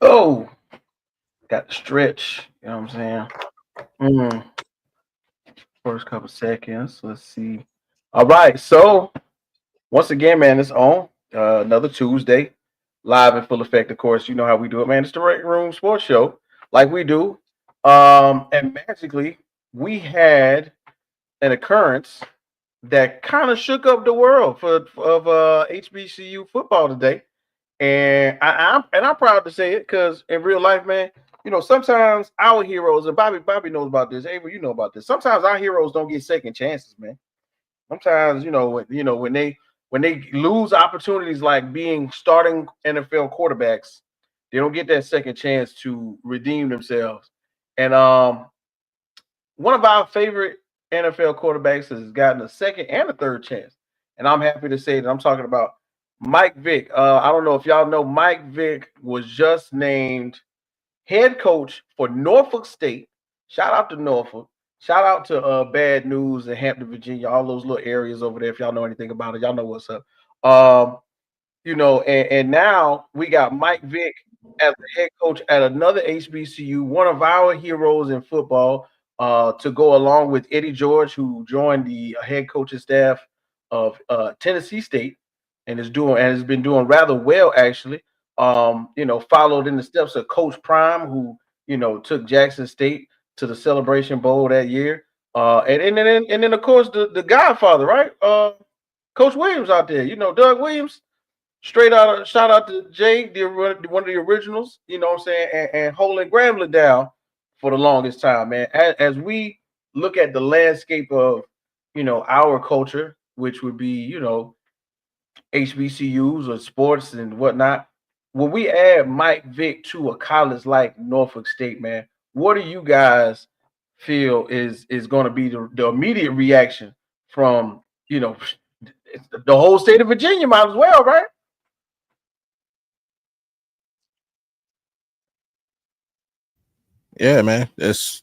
Oh, got the stretch. You know what I'm saying? Mm, first couple seconds. Let's see. All right. So once again, man, it's on another Tuesday, live in full effect. Of course, you know how we do it, man. It's the RecRoom Sports Show, like we do. And magically, we had an occurrence that kind of shook up the world of HBCU football today. And I'm proud to say it because in real life, man, you know, sometimes our heroes and Bobby knows about this. Avril, you know about this. Sometimes our heroes don't get second chances, man. Sometimes, when they lose opportunities like being starting NFL quarterbacks, they don't get that second chance to redeem themselves. And one of our favorite NFL quarterbacks has gotten a second and a third chance. And I'm happy to say that I'm talking about Mike Vick. I don't know if y'all know, Mike Vick was just named head coach for Norfolk State. Shout out to Norfolk. Shout out to Bad News in Hampton, Virginia, all those little areas over there. If y'all know anything about it, y'all know what's up. Um, and now we got Mike Vick as the head coach at another HBCU, one of our heroes in football, to go along with Eddie George, who joined the head coaching staff of Tennessee State and has been doing rather well actually. Followed in the steps of Coach Prime, who took Jackson State to the Celebration Bowl that year. And then of course the Godfather, right? Coach Williams out there, Doug Williams. Straight out, shout out to Jay, one of the originals. You know what I'm saying, and holding Grambling down for the longest time, man. As we look at the landscape of our culture, which would be HBCUs or sports and whatnot. When we add Mike Vick to a college like Norfolk State, man, what do you guys feel is going to be the immediate reaction from the whole state of Virginia? Might as well, right? Yeah, man, it's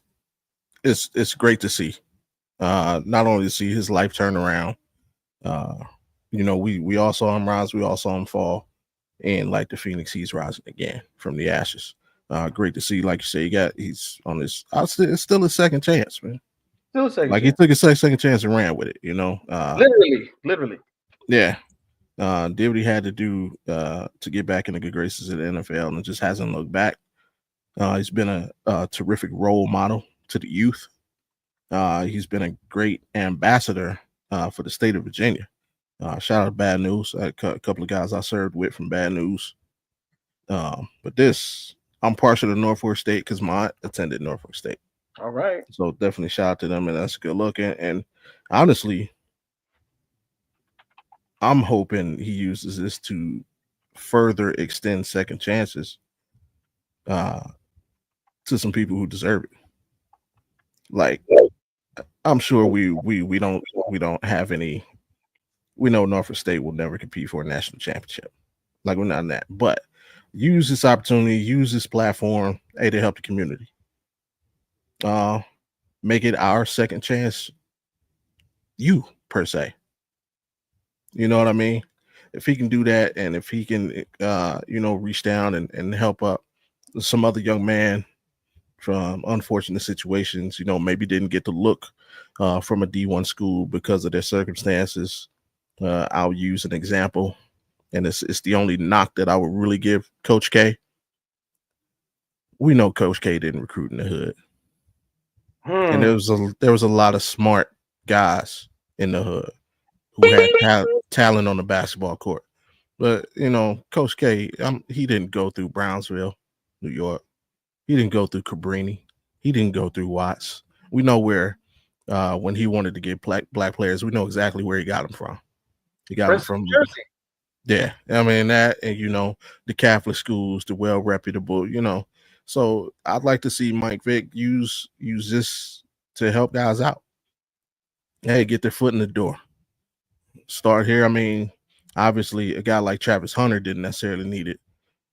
great to see. Not only to see his life turn around. Uh, we all saw him rise, we all saw him fall, and like the Phoenix, he's rising again from the ashes. Great to see, like you say, he's on this. It's still a second chance, man. Still a second Like he chance. took a second chance and ran with it. Literally. Yeah. Did what he had to do to get back in the good graces of the NFL, and just hasn't looked back. He's been a terrific role model to the youth. He's been a great ambassador for the state of Virginia. Shout out to Bad News. A couple of guys I served with from Bad News. But I'm partial to Norfolk State because my aunt attended Norfolk State. All right. So definitely shout out to them, and that's a good look. And honestly, I'm hoping he uses this to further extend second chances uh, to some people who deserve it. Like I'm sure we don't have any. We know Norfolk State will never compete for a national championship. Like we're not in that, but use this opportunity, use this platform, to help the community. Uh, make it our second chance. You per se, you know what I mean? If he can do that, and if he can, reach down and help up some other young man from unfortunate situations, maybe didn't get to look from a D1 school because of their circumstances. I'll use an example, and it's the only knock that I would really give Coach K. We know Coach K didn't recruit in the hood, and Hmm. there was a lot of smart guys in the hood who had talent on the basketball court. But Coach K, he didn't go through Brownsville, New York. He didn't go through Cabrini. He didn't go through Watts. We know where when he wanted to get black players, we know exactly where he got them from. He got them Princeton, from Jersey. yeah. I mean that, and the Catholic schools, the well reputable. So I'd like to see Mike Vick use this to help guys out. Hey, get their foot in the door. Start here. I mean, obviously, a guy like Travis Hunter didn't necessarily need it,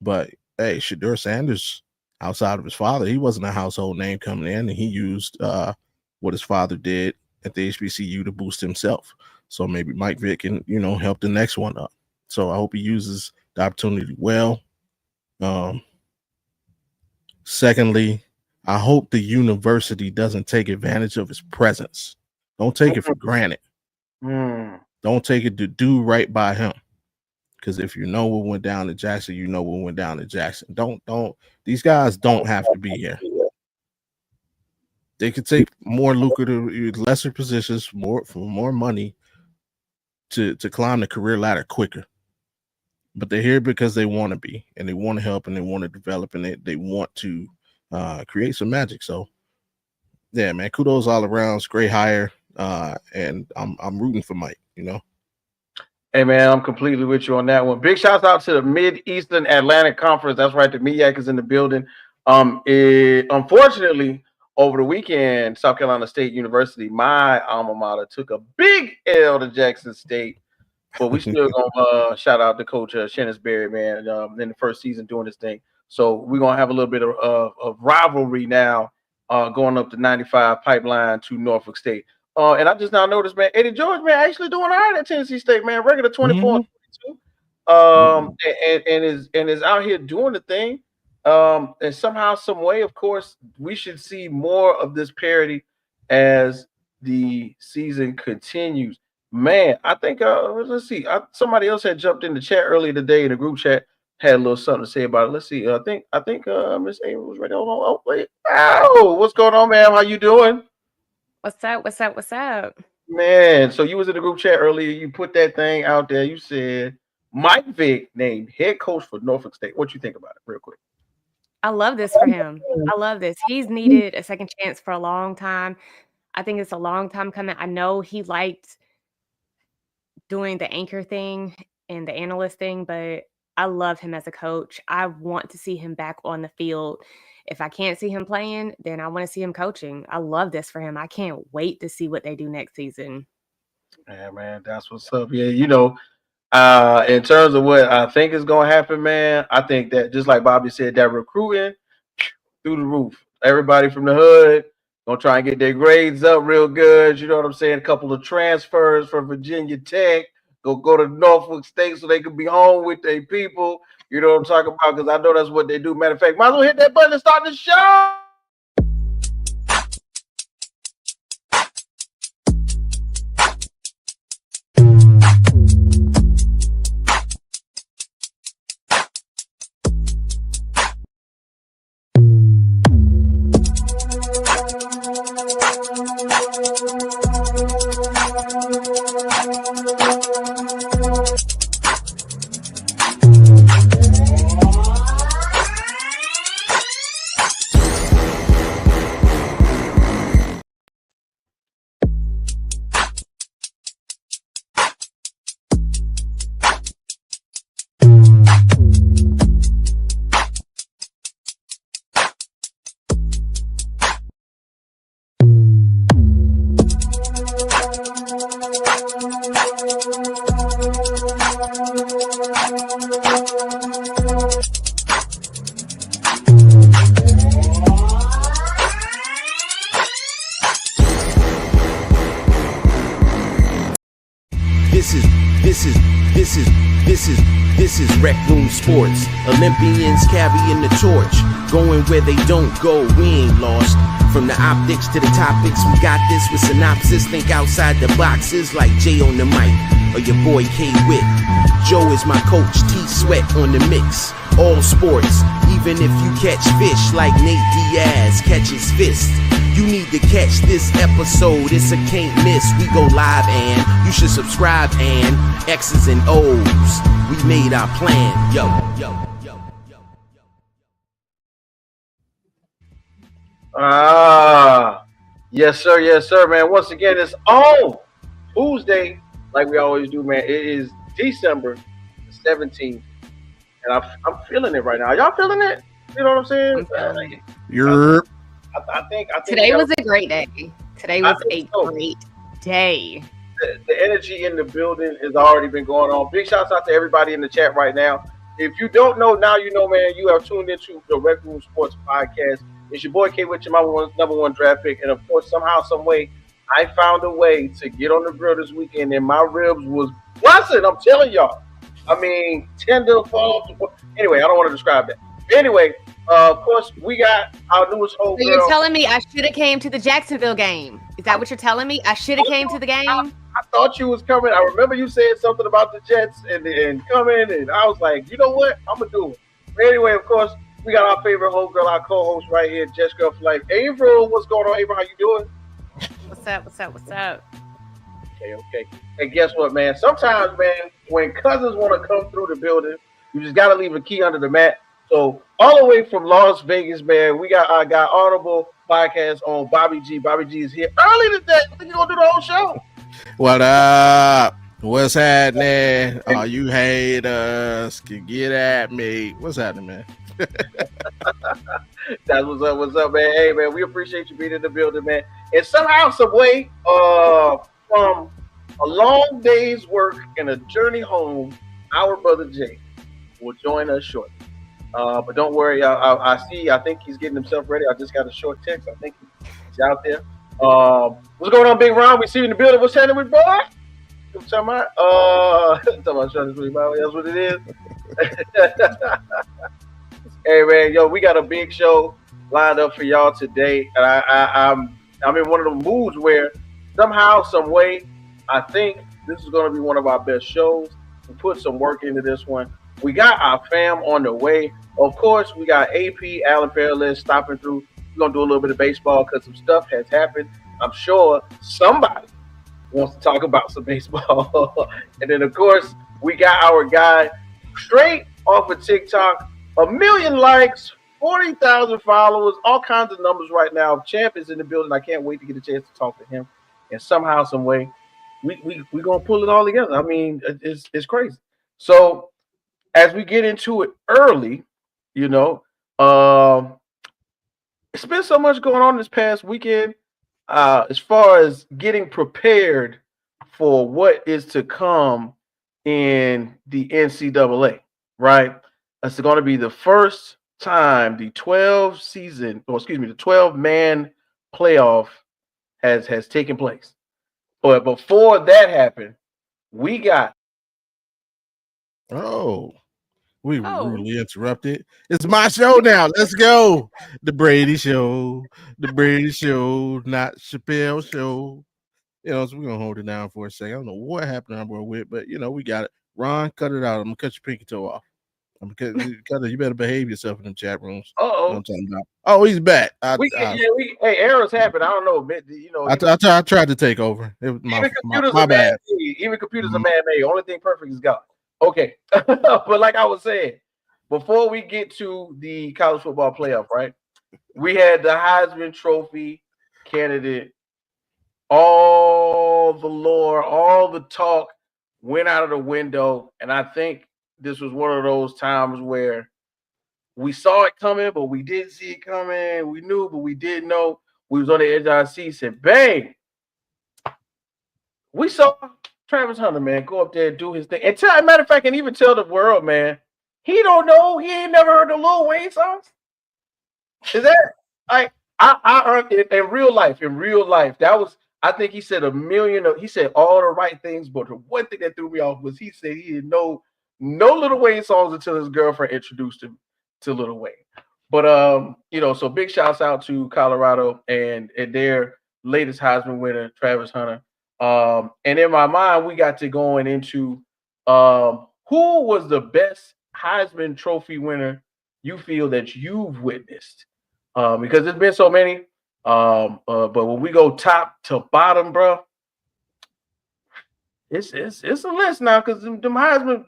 but hey, Shadur Sanders, outside of his father, he wasn't a household name coming in, and he used what his father did at the HBCU to boost himself. So maybe Mike Vick can, help the next one up. So I hope he uses the opportunity well. Um, Secondly, I hope the university doesn't take advantage of his presence. Don't take it for granted. Don't take it to do right by him. Because if you know what went down to Jackson, you know what went down to Jackson. Don't these guys don't have to be here. They could take more lucrative, lesser positions, for more money to climb the career ladder quicker. But they're here because they want to be, and they want to help, and they want to develop, and they want to create some magic. So, yeah, man, kudos all around. It's great hire, and I'm rooting for Mike. You know. Hey man, I'm completely with you on that one. Big shouts out to the Mid-Eastern Atlantic Conference. That's right, the MEAC is in the building. Unfortunately, over the weekend, South Carolina State University, my alma mater, took a big L to Jackson State. But we still gonna shout out to Coach Shennisberry, man, in the first season doing this thing. So we're gonna have a little bit of rivalry now, going up the 95 pipeline to Norfolk State. And I just now noticed, man, Eddie George, man, actually doing all right at Tennessee State, man. Regular 24 and 22. And is out here doing the thing. And somehow, some way, of course, we should see more of this parity as the season continues. Man, I think let's see. Somebody else had jumped in the chat earlier today in the group chat, had a little something to say about it. Let's see. I think Miss Avril was ready. Hold on. Oh, wait. Ow, what's going on, ma'am? How you doing? What's up? Man, so you was in the group chat earlier. You put that thing out there. You said Mike Vick named head coach for Norfolk State. What you think about it, real quick? I love this for him. I love this. He's needed a second chance for a long time. I think it's a long time coming. I know he liked doing the anchor thing and the analyst thing, but I love him as a coach. I want to see him back on the field. If I can't see him playing, then I want to see him coaching. I love this for him. I can't wait to see what they do next season. Yeah, man, that's what's up. Yeah, in terms of what I think is going to happen, man, I think that just like Bobby said, that recruiting through the roof. Everybody from the hood gonna try and get their grades up real good. You know what I'm saying? A couple of transfers from Virginia Tech. Go to Norfolk State so they can be home with their people. You know what I'm talking about? Because I know that's what they do. Matter of fact, might as well hit that button and start the show. This is RecRoom Sports. Olympians carrying the torch, going where they don't go. We ain't lost. From the optics to the topics, we got this with synopsis. Think outside the boxes like Jay on the mic or your boy K.Whit. Joe is my coach, T-Sweat on the mix. All sports, even if you catch fish like Nate Diaz catches fist. You need to catch this episode, it's a can't miss. We go live and you should subscribe and X's and O's. We made our plan, yo. Yes sir, man. Once again, it's on Tuesday, like we always do, man. It is December 17th, and I'm feeling it right now. Y'all feeling it? You know what I'm saying? I think today was a great day. Today was a great day. The energy in the building has already been going on. Big shouts out to everybody in the chat right now. If you don't know, now you know, man. You have tuned into the RecRoom Sports Podcast. It's your boy K.Whit, your number one draft pick. And of course, somehow, some way, I found a way to get on the grill this weekend, and my ribs was busting. I'm telling y'all. I mean, tender, fall. Anyway, I don't want to describe that. Anyway, Of course, we got our newest So you're homegirl. telling me I should have came to the Jacksonville game? Is that what you're telling me? I should have came to the game? I thought you was coming. I remember you saying something about the Jets and coming, and I was like, you know what? I'm gonna do it. But anyway, of course, we got our favorite homegirl, our co-host right here, Jets Girl for Life, Avril. What's going on, Avril? How you doing? What's up? What's up? What's up? Okay. And guess what, man? Sometimes, man, when cousins want to come through the building, you just gotta leave a key under the mat. So all the way from Las Vegas, man, we got our guy Audible Podcast on Bobby G. Bobby G is here early today. I think you're gonna do the whole show. What up? What's happening? All you haters can get at me. What's happening, man? That's what's up, man. Hey, man, we appreciate you being in the building, man. And somehow, some way, from a long day's work and a journey home, our brother Jay will join us shortly. But don't worry, I think he's getting himself ready. I just got a short text. I think he's out there. What's going on, Big Ron? We see you in the building. What's happening with boy? What talking about? Talking about that's what it is. Hey man, yo, we got a big show lined up for y'all today, and I'm in one of the moods where somehow, some way, I think this is going to be one of our best shows. We put some work into this one. We got our fam on the way. Of course, we got AP, Alan Perilous stopping through. We're going to do a little bit of baseball because some stuff has happened. I'm sure somebody wants to talk about some baseball. And then, of course, we got our guy straight off of TikTok. 1 million likes, 40,000 followers, all kinds of numbers right now. Champ is in the building. I can't wait to get a chance to talk to him. And somehow, some way, we're going to pull it all together. I mean, it's crazy. So, as we get into it early, you know, it's been so much going on this past weekend as far as getting prepared for what is to come in the NCAA, right? It's going to be the first time the 12-man playoff has taken place. But before that happened, we got we rudely interrupted. It's my show now. Let's go. The Brady Show. The Brady Show, not Chappelle Show. You know, so we're going to hold it down for a second. I don't know what happened to RecRoom, but, you know, we got it. Ron, cut it out. I'm going to cut your pinky toe off. You better behave yourself in them chat rooms. Uh-oh. You know what I'm talking about. Oh, he's back. Hey, errors happen. I don't know. You know, I tried to take over. It was my bad. Even computers are man-made. Only thing perfect is God. Okay. But like I was saying, before we get to the college football playoff, right? We had the Heisman Trophy candidate. All the lore, all the talk went out of the window. And I think this was one of those times where we saw it coming, but we didn't see it coming. We knew, but we didn't know. We was on the edge of our seat, said, bang. We saw Travis Hunter, man, go up there and do his thing. And matter of fact, and even tell the world, man, he don't know. He ain't never heard the Lil Wayne songs. Is that like I heard it in real life? In real life, that was, I think he said he said all the right things, but the one thing that threw me off was he said he didn't know no Lil Wayne songs until his girlfriend introduced him to Lil Wayne. But you know, so big shouts out to Colorado and their latest Heisman winner, Travis Hunter. And in my mind, we got to going into who was the best Heisman Trophy winner you feel that you've witnessed? Because there's been so many. But when we go top to bottom, bro, it's a list now because them Heisman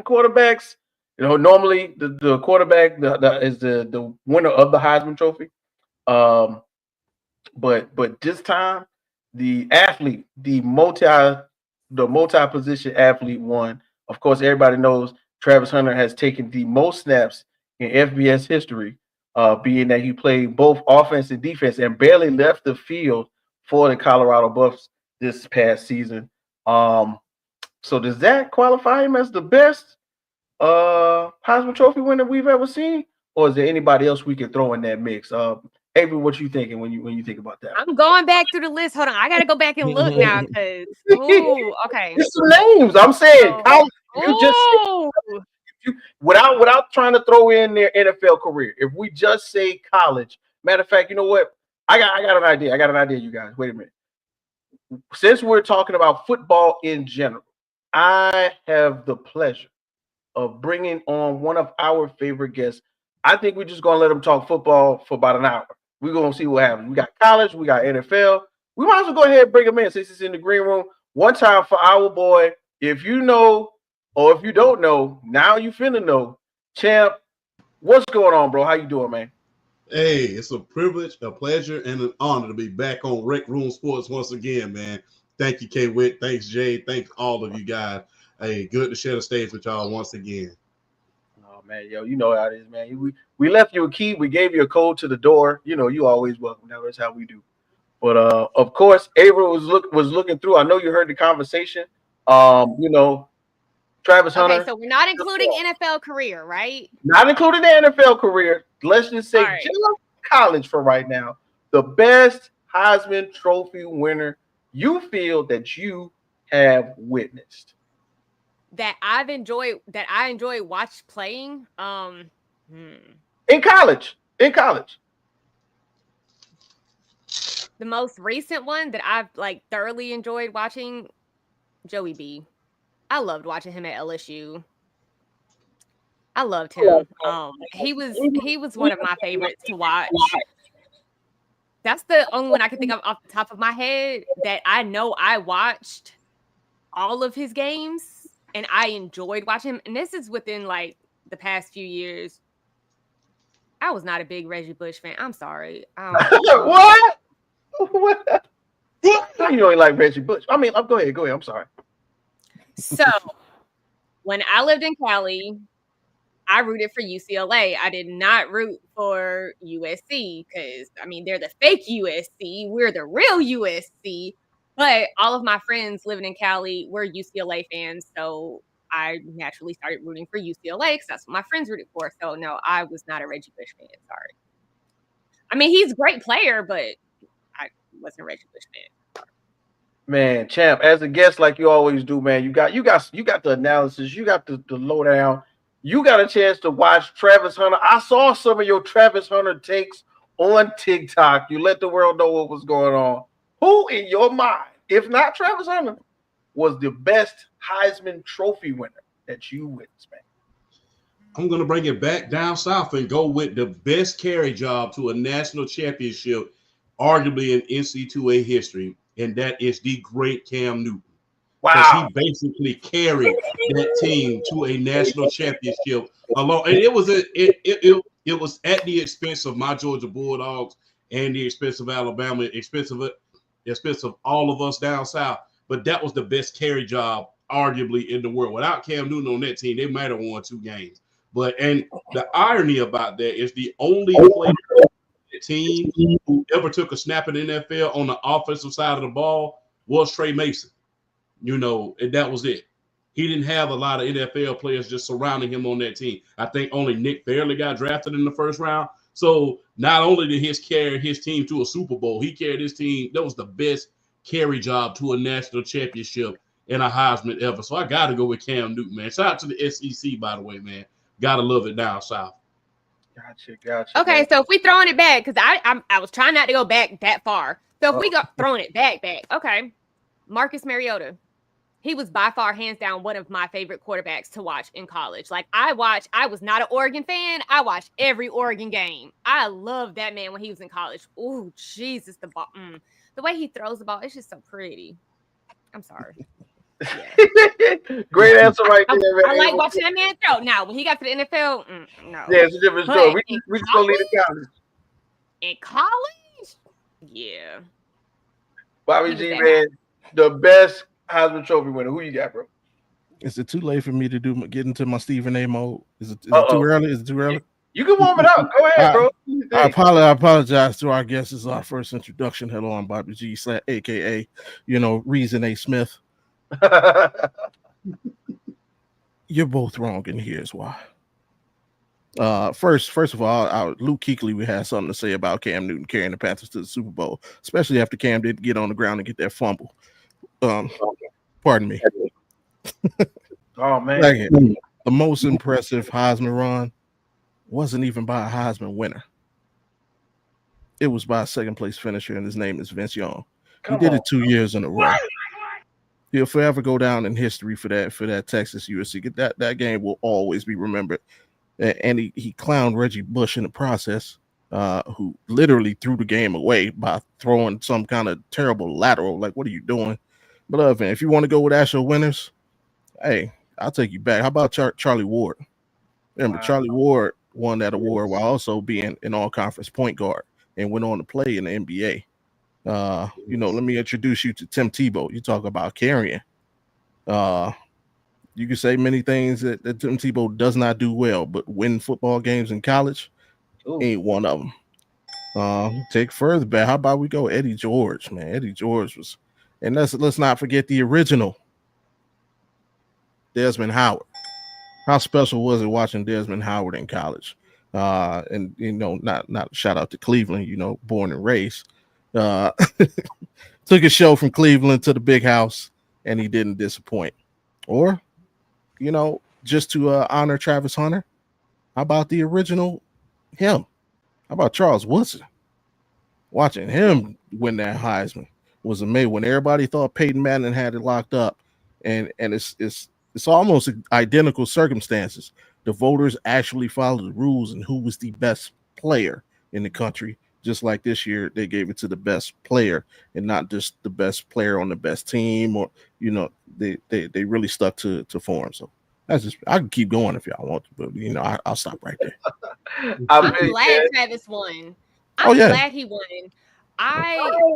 quarterbacks, you know, normally the quarterback is the winner of the Heisman Trophy. But this time the athlete, the multi-position athlete won. Of course, everybody knows Travis Hunter has taken the most snaps in FBS history, being that he played both offense and defense and barely left the field for the Colorado Buffs this past season. So does that qualify him as the best Heisman Trophy winner we've ever seen? Or is there anybody else we can throw in that mix? Avery, what you thinking when you think about that? I'm going back through the list. Hold on, I gotta go back and look now because okay. It's some names. I'm saying, if you without trying to throw in their NFL career, if we just say college, matter of fact, you know what? I got an idea. I got an idea, you guys. Wait a minute. Since we're talking about football in general, I have the pleasure of bringing on one of our favorite guests. I think we're just going to let him talk football for about an hour. We're going to see what happens. We got college, we got NFL. We might as well go ahead and bring him in since he's in the green room. One time for our boy. If you know or if you don't know, now you finna know. Champ, what's going on, bro? How you doing, man? Hey, it's a privilege, a pleasure, and an honor to be back on RecRoom Sports once again, man. Thank you, K-Whit. Thanks, Jay. Thanks all of you guys. Hey, good to share the stage with y'all once again. Oh, man, yo, you know how it is, man. We left you a key. We gave you a code to the door. You know, you always welcome. That's how we do. But, of course, Avril was looking through. I know you heard the conversation. You know, Travis Hunter. Okay, so we're not including NFL career, right? Not including the NFL career. Let's just say just college for right now. The best Heisman Trophy winner you feel that you have witnessed. That I enjoy watch playing. In college. The most recent one that I've thoroughly enjoyed watching, Joey B. I loved watching him at LSU. I loved him. He was one of my favorites to watch. That's the only one I can think of off the top of my head that I know I watched all of his games and I enjoyed watching him. And this is within the past few years. I was not a big Reggie Bush fan. I'm sorry. What? What? How you don't like Reggie Bush? I mean, go ahead. I'm sorry. So, when I lived in Cali, I rooted for UCLA. I did not root for USC because, they're the fake USC. We're the real USC. But all of my friends living in Cali were UCLA fans. So, I naturally started rooting for UCLA because that's what my friends rooted for. So, no, I was not a Reggie Bush fan. Sorry. He's a great player, but I wasn't a Reggie Bush fan. Man, Champ, as a guest like you always do, man, you got the analysis, you got the lowdown, you got a chance to watch Travis Hunter. I saw some of your Travis Hunter takes on TikTok. You let the world know what was going on. Who, in your mind, if not Travis Hunter, was the best Heisman Trophy winner that you witnessed, man? I'm going to bring it back down south and go with the best carry job to a national championship, arguably in NC2A history. And that is the great Cam Newton. Wow. He basically carried that team to a national championship alone. And it was at the expense of my Georgia Bulldogs and the expense of Alabama, expense of all of us down south. But that was the best carry job, arguably, in the world. Without Cam Newton on that team, they might have won 2 games. And the irony about that is the only player team who ever took a snap in the NFL on the offensive side of the ball was Trey Mason. And that was it. He didn't have a lot of NFL players just surrounding him on that team. I think only Nick Fairley got drafted in the first round. So not only did he carry his team to a Super Bowl, he carried his team. That was the best carry job to a national championship and a Heisman ever. So I got to go with Cam Newton, man. Shout out to the SEC, by the way, man. Got to love it down south. Gotcha. Okay, man. so if we throwing it back, because I was trying not to go back that far. So if we go throwing it back, okay. Marcus Mariota. He was by far, hands down, one of my favorite quarterbacks to watch in college. I was not an Oregon fan. I watched every Oregon game. I loved that man when he was in college. Oh, Jesus, the ball. The way he throws the ball, it's just so pretty. I'm sorry. Yeah. Great answer right there, man. I like watching that man throw. Now, when he got to the NFL, no. Yeah, it's a different story. We just gonna leave it college. In college? Yeah. Bobby G, man, the best Heisman Trophy winner. Who you got, bro? Is it too late for me to get into my Stephen A. mode? Is it too early? Is it too early? You can warm it up. Go ahead, bro. I apologize to our guests. This is our first introduction. Hello, I'm Bobby G, aka Reason A. Smith. You're both wrong, and here's why. First of all, Luke Kuechly, we had something to say about Cam Newton carrying the Panthers to the Super Bowl, especially after Cam didn't get on the ground and get that fumble. Pardon me. Oh man. the most impressive Heisman run wasn't even by a Heisman winner. It was by a second place finisher, and his name is Vince Young. He Come did on. it 2 years in a row. He'll forever go down in history for that Texas USC. That game will always be remembered. And he clowned Reggie Bush in the process, who literally threw the game away by throwing some kind of terrible lateral. Like, what are you doing? But if you want to go with actual winners, hey, I'll take you back. How about Charlie Ward? Remember, Wow. Charlie Ward won that award while also being an all-conference point guard and went on to play in the NBA. Let me introduce you to Tim Tebow. You talk about carrying. You can say many things that Tim Tebow does not do well, but win football games in college Ooh. ain't one of them. Take further back. How about we go Eddie George, man? Eddie George was, and let's not forget the original Desmond Howard. How special was it watching Desmond Howard in college? And not shout out to Cleveland, born and raised. Took a show from Cleveland to the big house, and he didn't disappoint. Or, just to honor Travis Hunter, how about the original him? How about Charles Woodson? Watching him win that Heisman was amazing. When everybody thought Peyton Manning had it locked up, and it's almost identical circumstances. The voters actually followed the rules and who was the best player in the country. Just like this year, they gave it to the best player and not just the best player on the best team, or they really stuck to form. So that's just, I can keep going if y'all want to, but I'll stop right there. I'm glad Travis won. I'm glad he won. I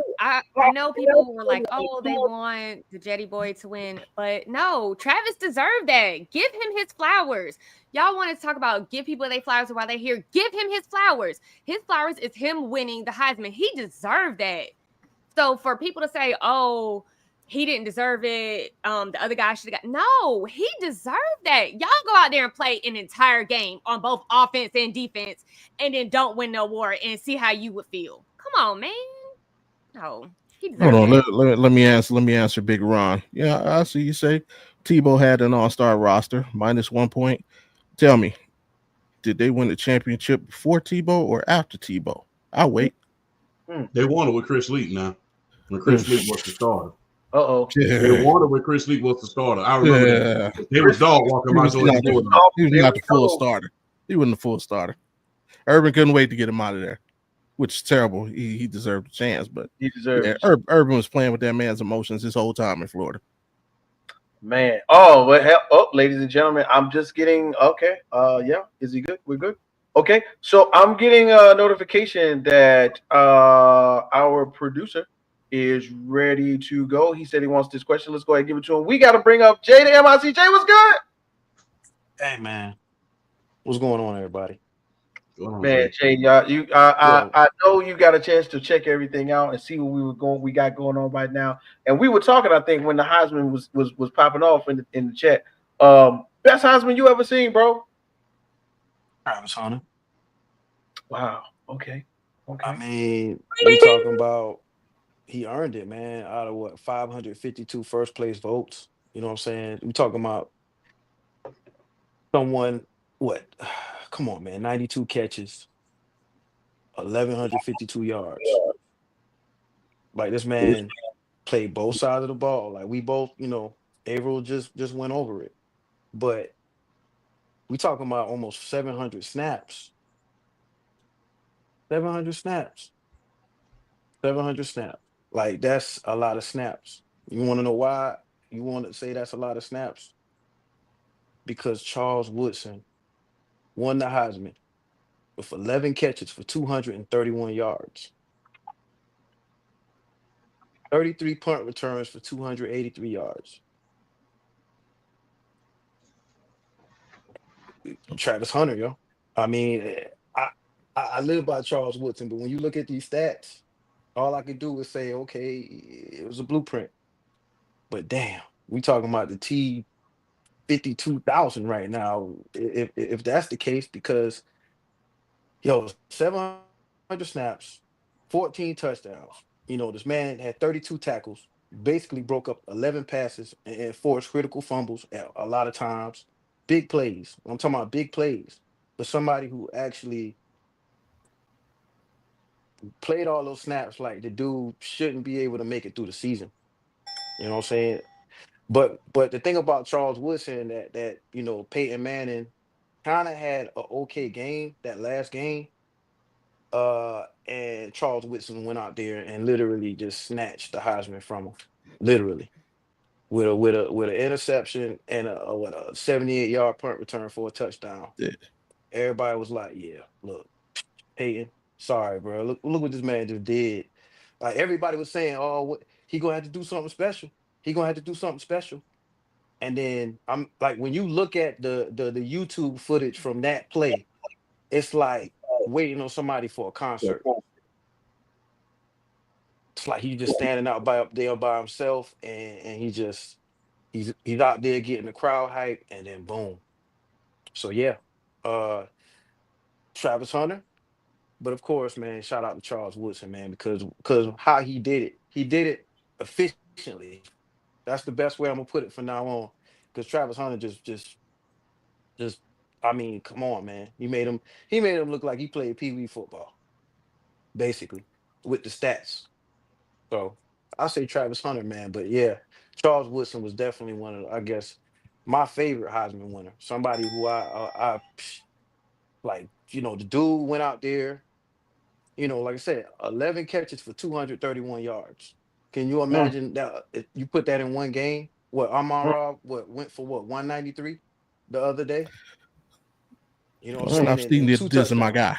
know people were like, oh, they want the Jetty Boy to win, but no, Travis deserved that. Give him his flowers. Y'all want to talk about give people their flowers while they're here. Give him his flowers. His flowers is him winning the Heisman. He deserved that. So for people to say, oh, he didn't deserve it, the other guy should have got, no, he deserved that. Y'all go out there and play an entire game on both offense and defense and then don't win the award and see how you would feel. Come on, man. No, he deserved Hold on, that. let me answer Big Ron. Yeah, I see you say Tebow had an all-star roster, minus 1 point. Tell me, did they win the championship before Tebow or after Tebow? I'll wait. They won it with Chris Leak now. When Chris Leak was the starter. They won it when Chris Leak was the starter. I remember that. They was dog walking my Georgia. He was not the full starter. He wasn't the full starter. Urban couldn't wait to get him out of there, which is terrible. He deserved a chance, but he deserved it. Urban was playing with that man's emotions his whole time in Florida. Man. Ladies and gentlemen, I'm just getting okay. Yeah, is he good? We're good. Okay, so I'm getting a notification that our producer is ready to go. He said he wants this question. Let's go ahead and give it to him. We got to bring up Jay Da M.I.C. Jay, what's good? Hey, man. What's going on, everybody? Man, Jay, I know you got a chance to check everything out and see what we got going on right now. And we were talking, I think, when the Heisman was popping off in the chat. Best Heisman you ever seen, bro? Travis Hunter. Wow. Okay. I mean, we talking about he earned it, man, out of what, 552 first place votes. You know what I'm saying? We talking about someone, what? Come on, man. 92 catches, 1,152 yards. Like, this man played both sides of the ball. Like, we both, Avril just went over it. But we talking about almost 700 snaps. 700 snaps. 700 snaps. Like, that's a lot of snaps. You want to know why you want to say that's a lot of snaps? Because Charles Woodson won the Heisman with 11 catches for 231 yards. 33 punt returns for 283 yards. Travis Hunter, yo. I mean, I live by Charles Woodson, but when you look at these stats, all I could do is say, okay, it was a blueprint. But damn, we talking about the T 52,000 right now. If that's the case, because 700 snaps, 14 touchdowns. This man had 32 tackles, basically broke up 11 passes and forced critical fumbles a lot of times. big plays. I'm talking about big plays. But somebody who actually played all those snaps, like the dude shouldn't be able to make it through the season. You know what I'm saying? But the thing about Charles Woodson that Peyton Manning kind of had an okay game that last game. And Charles Woodson went out there and literally just snatched the Heisman from him, literally with an interception and a 78-yard punt return for a touchdown. Yeah. Everybody was like, "Yeah, look, Peyton, sorry, bro. Look what this man just did." Like everybody was saying, "Oh, he gonna have to do something special. He gonna have to do something special." And then I'm like, when you look at the YouTube footage from that play, it's like waiting on somebody for a concert. It's like he's just standing out up there by himself, and he's out there getting the crowd hype, and then boom. So yeah, uh, Travis Hunter, but of course, man, shout out to Charles Woodson, man, because how he did it efficiently. That's the best way I'm gonna put it from now on. Because Travis Hunter just, I mean, come on, man, he made him look like he played pee wee football, basically, with the stats. So I say Travis Hunter, man. But yeah, Charles Woodson was definitely one of, I guess, my favorite Heisman winner. Somebody who like, the dude went out there, like I said, 11 catches for 231 yards. Can you Mm, imagine that if you put that in one game? What Amon mm, Ra went for 193 the other day? You know what I'm And mm. saying? I've And, seen and this, two this is my touchdowns. guy.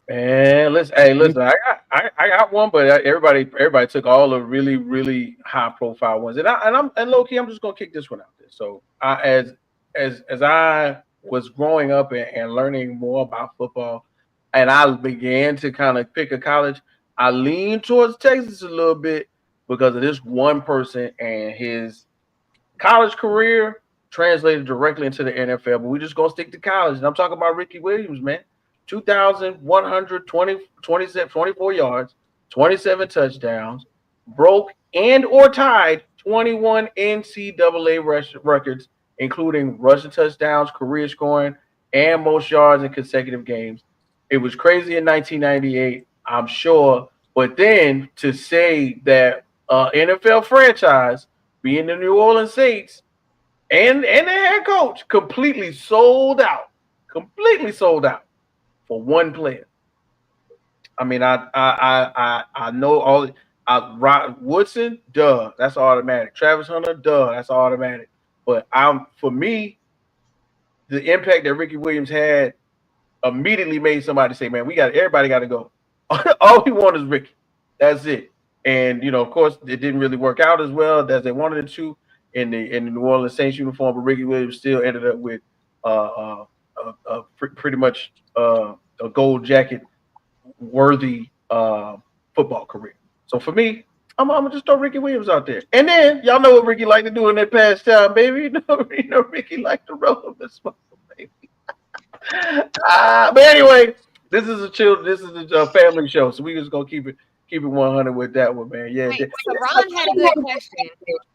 Man, listen. I got one, but everybody took all the really really high profile ones, and I'm low key. I'm just gonna kick this one out there. So as I was growing up and learning more about football, and I began to kind of pick a college, I leaned towards Texas a little bit because of this one person and his college career translated directly into the NFL, but we're just gonna stick to college. And I'm talking about Ricky Williams, man. 2,120, 24 yards, 27 touchdowns, broke and or tied 21 NCAA records, including rushing touchdowns, career scoring, and most yards in consecutive games. It was crazy in 1998, I'm sure. But then to say that NFL franchise being the New Orleans Saints and the head coach completely sold out for one player. I mean, I know all. Woodson, duh, that's automatic. Travis Hunter, duh, that's automatic. But for me, the impact that Ricky Williams had immediately made somebody say, "Man, everybody got to go." All we want is Ricky. That's it. And of course, it didn't really work out as well as they wanted it to in the New Orleans Saints uniform. But Ricky Williams still ended up with pretty much a gold jacket worthy football career. So for me, I'm gonna just throw Ricky Williams out there. And then y'all know what Ricky liked to do in that past time, baby. Ricky liked to roll the smoke, baby. But anyway, this is a family show, so we just gonna keep it 100 with that one, man. Yeah. Wait, so Ron had a good question.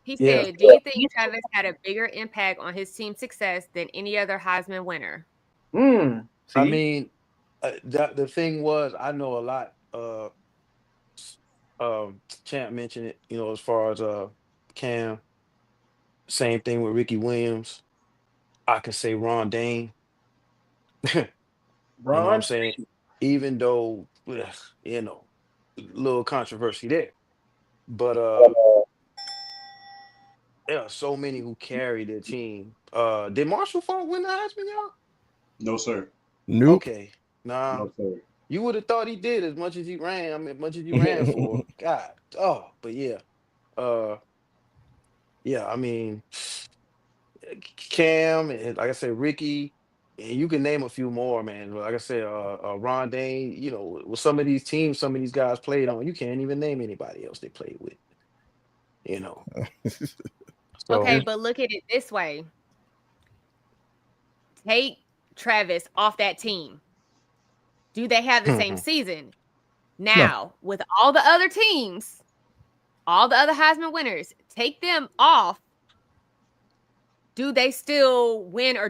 He Yeah. said, "Do you think Travis had a bigger impact on his team's success than any other Heisman winner?" I See, mean, the thing was, I know a lot. Champ mentioned it, as far as Cam. Same thing with Ricky Williams. I can say Ron Dane. You know what I'm Ron. saying? Even though, little controversy there. But there are so many who carry their team. Did Marshall Faulk win the Heisman, y'all? No, sir. Nope. Okay. Nah. No, sir. You would have thought he did as much as he ran. I mean, as much as he ran for. God. Oh, but yeah. Uh yeah, I mean, Cam, and like I said, Ricky, and you can name a few more, man. Like I said, Ron Dane, with some of these teams, some of these guys played on, you can't even name anybody else they played with, you know. Okay, So but look at it this way. Take Travis off that team. Do they have the same season? Now, with all the other teams, all the other Heisman winners, take them off. do they still win or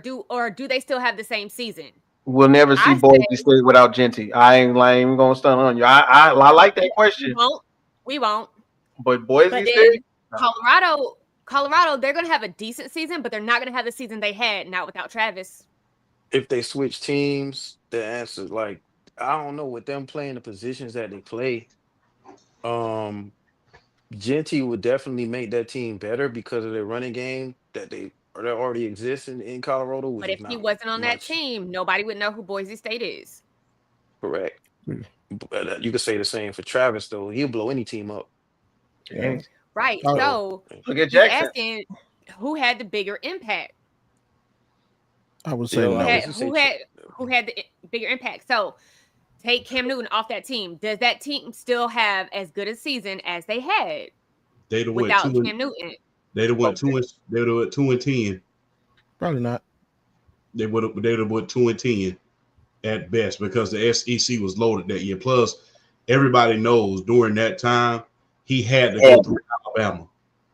do they still have the same season? We'll never see I Boise say State without Genty. I ain't like even gonna stun on you. I like that question, we won't. but Boise But State. then Colorado, they're gonna have a decent season, but they're not gonna have the season they had not without Travis. If they switch teams, the answer, like, I don't know, with them playing the positions that they play, Genty would definitely make that team better because of their running game that already exists in Colorado, which But is if he not wasn't on that much. team, nobody would know who Boise State is. Correct. Mm. But you could say the same for Travis, though. He'll blow any team up. Yeah. Right. Oh. So Look at he's Jackson. asking who had the bigger impact. I would say Yeah, no. Who had the bigger impact? So take Cam Newton off that team. Does that team still have as good a season as they had They'd have went without 2 Cam and Newton? they'd have went 2 and they would have went 2-10. Probably not. They'd have went 2-10 at best because the SEC was loaded that year. Plus, everybody knows during that time he had to go through Alabama,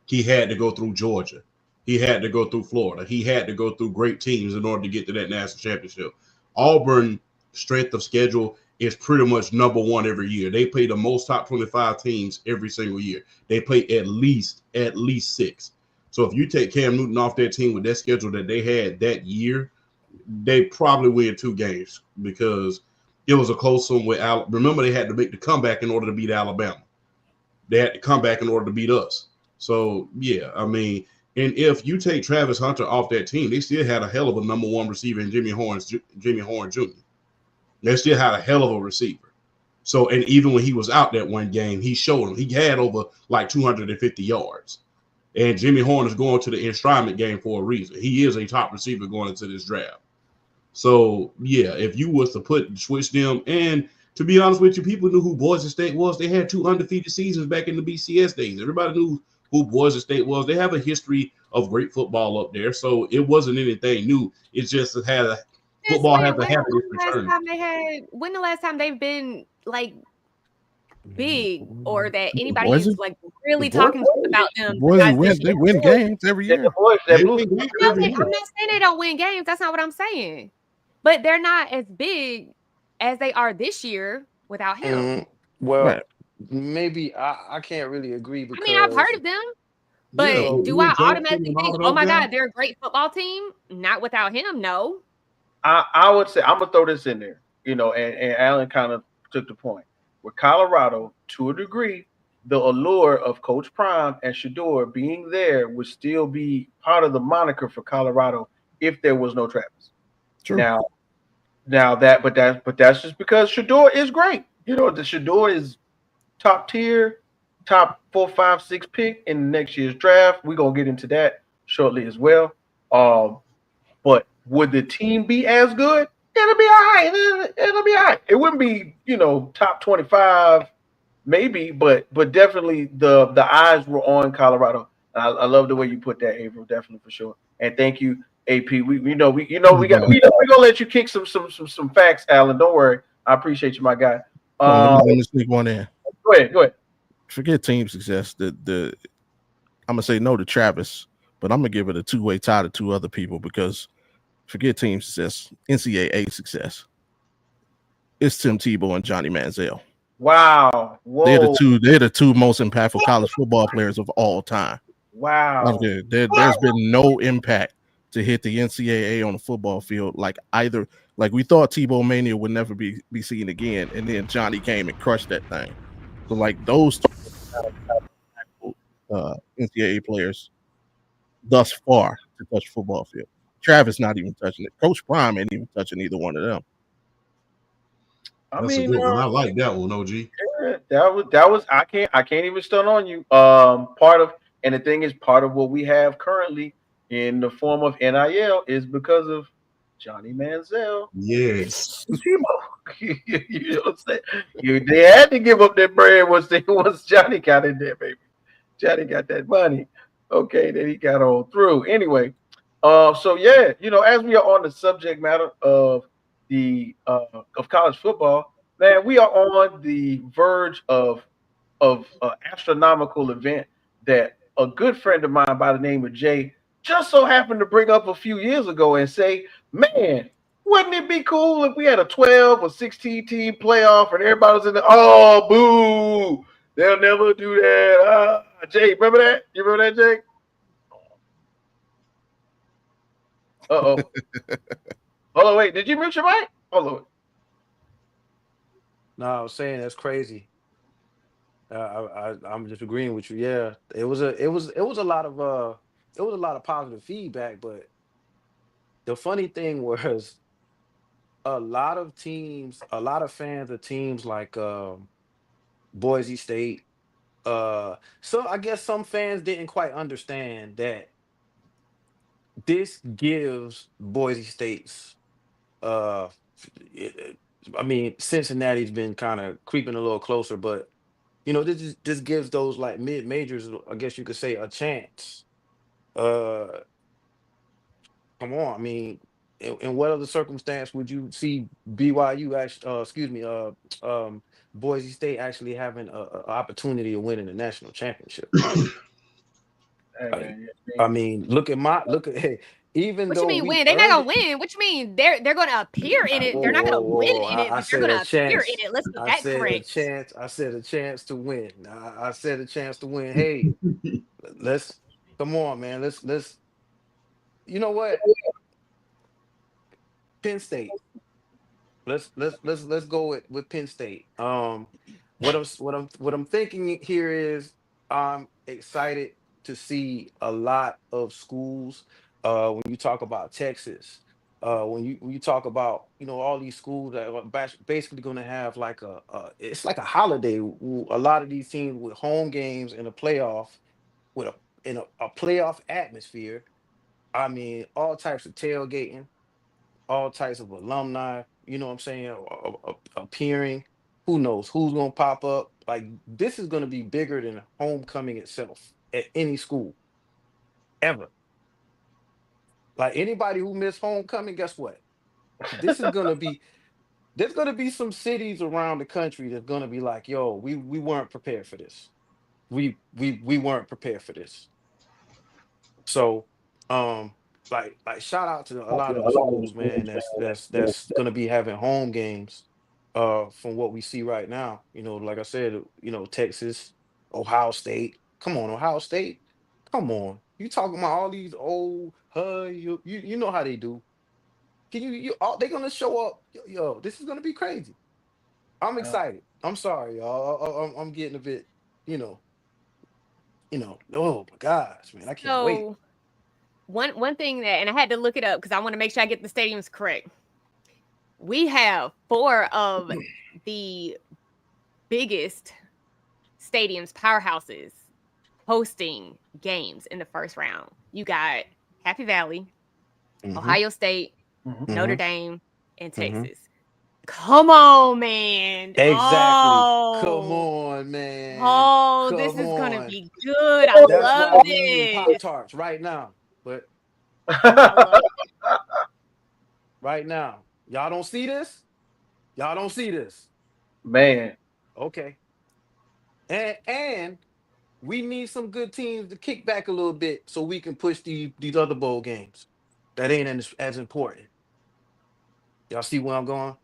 he had to go through Georgia, he had to go through Florida, he had to go through great teams in order to get to that national championship. Auburn strength of schedule is pretty much number one every year. They play the most top 25 teams every single year. They play at least 6. So if you take Cam Newton off that team with that schedule that they had that year, they probably win 2 games because it was a close one with Alabama. Remember, they had to make the comeback in order to beat Alabama. They had to come back in order to beat us. So, yeah, I mean, and if you take Travis Hunter off that team, they still had a hell of a number one receiver in Jimmy Horn Jr. They still had a hell of a receiver. So, and even when he was out that one game, he showed them. He had over like 250 yards. And Jimmy Horn is going to the enshrinement game for a reason. He is a top receiver going into this draft. So, yeah, if you was to switch them, and to be honest with you, people knew who Boise State was. They had 2 undefeated seasons back in the BCS days. Everybody knew who Boise State was. They have a history of great football up there, so it wasn't anything new. It just had a football has a habit of returning. When the last time they've been like big or that anybody Boise? is like really talking about them? They win games every year. They I'm win games not every saying year. they don't win games. That's not what I'm saying. But they're not as big as they are this year without him. Well, Right. maybe I can't really agree I because mean, I've heard of them, but Yeah, do you I and Jackson automatically and all think, of oh those my guys? God, they're a great football team? Not without him, no. I would say I'm gonna throw this in there, and Alan kind of took the point. With Colorado, to a degree, the allure of Coach Prime and Shador being there would still be part of the moniker for Colorado if there was no Travis. True. Now that's just because Shador is great. The Shador is top tier, top 4, 5, 6 pick in next year's draft. We're gonna get into that shortly as well. But would the team be as good? It'll be all right. It'll be all right. It wouldn't be, top 25, maybe, but definitely the eyes were on Colorado. I love the way you put that, Avril, definitely for sure. And thank you, AP. We gonna let you kick some facts, Alan. Don't worry. I appreciate you, my guy. Let me sneak one in. Go ahead. Forget team success. I'm gonna say no to Travis, but I'm gonna give it a 2-way tie to 2 other people because forget team success, NCAA success. It's Tim Tebow and Johnny Manziel. Wow. Whoa. They're the 2 most impactful college football players of all time. Wow. There's been no impact to hit the NCAA on the football field like we thought Tebow Mania would never be seen again, and then Johnny came and crushed that thing. So like those 2 NCAA players thus far to touch the football field. Travis not even touching it. Coach Prime ain't even touching either one of them. That's a good one. I like that one, OG. Yeah, that was I can't even stun on you. And the thing is, part of what we have currently in the form of NIL is because of Johnny Manziel. Yes. You know what I'm saying? They had to give up that bread once Johnny got in there, baby. Johnny got that money. Okay, then he got on through. Anyway, so yeah, as we are on the subject matter of the of college football, man, we are on the verge of an astronomical event that a good friend of mine by the name of Jay just so happened to bring up a few years ago and say, man, wouldn't it be cool if we had a 12 or 16 team playoff and everybody was in the, oh, boo, they'll never do that. Jay, remember that? You remember that, Jay? Uh-oh. Hold on, wait. Did you mute your mic? Hold on. No, I was saying that's crazy. I'm just agreeing with you. Yeah, it was a lot of positive feedback, but the funny thing was a lot of teams, a lot of fans of teams like Boise State. So I guess some fans didn't quite understand that this gives Boise State's uh I mean Cincinnati's been kind of creeping a little closer, but this gives those like mid majors, I guess you could say, a chance. Uh Come on, I mean, in what other circumstance would you see BYU actually excuse me, Boise State actually having a opportunity of winning the national championship? Hey, I, man, I mean, look at hey, even What you though mean we win? They're not earned gonna it. win. What you mean they're gonna appear in it? Whoa, They're not whoa, gonna win whoa! in it, I but they're said a gonna appear in chance. it. Let's get I that said a correct. chance. I said a chance to win. I said a chance to win. Hey, let's come on, man. Let's. You know what? Penn State. Let's go with Penn State. What I'm thinking here is I'm excited to see a lot of schools. When you talk about Texas, when you talk about all these schools that are basically going to have like it's like a holiday. A lot of these teams with home games in a playoff with a playoff atmosphere. I mean, all types of tailgating, all types of alumni, you know what I'm saying, appearing. Who knows who's going to pop up? Like, this is going to be bigger than homecoming itself at any school ever. Like, anybody who missed homecoming, guess what? This is going to be, there's going to be some cities around the country that's going to be like, yo, we weren't prepared for this. We weren't prepared for this. So, um, like shout out to a lot of the schools, man. That's gonna be having home games. From what we see right now, like I said, Texas, Ohio State. Come on, Ohio State. Come on, you talking about all these old, you know how they do. Can you all they gonna show up? Yo, this is gonna be crazy. I'm excited. I'm sorry, y'all. I'm getting a bit, you know, Oh my gosh, man, I can't wait. So one thing that, and I had to look it up because I want to make sure I get the stadiums correct. We have four of the biggest stadiums, powerhouses, hosting games in the first round. You got Happy Valley, Mhm, Ohio State, Notre mhm, Dame, and mhm. Texas. Come on, man. Exactly. Come Oh, on, man. oh, this Come is gonna on. be good. I That's love why we eating Pop this. Tarts right now. But I love right now, y'all don't see this. Y'all don't see this. man, Okay. And we need some good teams to kick back a little bit so we can push these other bowl games that ain't as important. Y'all see where I'm going?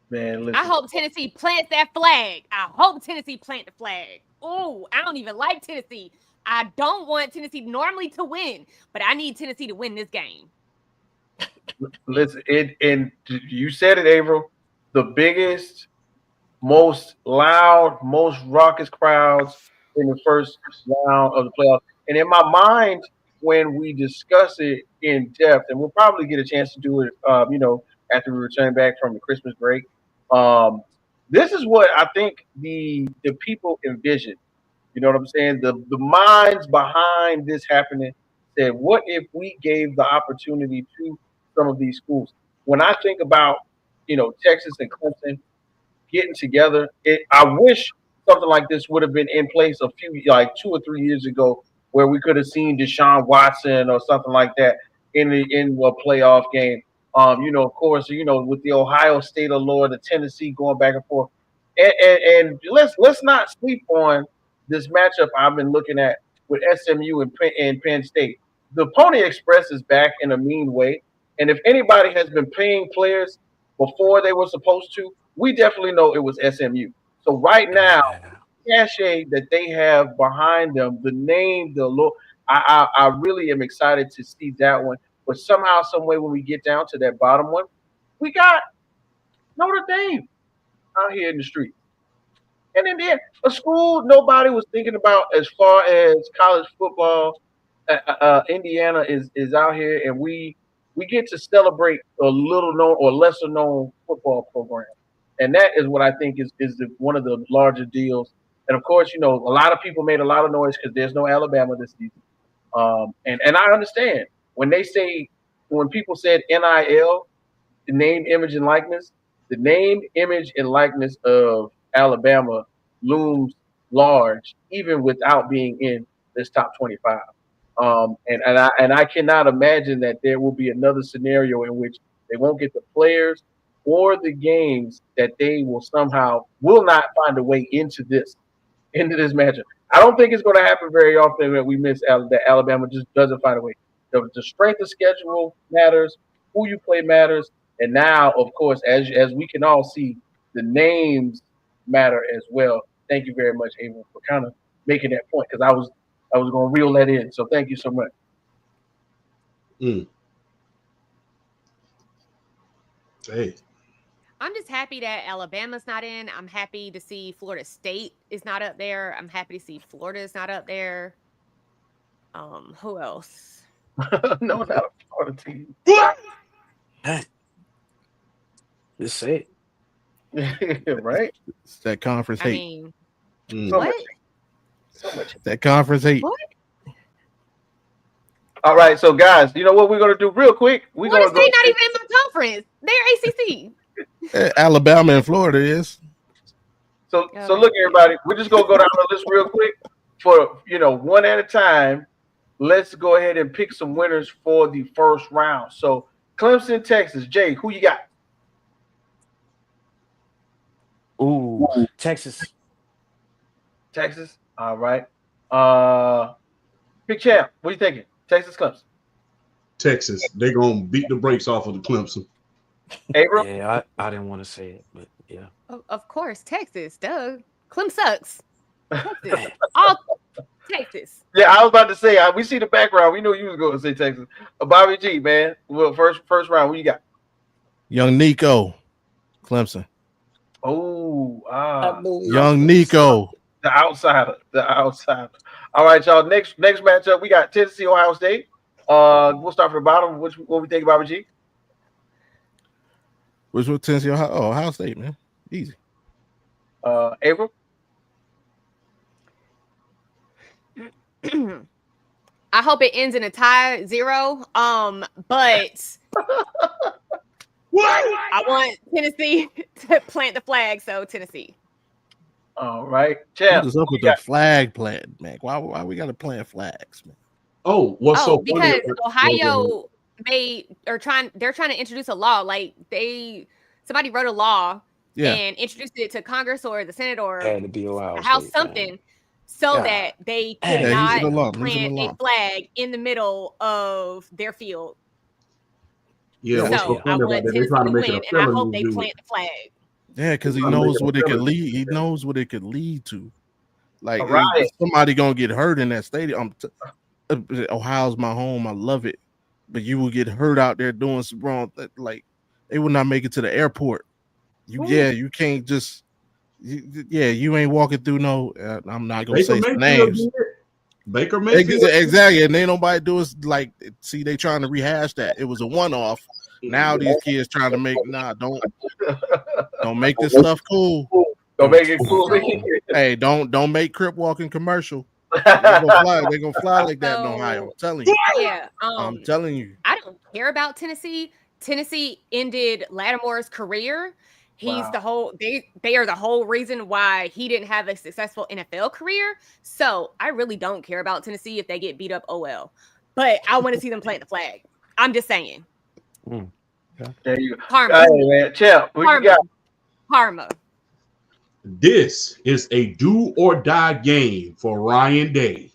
man, I listen. hope Tennessee plants that flag. I hope Tennessee plant the flag. Oh, I don't even like Tennessee. I don't want Tennessee normally to win, but I need Tennessee to win this game. Listen, and you said it, Avril. The biggest, most loud, most raucous crowds in the first round of the playoffs. And in my mind, when we discuss it in depth, and we'll probably get a chance to do it, after we return back from the Christmas break. Um, this is what I think the people envision. You know what I'm saying? The minds behind this happening said, what if we gave the opportunity to some of these schools? When I think about, Texas and Clemson getting together, I wish something like this would have been in place a few, like 2 or 3 years ago, where we could have seen Deshaun Watson or something like that in a playoff game. Of course, with the Ohio State allure, the Tennessee going back and forth, and let's not sleep on this matchup I've been looking at. with SMU and Penn State. The Pony Express is back in a mean way. And if anybody has been paying players before they were supposed to, we definitely know it was SMU. So right now, cachet that they have behind them, the name, the look, I really am excited to see that one. But somehow, some way, when we get down to that bottom one, we got Notre Dame out here in the street. And in the end, a school nobody was thinking about as far as college football. Indiana is out here, and we get to celebrate a little known or lesser known football program, and that is what I think is one of the larger deals. And of course, a lot of people made a lot of noise because there's no Alabama this season. And I understand when people said NIL, the name, image, and likeness, the name, image, and likeness of Alabama looms large, even without being in this top 25. And I cannot imagine that there will be another scenario in which they won't get the players or the games that they will not find a way into this matchup. I don't think it's going to happen very often that we miss that Alabama just doesn't find a way. The strength of schedule matters, who you play matters, and now, of course, as we can all see, the names matter as well. Thank you very much, Avril, for kind of making that point because I was going to reel that in. So thank you so much. Hey. I'm just happy that Alabama's not in. I'm happy to see Florida State is not up there. I'm happy to see Florida is not up there. Who else? No, not a Florida team. Just say it. Right? It's that conference hate. I mean, What? So much. That conference hate. What? All right, so guys, you know what we're gonna do real quick? Florida State not even in my conference. They're ACC. Alabama and Florida is. So look, everybody, we're just gonna go down the list real quick for one at a time. Let's go ahead and pick some winners for the first round. So Clemson, Texas. Jay, who you got? Ooh, Texas. Texas. All right. Big champ. What are you thinking? Texas, Clemson. Texas. They're gonna beat the brakes off of the Clemson. Avril? Yeah, I didn't want to say it, but yeah. Of course, Texas. Duh. Clem sucks. Texas. All Texas. Yeah, I was about to say, we see the background. We knew you was going to say Texas. Bobby G, man. Well, first round, what you got? Young Nico, Clemson. Oh, Young Nico. The outsider. All right, y'all. Next matchup, we got Tennessee, Ohio State. We'll start from the bottom. What we think, Bobby G? Which one? Tennessee, Ohio State, man. Easy. Avril? I hope it ends in a tie 0. But What? I want Tennessee to plant the flag, so Tennessee. All right. Champ. What is up with the flag plant, man? Why we got to plant flags, man? Oh, what's so funny? Because Ohio they're trying to introduce a law. Like somebody wrote a law and introduced it to Congress or the Senate or Had to be Ohio House State, something. man. So that they could not plant a flag in the middle of their field. Yeah, what's So so I funny want about that? They're Tennessee trying to to make win, it a and I felony hope they to do plant it. the flag. Yeah, because he Trying to knows make it what a it could felony. lead. He knows what it could lead to. Like All right. somebody gonna get hurt in that stadium. Ohio's my home. I love it, but you will get hurt out there doing some wrong. Like they will not make it to the airport. You can't just. You ain't walking through no. I'm not gonna say some names. Baker Mayfield. Exactly, and ain't nobody do is like. See, they trying to rehash that. It was a one-off. Now these kids trying to make don't make this stuff cool. Don't make it cool. Hey, don't make Crip walking commercial. They're gonna fly like that in Ohio. I'm telling you. Yeah. I'm telling you. I don't care about Tennessee. Tennessee ended Lattimore's career. He's they are the whole reason why he didn't have a successful NFL career. So I really don't care about Tennessee if they get beat up. Oh well. But I want to see them plant the flag. I'm just saying. There you go. Karma. Hey, man. Champ, what you got? Karma. This is a do or die game for Ryan Day.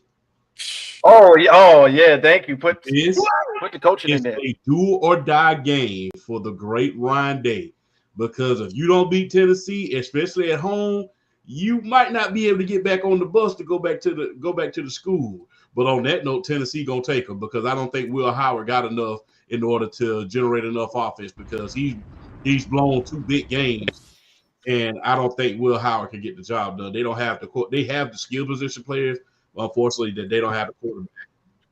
Oh yeah. Thank you. Put the coaching in It's there. a do or die game for the great Ryan Day. Because if you don't beat Tennessee, especially at home, you might not be able to get back on the bus to go back to the school. But on that note, Tennessee gonna take them because I don't think Will Howard got enough in order to generate enough offense because he's blown 2 big games, and I don't think Will Howard can get the job done. They don't have they have the skill position players, but unfortunately that they don't have the quarterback.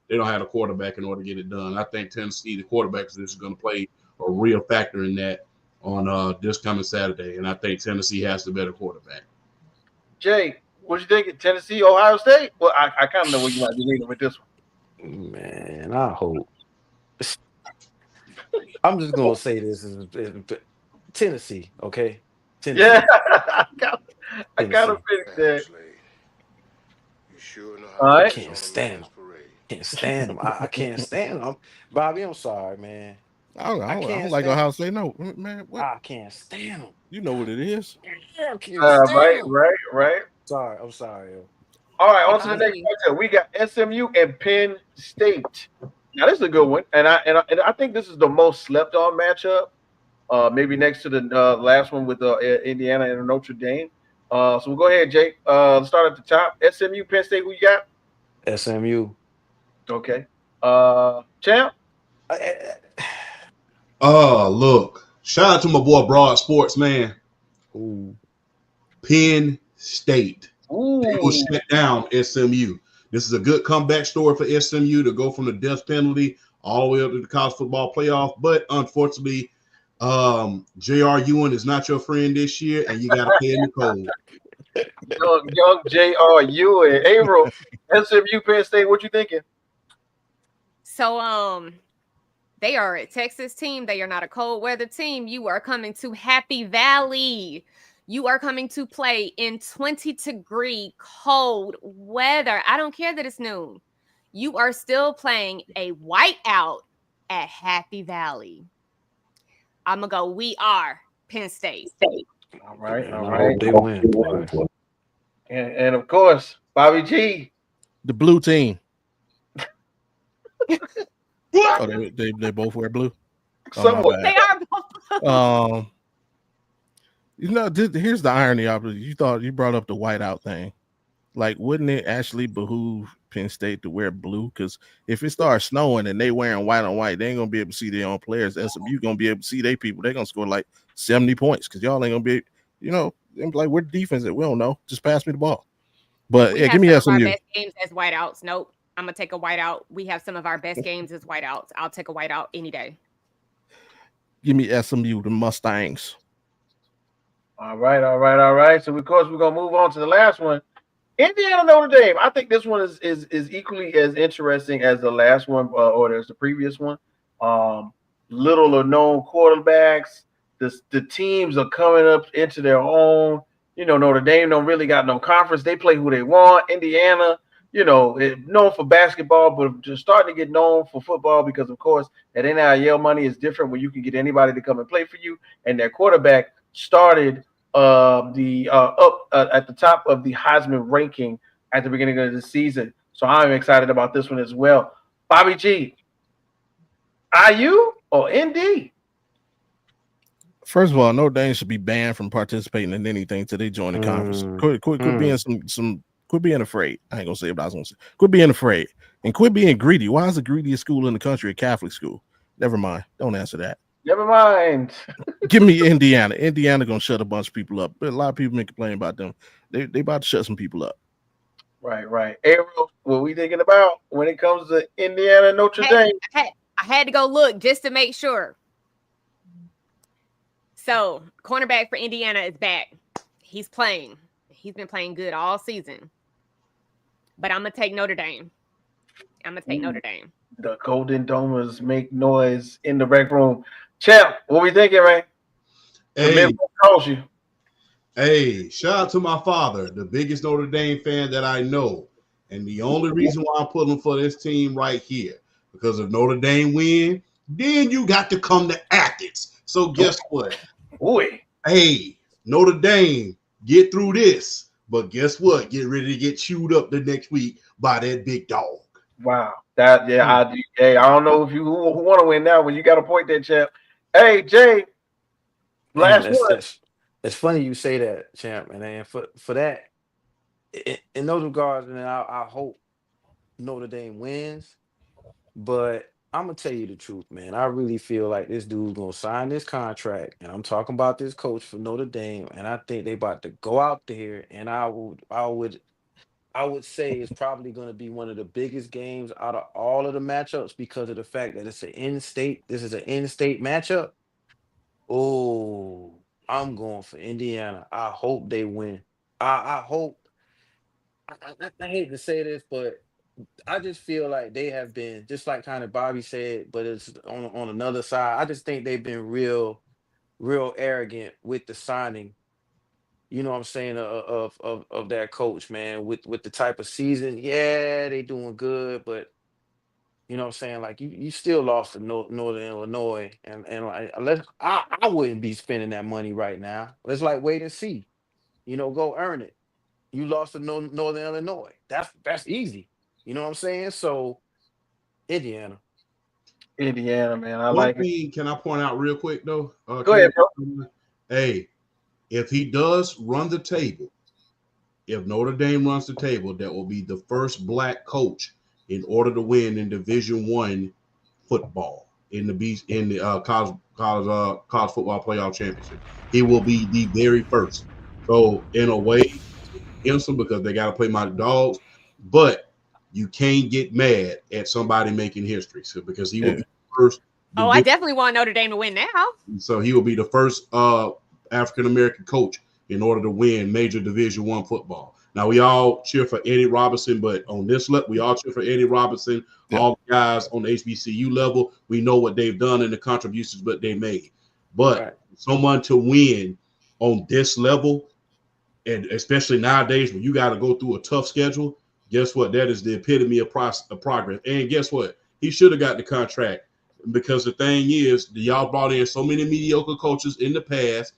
They don't have a quarterback in order to get it done. I think Tennessee, the quarterback position, is going to play a real factor in that on this coming Saturday, and I think Tennessee has the better quarterback. Jay, what you thinking? Tennessee, Ohio State? Well, I kind of know where you might be leaning with this one. Man, I hope. I'm just gonna say this is Tennessee, okay? Tennessee. Yeah, I gotta finish that. All I right. can't stand them. I can't stand them. Bobby, I'm sorry, man. I don't can't like stand Ohio State. No, man. What? I can't stand them. You know what it is. I can't stand Right. them. Sorry, I'm sorry. Yo. All right, on to the next matchup. We got SMU and Penn State. Now this is a good one, and I think this is the most slept on matchup. Maybe next to the last one with Indiana and Notre Dame. So we'll go ahead, Jake. Let's start at the top. SMU, Penn State. Who you got? SMU. Okay. Champ. Look, shout out to my boy Broad Sports, man. Ooh. Penn State. Ooh. They will shut down SMU. This is a good comeback story for SMU to go from the death penalty all the way up to the college football playoff. But unfortunately, J.R. Ewing is not your friend this year, and you got to pay in the code. Young J.R. Ewing. Avril, SMU, Penn State. What you thinking? So, they are a Texas team. They are not a cold weather team. You are coming to Happy Valley. You are coming to play in 20-degree cold weather. I don't care that it's noon. You are still playing a whiteout at Happy Valley. I'm going to go, we are Penn State. All right. They win. Boy. And of course, Bobby G. The blue team. Oh, they both wear blue. Somewhat. They are both. Here's the irony of it. You brought up the whiteout thing. Like, wouldn't it actually behoove Penn State to wear blue? Because if it starts snowing and they wearing white on white, they ain't gonna be able to see their own players. SMU gonna be able to see their people. They're gonna score like 70 points because y'all ain't gonna be, like, where the defense at? We don't know. Just pass me the ball. But yeah, give me SMU. Our best games as whiteouts. Nope. I'm gonna take a whiteout. We have some of our best games as whiteouts. I'll take a whiteout any day. Give me SMU, the Mustangs. All right. So of course we're gonna move on to the last one. Indiana Notre Dame. I think this one is equally as interesting as the last one or as the previous one. Little or known quarterbacks. The teams are coming up into their own. Notre Dame don't really got no conference. They play who they want. Indiana, known for basketball, but just starting to get known for football because, of course, that NIL money is different when you can get anybody to come and play for you. And their quarterback started up at the top of the Heisman ranking at the beginning of the season. So I'm excited about this one as well. Bobby G, IU or ND? First of all, Notre Dame should be banned from participating in anything till they join the conference. Quit being quit being afraid. I ain't gonna say what I was gonna say. Quit being afraid and quit being greedy. Why is the greediest school in the country a Catholic school? Never mind. Don't answer that. Never mind. Give me Indiana. Indiana gonna shut a bunch of people up. But a lot of people been complaining about them. They about to shut some people up. Right. Avril, what we thinking about when it comes to Indiana and Notre Dame? I had to go look just to make sure. So, cornerback for Indiana is back. He's playing. He's been playing good all season. But I'm going to take Notre Dame. Notre Dame. The Golden Domers make noise in the rec room. Champ, what we thinking, man? Hey, shout out to my father, the biggest Notre Dame fan that I know. And the only reason why I'm putting for this team right here, because if Notre Dame win, then you got to come to Athens. So guess what? Boy. Hey, Notre Dame, get through this. But guess what? Get ready to get chewed up the next week by that big dog. Wow. That I do. Hey, I don't know if you who want to win now when you got to point that champ. Hey, Jay, Man, last one. that's funny you say that, champ. And for that, in those regards, and I hope Notre Dame wins. But I'm gonna tell you the truth, man. I really feel like this dude's gonna sign this contract, and I'm talking about this coach for Notre Dame, and I think they about to go out there, and I would say it's probably gonna be one of the biggest games out of all of the matchups because of the fact that it's an in-state. This is an in-state matchup. Oh, I'm going for Indiana. I hope they win. I hope. I hate to say this, but I just feel like they have been just like kind of Bobby said, but it's on another side. I just think they've been real arrogant with the signing. You know what I'm saying of that coach, man. With the type of season, yeah, they doing good, but you know what I'm saying. Like you still lost to Northern Illinois, and like I wouldn't be spending that money right now. Let's like wait and see. Go earn it. You lost to Northern Illinois. That's easy. You know what I'm saying? So Indiana. Indiana, man. I One like it. thing can I point out real quick though? Go ahead, bro. Hey, if he does run the table, if Notre Dame runs the table, that will be the first black coach in order to win in Division I football in the college football playoff championship. He will be the very first. So in a way, against them because they got to play my dogs, but you can't get mad at somebody making history. So because he will be the first. Oh, I definitely want Notre Dame to win now. So he will be the first African American coach in order to win major Division I football. Now we all cheer for Eddie Robinson, but on this level, we all cheer for Eddie Robinson. Yeah. All the guys on the HBCU level, we know what they've done and the contributions that they made. But someone to win on this level, and especially nowadays when you got to go through a tough schedule, guess what? That is the epitome of progress. And guess what? He should have got the contract because the thing is, y'all brought in so many mediocre coaches in the past,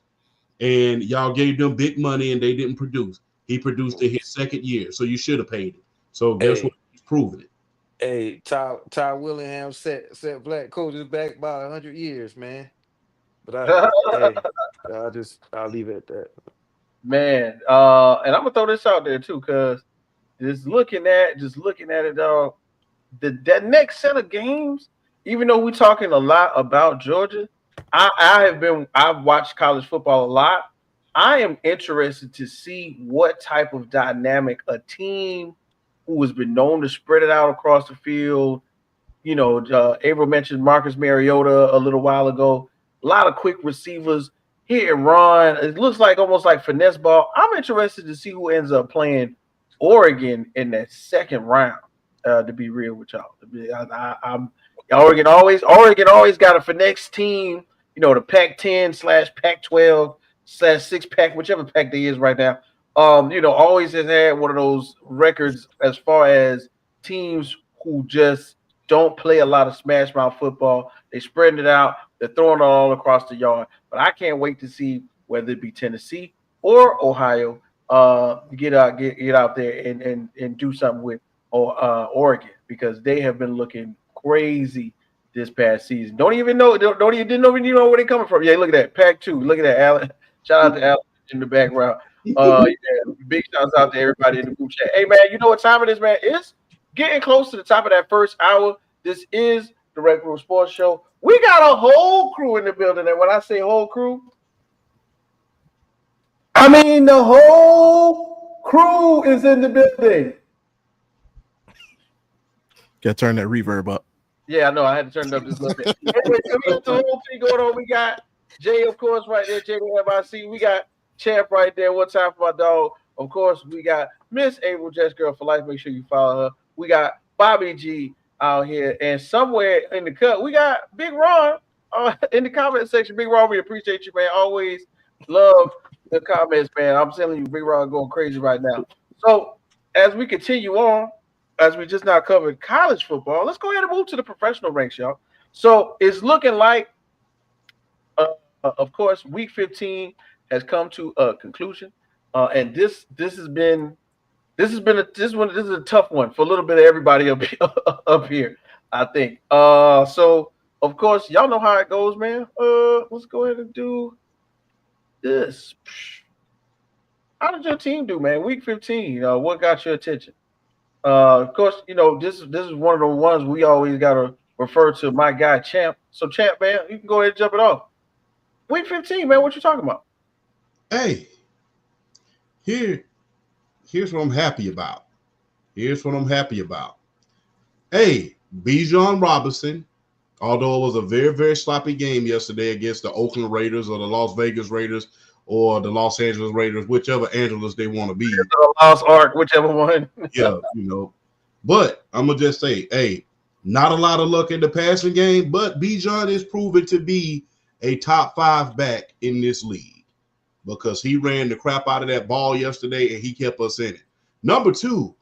and y'all gave them big money and they didn't produce. He produced in his second year, so you should have paid him. So guess what? He's proven it. Hey, Ty Willingham set black coaches back by 100 years, man. But I'll leave it at that. Man, and I'm gonna throw this out there too, cause just looking at it, dog. That next set of games, even though we're talking a lot about Georgia, I've watched college football a lot. I am interested to see what type of dynamic a team who has been known to spread it out across the field. Avril mentioned Marcus Mariota a little while ago. A lot of quick receivers, hit and run. It looks like almost like finesse ball. I'm interested to see who ends up playing Oregon in that second round. To be real with y'all, Oregon always got a finesse team. The Pac-10 / Pac-12 / 6-pack, whichever pack they is right now. Always has had one of those records as far as teams who just don't play a lot of smash mouth football. They spreading it out. They're throwing it all across the yard. But I can't wait to see whether it be Tennessee or Ohio get out there and do something with Oregon, because they have been looking crazy this past season. Didn't even know where they're coming from. Yeah, look at that Pac-2. Look at that, Alan. Shout out to Alan in the background. Big shouts out to everybody in the group chat. Hey man, you know what time it is, man? It's getting close to the top of that first hour. This is the RecRoom Sports Show. We got a whole crew in the building, and when I say whole crew, I mean the whole crew is in the building. Got to turn that reverb up. Yeah, I know. I had to turn it up just a little bit. Anyway, we got the whole thing going on. We got Jay, of course, right there. Jay Da M.I.C. We got Champ right there. One time for my dog. Of course, we got Miss Avril, Jess Girl for Life. Make sure you follow her. We got Bobby G out here. And somewhere in the cut, we got Big Ron in the comment section. Big Ron, we appreciate you, man. Always love the comments, man. I'm telling you, Big Ron going crazy right now. So as we continue on, as we just now covered college football, let's go ahead and move to the professional ranks, y'all. So it's looking like, of course, week 15 has come to a conclusion. And this has been this has been this is a tough one for a little bit of everybody up here, I think. So of course, y'all know how it goes, man. Let's go ahead and do this. How did your team do, man? Week 15. What got your attention? Of course, this is one of the ones we always gotta refer to my guy Champ. So Champ, man, you can go ahead and jump it off. Week 15, man. What you talking about? Hey, here's what I'm happy about. Hey, Bijan Robinson, although it was a very, very sloppy game yesterday against the Oakland Raiders or the Las Vegas Raiders or the Los Angeles Raiders, whichever Angeles they want to be. The Lost Ark, whichever one. Yeah, But I'm going to just say, hey, not a lot of luck in the passing game, but Bijan is proven to be a top 5 back in this league because he ran the crap out of that ball yesterday and he kept us in it. Number 2,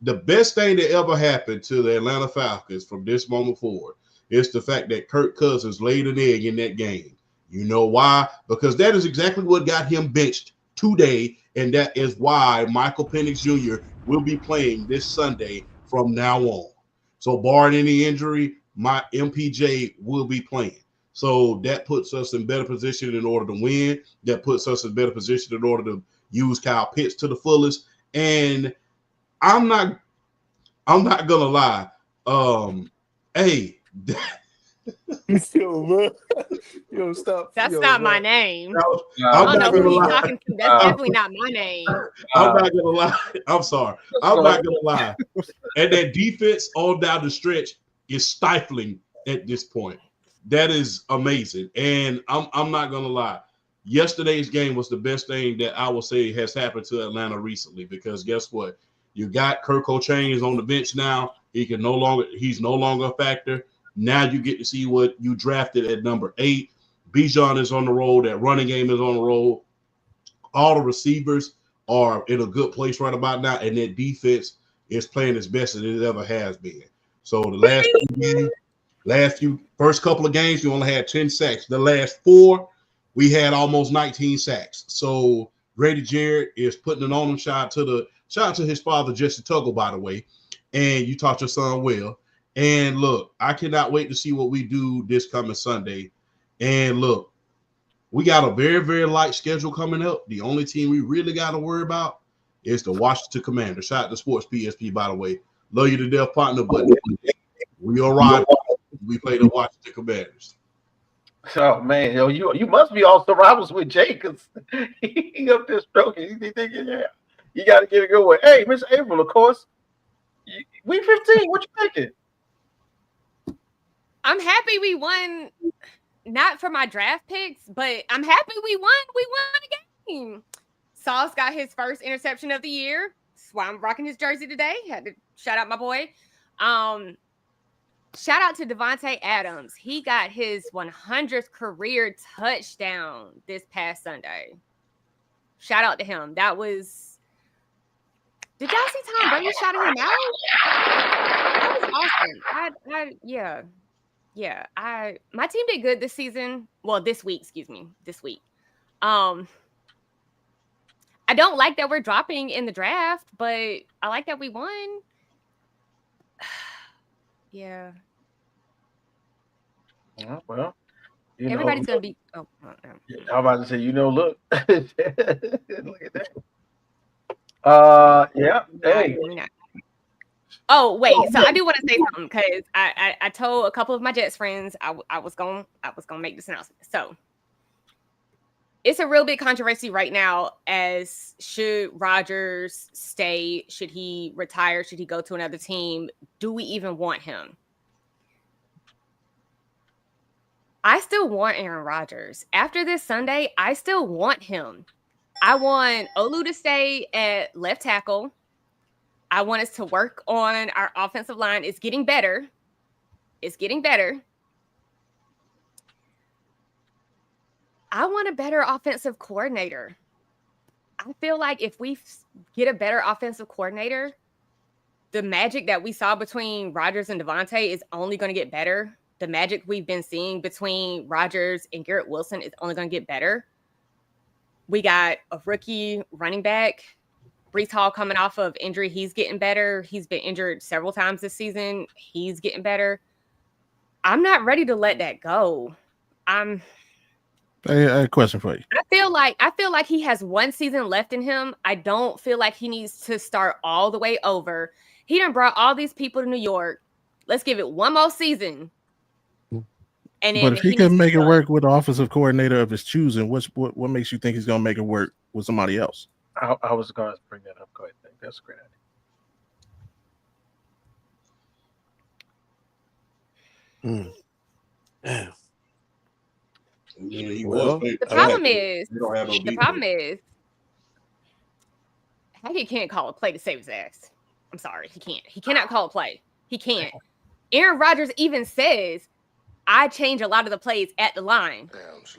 the best thing that ever happened to the Atlanta Falcons from this moment forward is the fact that Kirk Cousins laid an egg in that game. You know why? Because that is exactly what got him benched today, and that is why Michael Penix Jr. will be playing this Sunday from now on. So barring any injury, my MPJ will be playing. So that puts us in better position in order to win. That puts us in better position in order to use Kyle Pitts to the fullest. And I'm not gonna lie. Hey, Yo, stop. That's Yo, not bro. my name. I'm I don't not know gonna who he's lie. talking to. That's definitely not my name. I'm not gonna lie. I'm sorry. I'm not gonna lie. And that defense all down the stretch is stifling at this point. That is amazing. And I'm not gonna lie. Yesterday's game was the best thing that I will say has happened to Atlanta recently because guess what? You got Kirk O'Chain on the bench now. He's no longer a factor. Now you get to see what you drafted at number 8. Bijan is on the roll. That running game is on the roll. All the receivers are in a good place right about now, and that defense is playing as best as it ever has been. So the first couple of games, you only had 10 sacks. The last 4, we had almost 19 sacks. So Grady Jarrett is putting it on him. Shout out to his father, Jesse Tuggle, by the way. And you taught your son well. And look, I cannot wait to see what we do this coming Sunday. And look, we got a very, very light schedule coming up. The only team we really got to worry about is the Washington Commanders. Shout out to Sports PSP, by the way. Love you to death, partner, but we all right. We play the Washington Commanders. Oh man, you must be also rivals with Jay because he up there stroking. He thinking, yeah, you got to get a good one. Hey, Miss Avril, of course. Week 15, what you thinking? I'm happy we won, not for my draft picks, but I'm happy we won. We won a game. Sauce got his first interception of the year. That's why I'm rocking his jersey today. Had to shout out my boy. Shout out to Devontae Adams. He got his 100th career touchdown this past Sunday. Shout out to him. That was. Did y'all see Tom Brady shouting him out? That was awesome. Yeah. My team did good this season. Well, this week, excuse me. This week. I don't like that we're dropping in the draft, but I like that we won. Yeah. Well, everybody's gonna be. Oh, no. I'm about to say, look, look at that. Yeah. Hey. Oh wait, so I do want to say something because I told a couple of my Jets friends I was gonna make this announcement. So it's a real big controversy right now as should Rodgers stay? Should he retire? Should he go to another team? Do we even want him? I still want Aaron Rodgers. After this Sunday, I still want him. I want Olu to stay at left tackle. I want us to work on our offensive line. It's getting better. I want a better offensive coordinator. I feel like if we get a better offensive coordinator, the magic that we saw between Rodgers and Devontae is only going to get better. The magic we've been seeing between Rodgers and Garrett Wilson is only going to get better. We got a rookie running back. Brees Hall coming off of injury, he's getting better. He's been injured several times this season. He's getting better. I'm not ready to let that go. I a question for you. feel like he has one season left in him. I don't feel like he needs to start all the way over. He done brought all these people to New York. Let's give it one more season. And But if he can make it work with the offensive coordinator of his choosing, what makes you think he's going to make it work with somebody else? I was going to bring that up. Go ahead. That's a great idea. Damn. Yeah, he Well, was. The problem is, They don't have no the problem is, Hackett can't call a play to save his ass. I'm sorry, he can't. He cannot call a play. He can't. Aaron Rodgers even says, I change a lot of the plays at the line.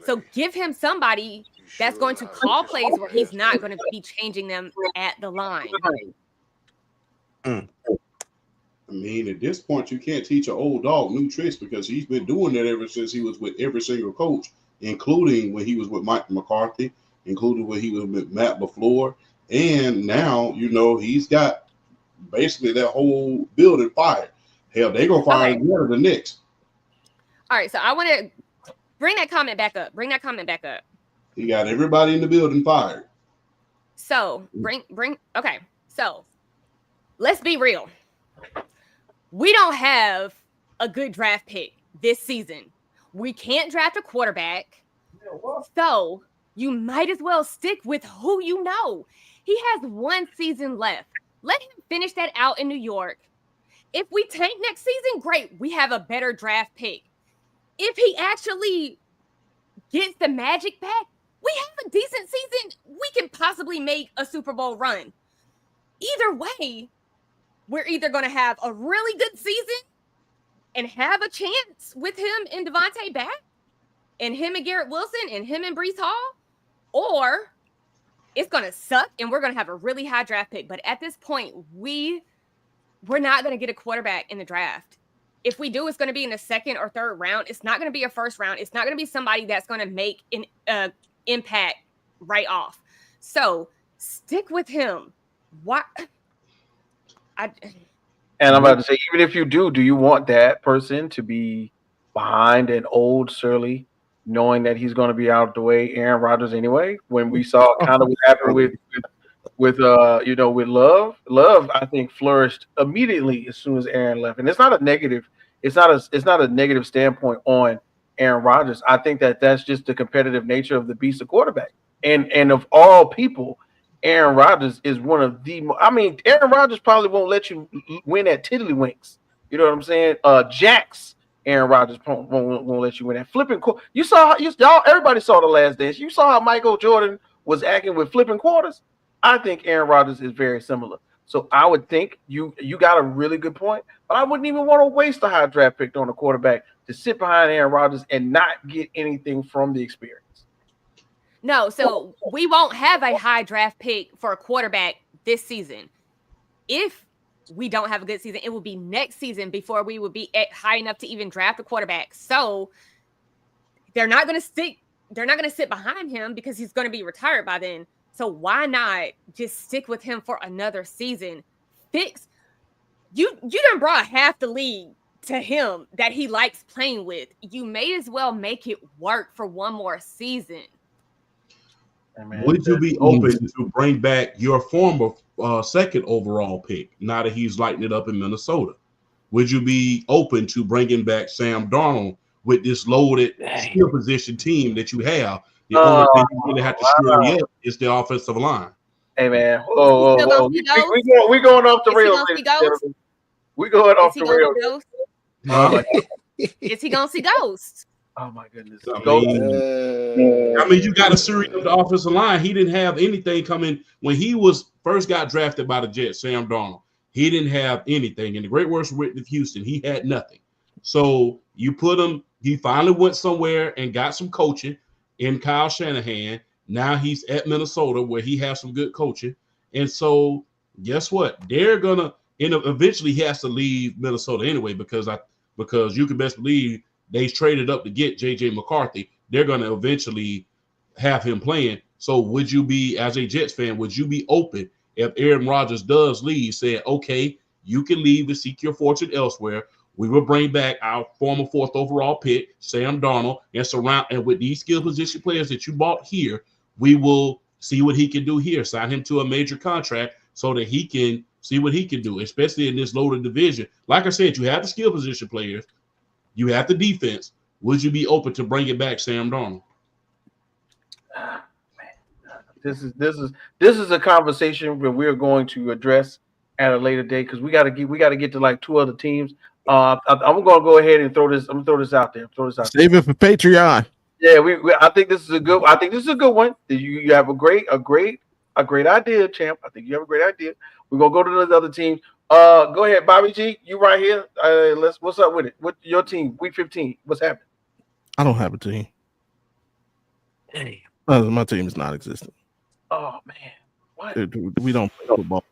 So give him somebody that's going to call plays where he's not going to be changing them at the line. I mean, at this point, you can't teach an old dog new tricks because he's been doing that ever since he was with every single coach, including when he was with Mike McCarthy, including when he was with Matt LaFleur. And now, he's got basically that whole building fired. Hell, they're going to fire him one of the Knicks. All right, so I want to bring that comment back up. He got everybody in the building fired. So okay. So let's be real. We don't have a good draft pick this season. We can't draft a quarterback. So you might as well stick with who you know. He has one season left. Let him finish that out in New York. If we tank next season, great. We have a better draft pick. If he actually gets the magic back, we have a decent season. We can possibly make a Super Bowl run. Either way, we're either going to have a really good season and have a chance with him and Devontae back and him and Garrett Wilson and him and Brees Hall, or it's going to suck and we're going to have a really high draft pick. But at this point, we're not going to get a quarterback in the draft. If we do, it's going to be in the second or third round. It's not going to be a first round. It's not going to be somebody that's going to make an impact right off. So stick with him. What? And I'm about to say, even if you do you want that person to be behind an old surly, knowing that he's going to be out of the way, Aaron Rodgers anyway? When we saw kind of what happened with Love, I think flourished immediately as soon as Aaron left. And it's not a negative. It's not a negative standpoint on Aaron Rodgers. I think that's just the competitive nature of the beast of quarterback. And of all people, Aaron Rodgers is one of the. Aaron Rodgers probably won't let you win at tiddlywinks. You know what I'm saying? Jax, Aaron Rodgers won't let you win at flipping. You saw everybody saw The Last Dance. You saw how Michael Jordan was acting with flipping quarters. I think Aaron Rodgers is very similar. So I would think you got a really good point, but I wouldn't even want to waste a high draft pick on a quarterback to sit behind Aaron Rodgers and not get anything from the experience. No, so we won't have a high draft pick for a quarterback this season. If we don't have a good season, it will be next season before we would be high enough to even draft a quarterback. So they're not going to sit behind him because he's going to be retired by then. So why not just stick with him for another season? You done brought half the league to him that he likes playing with. You may as well make it work for one more season. Would you be open to bring back your former second overall pick now that he's lighting it up in Minnesota? Would you be open to bringing back Sam Darnold with this loaded skill position team that you have? The only thing you really have to screw up is the offensive line. Hey, man. Whoa. We going off the rails. We going off the rails. Is he going to see ghosts? Oh, my goodness. You got to series of the offensive line. He didn't have anything coming when he first got drafted by the Jets, Sam Darnold. He didn't have anything. In the great works with Houston, he had nothing. So you put him, he finally went somewhere and got some coaching in Kyle Shanahan. Now he's at Minnesota where he has some good coaching. And so guess what? They're going to eventually he has to leave Minnesota anyway because you can best believe they traded up to get J.J. McCarthy. They're going to eventually have him playing. So would you be, as a Jets fan, would you be open if Aaron Rodgers does leave, said, okay, you can leave and seek your fortune elsewhere. We will bring back our former 4th overall pick, Sam Darnold, and with these skill position players that you bought here, we will see what he can do here. Sign him to a major contract so that he can see what he can do, especially in this loaded division. Like I said, you have the skill position players, you have the defense. Would you be open to bringing back Sam Darnold? This is a conversation that we're going to address at a later date because we got to get to like 2 other teams. I'm gonna go ahead and throw this. I'm gonna throw this out there. Save it for Patreon. Yeah, I think this is a good. I think this is a good one. You have a great idea, champ. I think you have a great idea. We're gonna go to those other teams. Go ahead, Bobby G. You right here. What's up with it? What your team? Week 15. What's happening? I don't have a team. Damn. My team is non-existent. Oh man, what? We don't play football.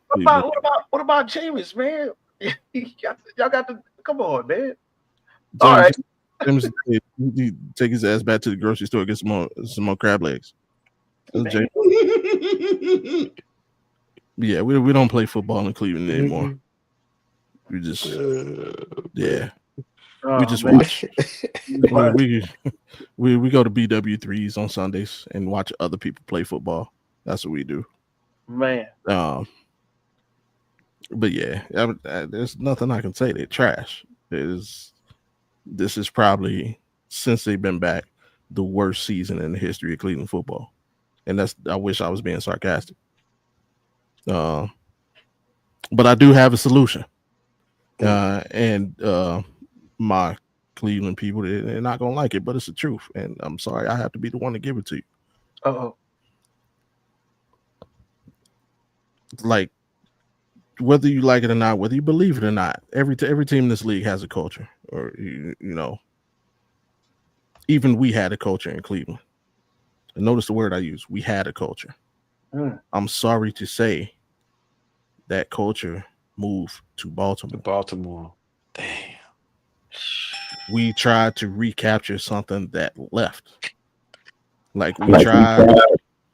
What about Jameis, man? Y'all got to come on, man. All right. James, he take his ass back to the grocery store, get some more crab legs. Yeah, we don't play football in Cleveland anymore. We just we just watch. we go to BW3s on Sundays and watch other people play football. That's what we do, man. But yeah, there's nothing I can say. They're trash. This is probably, since they've been back, the worst season in the history of Cleveland football, and I wish I was being sarcastic. But I do have a solution, and my Cleveland people, they're not gonna like it, but it's the truth, and I'm sorry I have to be the one to give it to you. Like, whether you like it or not, whether you believe it or not, every team in this league has a culture, or you know, even we had a culture in Cleveland. And notice the word I use: we had a culture. I'm sorry to say that culture moved to Baltimore. Damn. We tried to recapture something that left. Like, we tried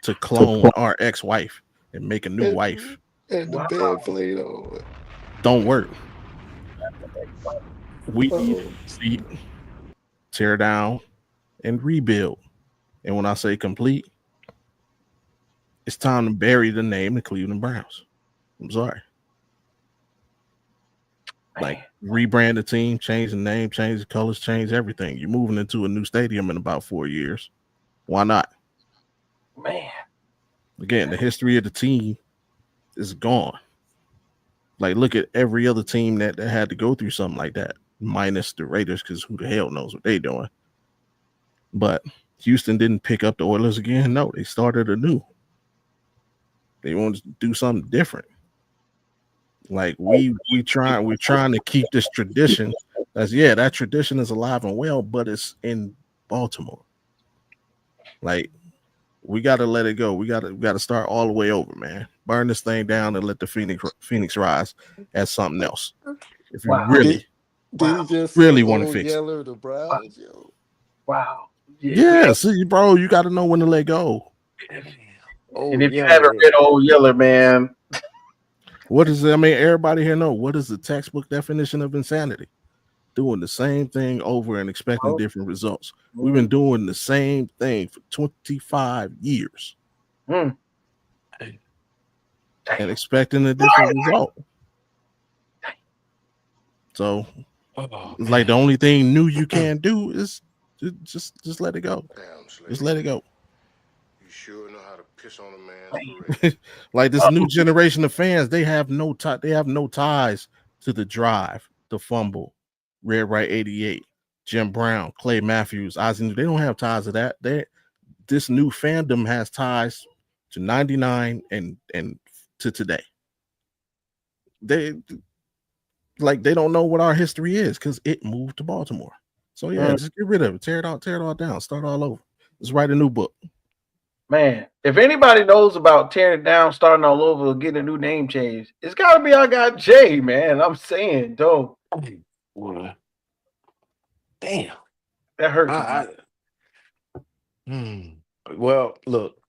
to clone our ex-wife and make a new wife. And the bed played on. Don't work. We see, tear down, and rebuild. And when I say complete, it's time to bury the name the Cleveland Browns. I'm sorry. Like, rebrand the team, change the name, change the colors, change everything. You're moving into a new stadium in about 4 years. Why not? Man. Again, the history of the team is gone. Like, look at every other team that had to go through something like that, minus the Raiders, because who the hell knows what they're doing. But Houston didn't pick up the Oilers again. No, they started anew. They wanted to do something different. Like, we're trying to keep this tradition. That tradition is alive and well, but it's in Baltimore. Like, we got to let it go. We got to start all the way over, man. Burn this thing down and let the Phoenix rise as something else. If you really want to fix it. The Browns, yo. Wow. Yeah, see, bro, you got to know when to let go. And if you haven't read Old Yeller, man. What is it? I mean, everybody here know what is the textbook definition of insanity? Doing the same thing over and expecting different results. We've been doing the same thing for 25 years and expecting a different result. So, it's like the only thing new you can do is just let it go. Just let it go. You sure know how to piss on a man's parade. Like, this new generation of fans, they have no ties to the drive, the fumble, Red Right 88, Jim Brown, Clay Matthews, Ozzie. They don't have ties to that. This new fandom has ties to 99 and to today. They don't know what our history is because it moved to Baltimore. So just get rid of it, tear it all down, start all over. Let's write a new book. Man, if anybody knows about tearing it down, starting all over, getting a new name change, it's got to be our guy Jay, man. I'm saying, though. Damn. That hurts. Well, look,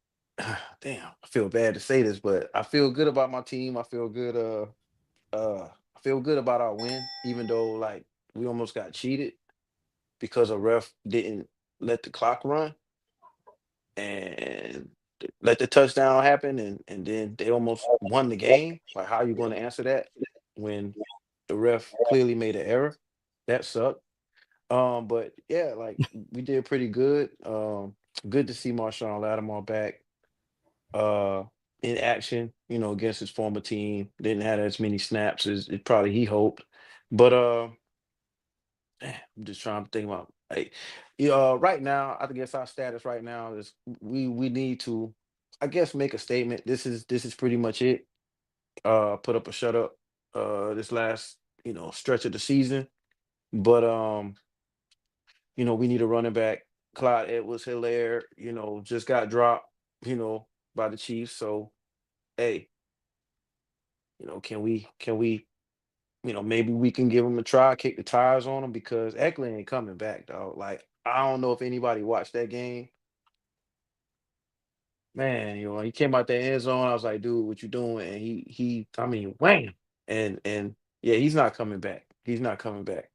damn, I feel bad to say this, but I feel good about my team. I feel good. I feel good about our win, even though like we almost got cheated because a ref didn't let the clock run and let the touchdown happen, and then they almost won the game. Like, how you going to answer that when the ref clearly made an error? That sucked. But yeah, like we did pretty good. Good to see Marshawn Lattimore back uh in action, against his former team. Didn't have as many snaps as it probably he hoped. But I'm just trying to think about like right now, I guess our status right now is we need to, I guess, make a statement. This is pretty much it. Put up a shut up this last, stretch of the season. But we need a running back. Clyde Edwards Hilaire, just got dropped, by the Chiefs. So hey, can we, maybe we can give him a try, kick the tires on him because Eckler ain't coming back, dog. Like, I don't know if anybody watched that game. Man, he came out the end zone. I was like, dude, what you doing? And I mean, wham. And yeah, he's not coming back. He's not coming back.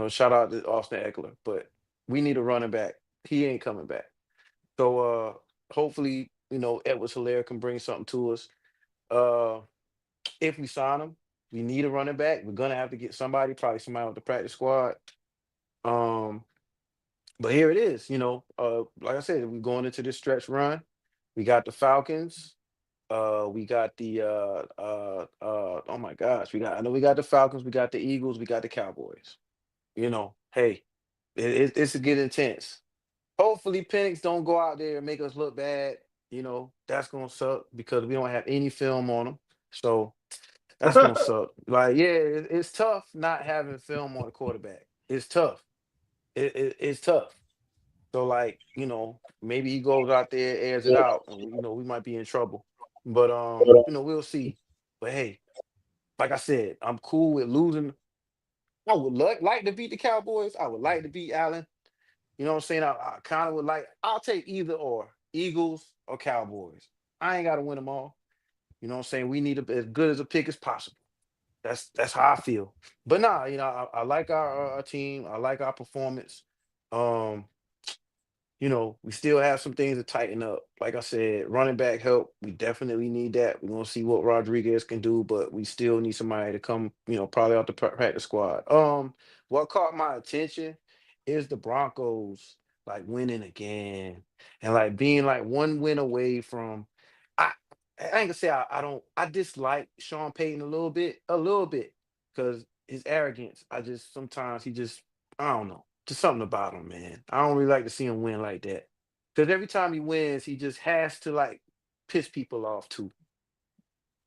Shout out to Austin Eckler, but we need a running back. He ain't coming back. So hopefully, Edwards Hilaire can bring something to us. Uh if we sign him, we need a running back. We're gonna have to get somebody, probably somebody with the practice squad. Um, but here it is, like I said, we're going into this stretch run. We got the Falcons. We got the oh my gosh, I know we got the Falcons, we got the Eagles, we got the Cowboys. Hey, it's a get intense. Hopefully Penix don't go out there and make us look bad. That's gonna suck because we don't have any film on him. So that's gonna suck. Like, yeah, it's tough not having film on the quarterback. It's tough. It's tough. So like, maybe he goes out there, airs it out, and we might be in trouble. But we'll see. But hey, like I said, I'm cool with losing. I would like to beat the Cowboys. I would like to beat Allen. You know what I'm saying? I kind of would like. I'll take either or, Eagles or Cowboys. I ain't got to win them all. You know what I'm saying? We need as good as a pick as possible. That's how I feel. But nah, I like our team. I like our performance. Um, we still have some things to tighten up. Like I said, running back help. We definitely need that. We're gonna see what Rodriguez can do, but we still need somebody to come, probably off the practice squad. What caught my attention is the Broncos like winning again and like being like one win away from. I I ain't gonna say I don't. I dislike Sean Payton a little bit, because his arrogance. I just sometimes he just, I don't know, just something about him, man. I don't really like to see him win like that. Because every time he wins, he just has to like piss people off too.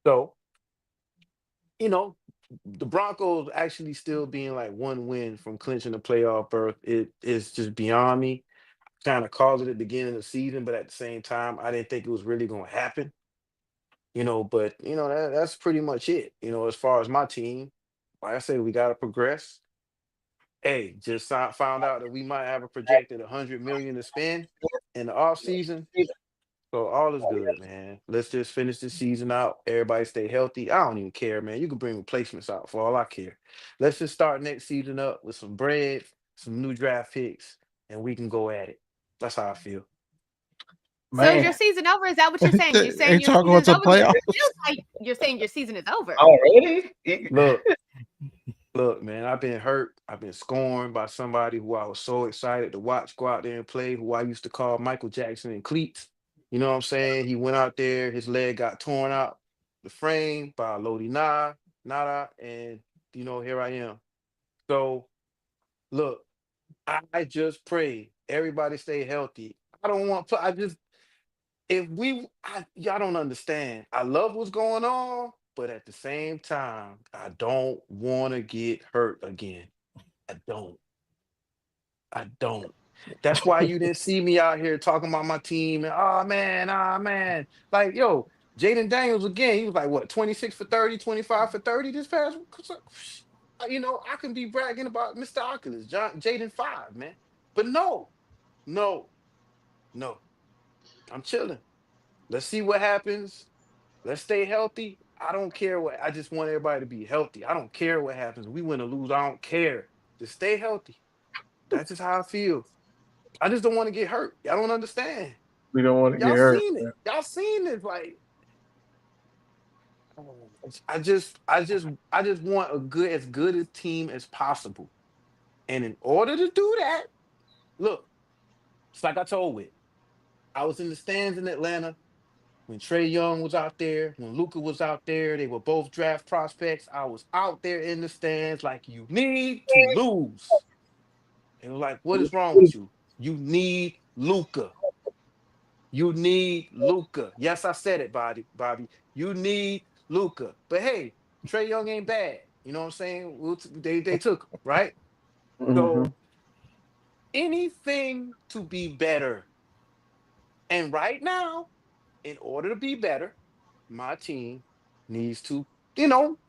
So, you know, the Broncos actually still being like one win from clinching the playoff berth, it is just beyond me. Kind of called it at the beginning of the season, but at the same time, I didn't think it was really going to happen. But that's pretty much it. As far as my team, like I say, we got to progress. Hey, just found out that we might have a projected 100 million to spend in the off season. So all is good, man. Let's just finish this season out. Everybody stay healthy. I don't even care, man. You can bring replacements out for all I care. Let's just start next season up with some bread, some new draft picks, and we can go at it. That's how I feel. So is your Man, season over? Is that what you're saying? You're saying Ain't your talking about season's the over? Because playoffs. it feels like you're saying your season is over. already? Look, look, man, I've been hurt. I've been scorned by somebody who I was so excited to watch go out there and play, who I used to call Michael Jackson in cleats. You know what I'm saying? He went out there, his leg got torn out the frame by Lodi Nada, and here I am. So look, I just pray everybody stay healthy. I don't want I just if we y'all don't understand. I love what's going on, but at the same time, I don't want to get hurt again. I don't. I don't. That's why you didn't see me out here talking about my team and oh man. Like, yo, Jaden Daniels again, he was like what, 26 for 30, 25 for 30 this past. I can be bragging about Mr. Oculus, Jaden 5, man. But no, no, no. I'm chilling. Let's see what happens. Let's stay healthy. I don't care what. I just want everybody to be healthy. I don't care what happens. We win or lose. I don't care. Just stay healthy. That's just how I feel. I just don't want to get hurt. Y'all don't understand. We don't want to get Y'all hurt. seen it. Y'all seen it. Like, oh, I just want as good a team as possible. And in order to do that, look, it's like I told Whit. I was in the stands in Atlanta when Trey Young was out there, when Luca was out there. They were both draft prospects. I was out there in the stands like, you need to lose. And they're like, what is wrong with you? You need Luca. You need Luca. Yes, I said it, Bobby. You need Luca. But hey, Trey Young ain't bad. You know what I'm saying? They took him, right? Mm-hmm. So anything to be better. And right now, in order to be better, my team needs to,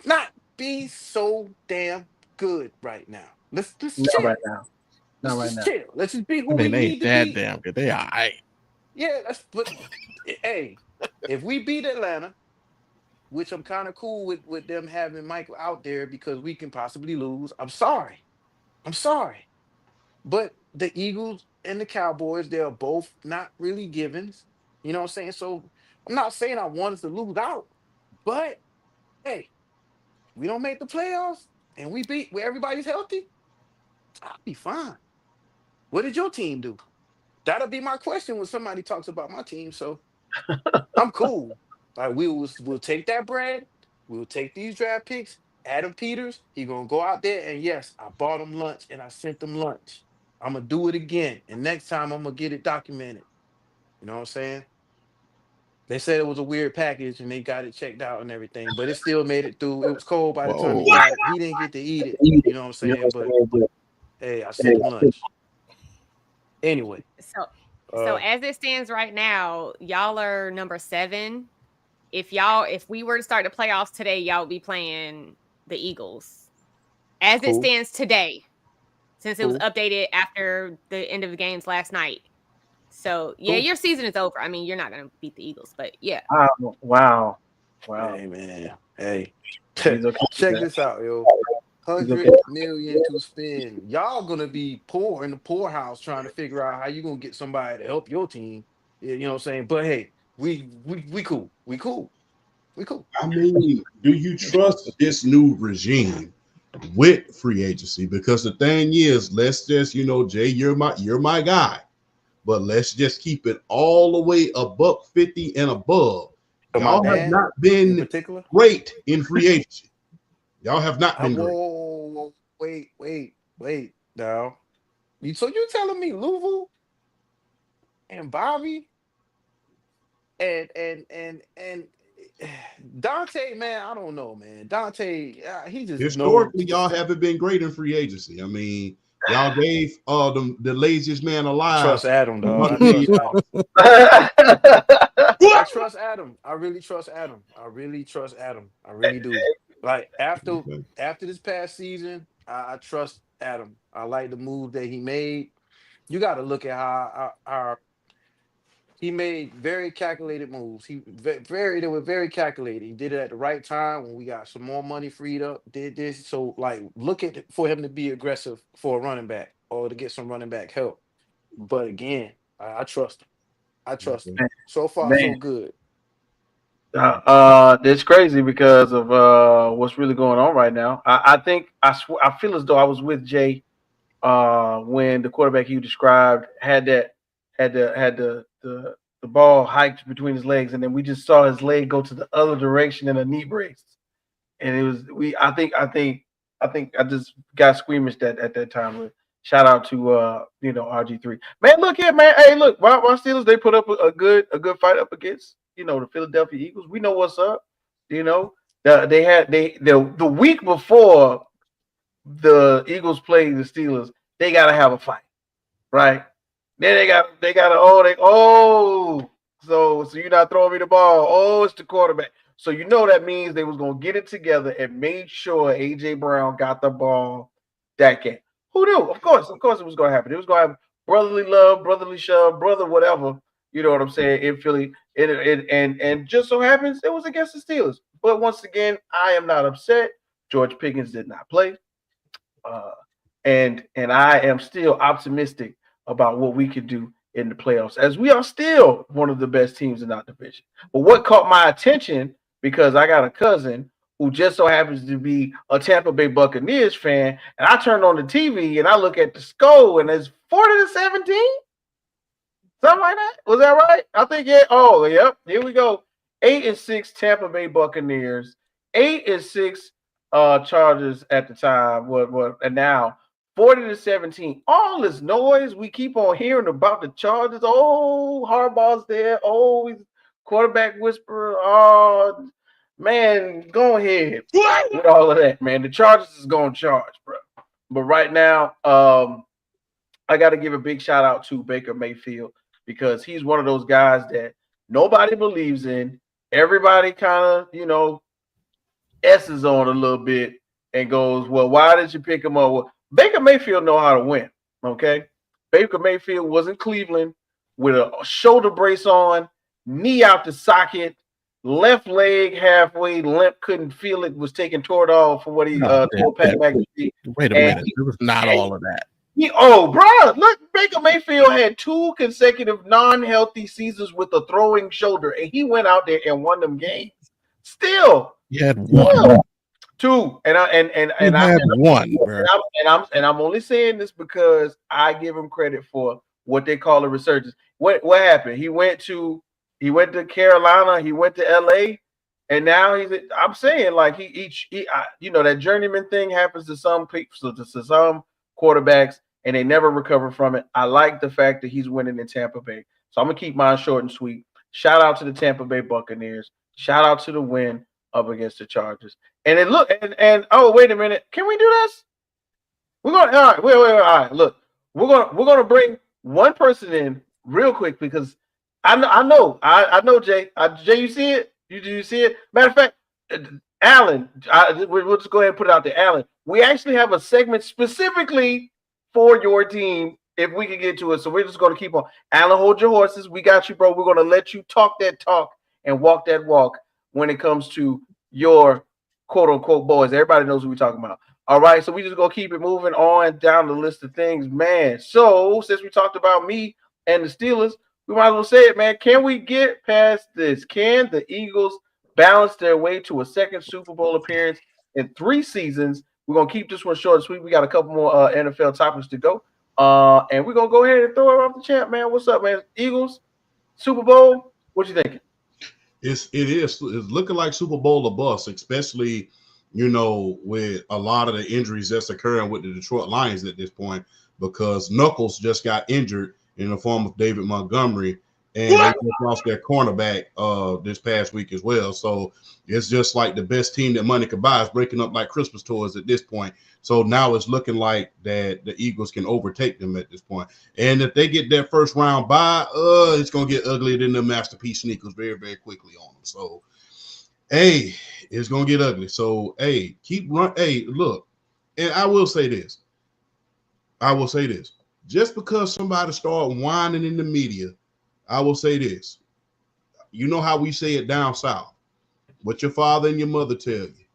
not be so damn good right now. Let's Not chill. right now. Not Let's right just now. chill. Let's just be who I we mean, they need ain't to that be. damn good. They all right. Yeah, but hey, if we beat Atlanta, which I'm kind of cool with them having Michael out there because we can possibly lose. I'm sorry. But the Eagles and the Cowboys, they're both not really givens. You know what I'm saying? So I'm not saying I want us to lose out, but hey, we don't make the playoffs and we beat where everybody's healthy, I'll be fine. What did your team do? That'll be my question when somebody talks about my team. So I'm cool. Like we'll take that bread. We'll take these draft picks. Adam Peters, he gonna go out there and yes, I bought him lunch and I sent him lunch. I'm gonna do it again, and next time I'm gonna get it documented. You know what I'm saying? They said it was a weird package and they got it checked out and everything, but it still made it through. It was cold by the time he Whoa. got it. He didn't get to eat it. You know what I'm saying? But hey, I sent him lunch. Anyway, So as it stands right now, y'all are number 7. If we were to start the playoffs today, y'all would be playing the Eagles. As it cool. stands today, since it was Cool. updated after the end of the games last night. So yeah, Cool. your season is over. I mean, you're not gonna beat the Eagles, but yeah. Wow. Hey man. Hey. He's okay with Check that. this out, yo. He's 100 okay. million to spend. Y'all gonna be poor in the poorhouse trying to figure out how you gonna get somebody to help your team. You know what I'm saying? But hey, we cool. We cool. We cool. I mean, do you trust this new regime with free agency? Because the thing is, let's just, Jay, you're my guy, but let's just keep it all the way a $150 and above. So my Y'all have dad not in been particular. great in free agency. Y'all have not been great. Whoa, wait. Now, so you telling me Louisville and Bobby and Dante, man, I don't know, man. Dante, he just knows. Historically, y'all haven't been great in free agency. I mean, y'all gave the laziest man alive Trust Adam, dog. I $100 million. I trust Adam. I really trust Adam. I really do. Like after Okay. this past season, I trust Adam. I like the move that he made. You got to look at how our he made very calculated moves. They were very calculated. He did it at the right time when we got some more money freed up. Did this. So like look at for him to be aggressive for a running back or to get some running back help. But again, I trust him. I trust him. Okay. So far, Man. so good. It's crazy because of what's really going on right now. I think I feel as though I was with Jay when the quarterback you described had the ball hiked between his legs, and then we just saw his leg go to the other direction in a knee brace, and it was I just got squeamish at that time. But shout out to RG3, man. Look here, man. Hey, look, why Steelers, they put up a good fight up against the Philadelphia Eagles. We know what's up. The week before the Eagles played the Steelers, they gotta have a fight, right? Then they got so you're not throwing me the ball. Oh, it's the quarterback. So that means they was gonna get it together and made sure AJ Brown got the ball that game. Who knew? Of course it was gonna happen. It was gonna have brotherly love, brotherly shove, brother whatever. You know what I'm saying? In Philly, and just so happens it was against the Steelers. But once again, I am not upset. George Pickens did not play, uh, and I am still optimistic about what we could do in the playoffs, as we are still one of the best teams in our division. But what caught my attention, because I got a cousin who just so happens to be a Tampa Bay Buccaneers fan, and I turned on the TV and I look at the score and it's 40-17. Something like that. Was that right? I think yeah. Oh, yep. Here we go. 8-6 Tampa Bay Buccaneers. 8-6 Chargers at the time. What and now 40-17. All this noise we keep on hearing about the Chargers. Oh, Harbaugh's there. Oh, he's quarterback whisperer. Oh, man, go ahead with all of that, man. The Chargers is going to charge, bro. But right now, I got to give a big shout out to Baker Mayfield, because he's one of those guys that nobody believes in. Everybody kind of, S's on a little bit and goes, well, why did you pick him up? Well, Baker Mayfield know how to win, okay? Baker Mayfield was in Cleveland with a shoulder brace on, knee out the socket, left leg halfway limp, couldn't feel it, was taking Toradol for what he told Pat McAfee. Wait a minute. It was not all of that. Bro, look, Baker Mayfield had 2 consecutive non-healthy seasons with a throwing shoulder, and he went out there and won them games. Still, he had 1. 2, and I had 1, bro. And I'm only saying this because I give him credit for what they call a resurgence. What happened? He went to Carolina, he went to LA, and now I'm saying, like, that journeyman thing happens to some people, to some quarterbacks, and they never recover from it. I like the fact that he's winning in Tampa Bay. So I'm going to keep mine short and sweet. Shout out to the Tampa Bay Buccaneers. Shout out to the win up against the Chargers. And oh, wait a minute. Can we do this? All right. Wait. All right. Look, we're going to bring one person in real quick, because I know Jay. Jay, you see it? You see it? Matter of fact, Alan, we'll just go ahead and put it out there. Alan, we actually have a segment specifically for your team, if we can get to it. So we're just going to keep on. Alan, hold your horses. We got you, bro. We're going to let you talk that talk and walk that walk when it comes to your quote-unquote boys. Everybody knows what we're talking about. All right, so we just going to keep it moving on down the list of things, man. So since we talked about me and the Steelers, we might as well say it, man. Can we get past this? Can the Eagles balance their way to a second Super Bowl appearance in 3 seasons? We're going to keep this one short and sweet. We got a couple more NFL topics to go. And we're going to go ahead and throw it off the champ, man. What's up, man? Eagles, Super Bowl, what you thinking? It's looking like Super Bowl or bust, especially, with a lot of the injuries that's occurring with the Detroit Lions at this point, because Knuckles just got injured in the form of David Montgomery, and they just lost their cornerback this past week as well. So it's just like the best team that money could buy is breaking up like Christmas toys at this point. So now it's looking like that the Eagles can overtake them at this point. And if they get that first round bye, it's going to get uglier than the Masterpiece sneakers very, very quickly on them. So, hey, it's going to get ugly. So, hey, keep run. Hey, look, and I will say this. Just because somebody start whining in the media, I will say this. You know how we say it down south. What your father and your mother tell you.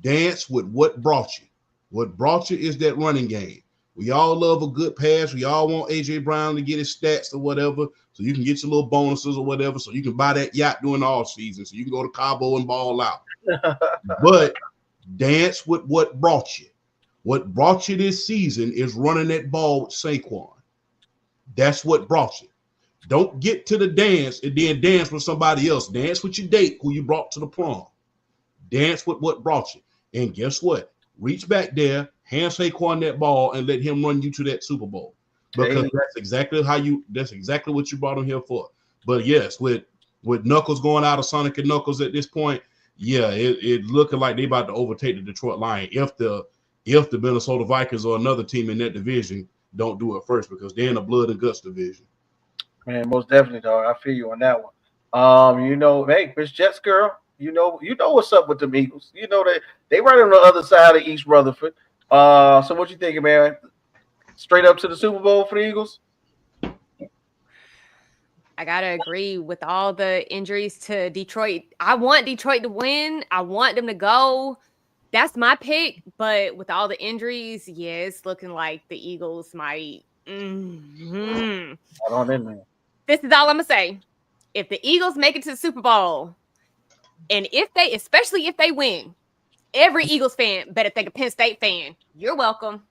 Dance with what brought you. What brought you is that running game. We all love a good pass. We all want A.J. Brown to get his stats or whatever, so you can get your little bonuses or whatever, so you can buy that yacht during the off season, so you can go to Cabo and ball out. But dance with what brought you. What brought you this season is running that ball with Saquon. That's what brought you. Don't get to the dance and then dance with somebody else. Dance with your date who you brought to the prom. Dance with what brought you. And guess what? Reach back there, hand Saquon that ball, and let him run you to that Super Bowl. Because that's exactly what you brought him here for. But yes, with Knuckles going out of Sonic and Knuckles at this point, yeah, it looking like they about to overtake the Detroit Lions if the Minnesota Vikings or another team in that division don't do it first, because they're in the blood and guts division. Man, most definitely, dog. I feel you on that one. Hey, Miss Jets girl, you know what's up with them Eagles. You know that they right on the other side of East Rutherford. So what you thinking, man? Straight up to the Super Bowl for the Eagles? I gotta agree with all the injuries to Detroit. I want Detroit to win. I want them to go. That's my pick. But with all the injuries, yeah, it's looking like the Eagles might. Hold on in there. This is all I'm gonna say. If the Eagles make it to the Super Bowl, and especially if they win, every Eagles fan better think a Penn State fan. You're welcome.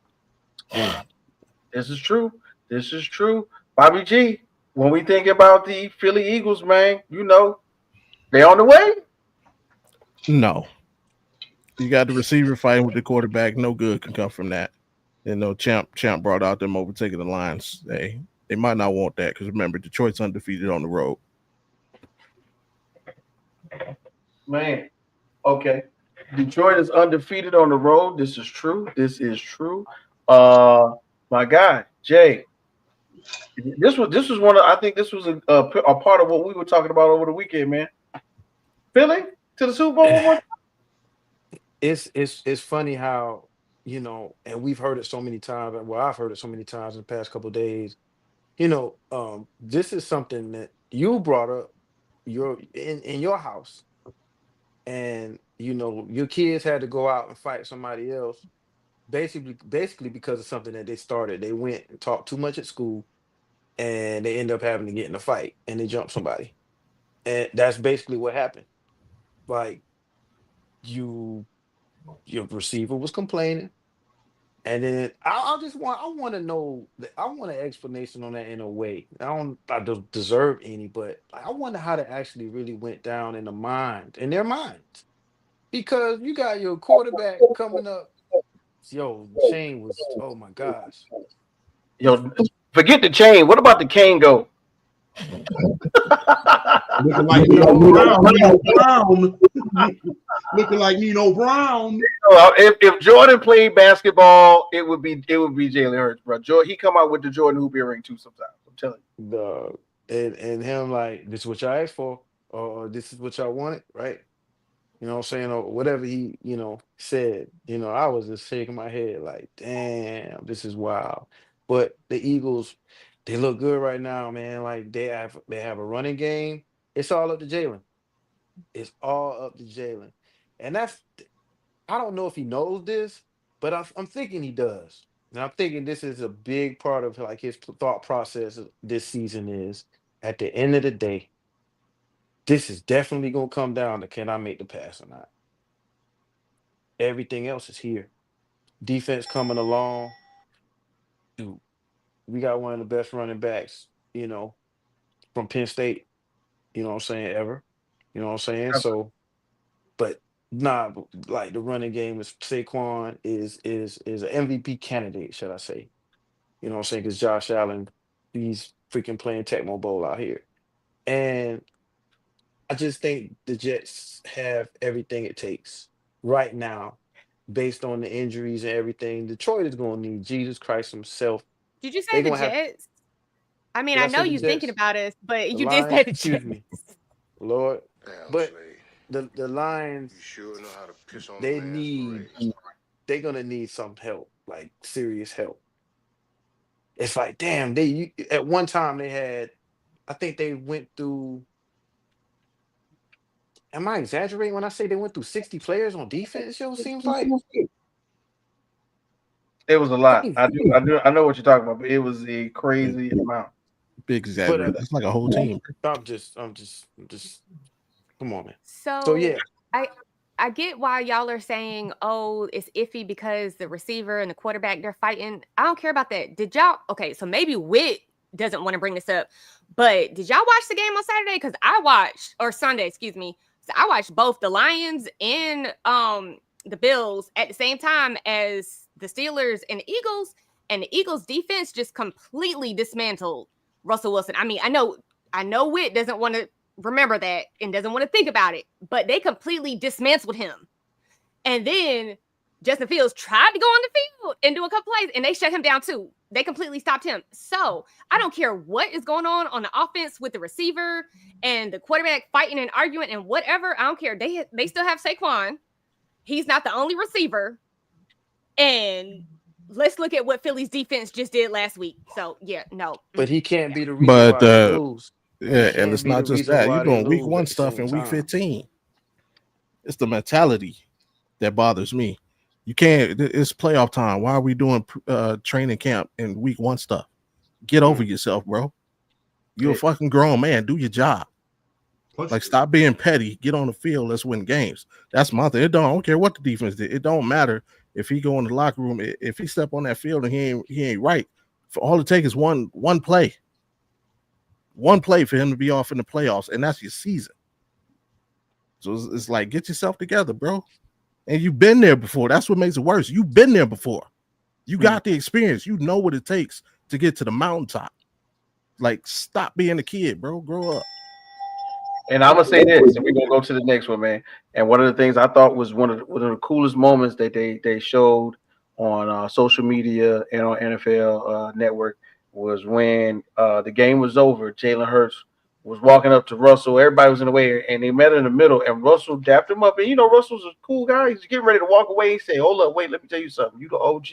This is true. This is true. Bobby G, when we think about the Philly Eagles, man, you know, they on the way. No. You got the receiver fighting with the quarterback. No good can come from that. You know, Champ brought out them overtaking the Lions. They might not want that because remember, Detroit's undefeated on the road. Man, okay. Detroit is undefeated on the road. This is true. This is true. My guy, Jay. This was one of, I think this was a part of what we were talking about over the weekend, man. Philly to the Super Bowl one more time. It's funny how, and we've heard it so many times. Well, I've heard it so many times in the past couple of days. This is something that you brought up in your house, and your kids had to go out and fight somebody else, basically because of something that they started. They went and talked too much at school, and they end up having to get in a fight, and they jumped somebody, and that's basically what happened. Like your receiver was complaining. And then I want to know. I want an explanation on that in a way. I don't deserve any, but I wonder how that actually really went down in their minds, because you got your quarterback coming up. Yo, chain was, oh my gosh. Yo, forget the chain. What about the cane go? Looking like Nino Brown. Looking like Nino Brown. If Jordan played basketball, it would be Jalen Hurts, bro. He come out with the Jordan hoop earring too sometimes. I'm telling you. And him like, this is what y'all asked for, or this is what y'all wanted, right? You know what I'm saying? Or whatever he, said. I was just shaking my head like, damn, this is wild. But the Eagles, they look good right now, man. Like they have a running game. It's all up to Jalen. It's all up to Jalen. And I don't know if he knows this, but I'm thinking he does. And I'm thinking this is a big part of like his thought process this season is, at the end of the day, this is definitely going to come down to, can I make the pass or not? Everything else is here. Defense coming along. Dude, we got one of the best running backs, from Penn State, you know what I'm saying, ever. You know what I'm saying? So, but nah, like the running game is Saquon is an MVP candidate, should I say. You know what I'm saying? Because Josh Allen, he's freaking playing Tecmo Bowl out here. And I just think the Jets have everything it takes right now, based on the injuries and everything. Detroit is going to need Jesus Christ himself. Did you say the Jets? I mean, I know you're thinking about us, but you did say the excuse Jets. me, Lord. Damn, But Slade. the Lions, You sure know how to piss on they a man's need, parade. they're gonna need some help, like serious help. It's like, damn, at one time they had, I think they went through. Am I exaggerating when I say they went through 60 players on defense? Yo, seems like It was a lot. I know what you're talking about, but it was a crazy amount. Big exaggeration. That's like a whole team. I'm just. Come on, man. So yeah, I get why y'all are saying, oh, it's iffy because the receiver and the quarterback, they're fighting. I don't care about that. Did y'all? Okay, so maybe Whit doesn't want to bring this up, but did y'all watch the game on Saturday? Because I watched, or Sunday, excuse me. So I watched both the Lions and the Bills at the same time as the Steelers and the Eagles defense just completely dismantled Russell Wilson. I mean, I know Whit doesn't want to remember that and doesn't want to think about it, but they completely dismantled him. And then Justin Fields tried to go on the field and do a couple plays, and they shut him down too. They completely stopped him. So I don't care what is going on the offense with the receiver and the quarterback fighting and arguing and whatever. I don't care. They still have Saquon. He's not the only receiver. And let's look at what Philly's defense just did last week. So yeah, no. But he can't be the reason why they lose. Yeah, and can't it's be not the just reason that. You're why they doing week lose one at the stuff same in week time. 15. It's the mentality that bothers me. You can't. It's playoff time. Why are we doing training camp and week one stuff? Get over yourself, bro. You're a fucking grown man. Do your job. Like, stop being petty. Get on the field. Let's win games. That's my thing. I don't care what the defense did. It don't matter if he go in the locker room. If he step on that field and he ain't right. For all it takes is one play. One play for him to be off in the playoffs, and that's your season. So it's like, get yourself together, bro. And you've been there before. That's what makes it worse. You've been there before. You got the experience. You know what it takes to get to the mountaintop. Like, stop being a kid, bro. Grow up. And I'm gonna say this, and we're gonna go to the next one, man. And one of the things I thought was one of the coolest moments that they showed on social media and on NFL Network was when the game was over. Jalen Hurts was walking up to Russell. Everybody was in the way, and they met in the middle. And Russell dapped him up. And you know, Russell's a cool guy. He's getting ready to walk away. He said, "Hold up, wait. Let me tell you something. You the OG.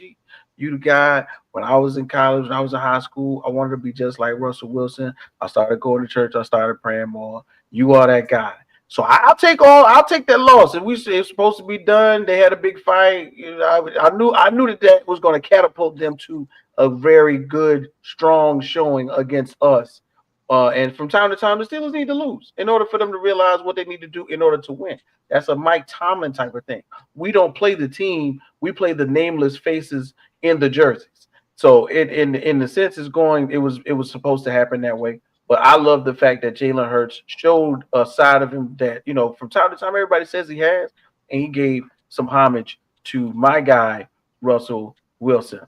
You the guy. When I was in college, when I was in high school, I wanted to be just like Russell Wilson. I started going to church. I started praying more. You are that guy. So I'll take that loss. If we say it's supposed to be done, they had a big fight. You know, I knew that was going to catapult them to a very good, strong showing against us. And from time to time, the Steelers need to lose in order for them to realize what they need to do in order to win. That's a Mike Tomlin type of thing. We don't play the team; we play the nameless faces in the jerseys. So in the sense, it was supposed to happen that way. But I love the fact that Jalen Hurts showed a side of him that, you know, from time to time everybody says he has, and he gave some homage to my guy, Russell Wilson.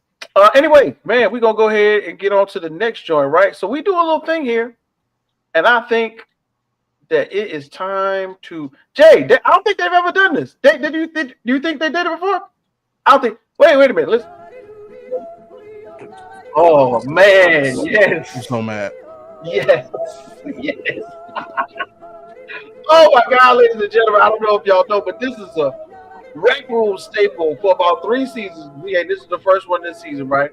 Anyway, man, we're going to go ahead and get on to the next joint, right? So we do a little thing here, and I think that it is time to – Jay, I don't think they've ever done this. Do you think they did it before? I don't think – wait a minute. Listen. Oh, man, yes. I'm so mad. Yes. Yes. Oh my God, ladies and gentlemen, I don't know if y'all know, but this is a RecRoom staple for about 3 seasons. This is the first one this season, right?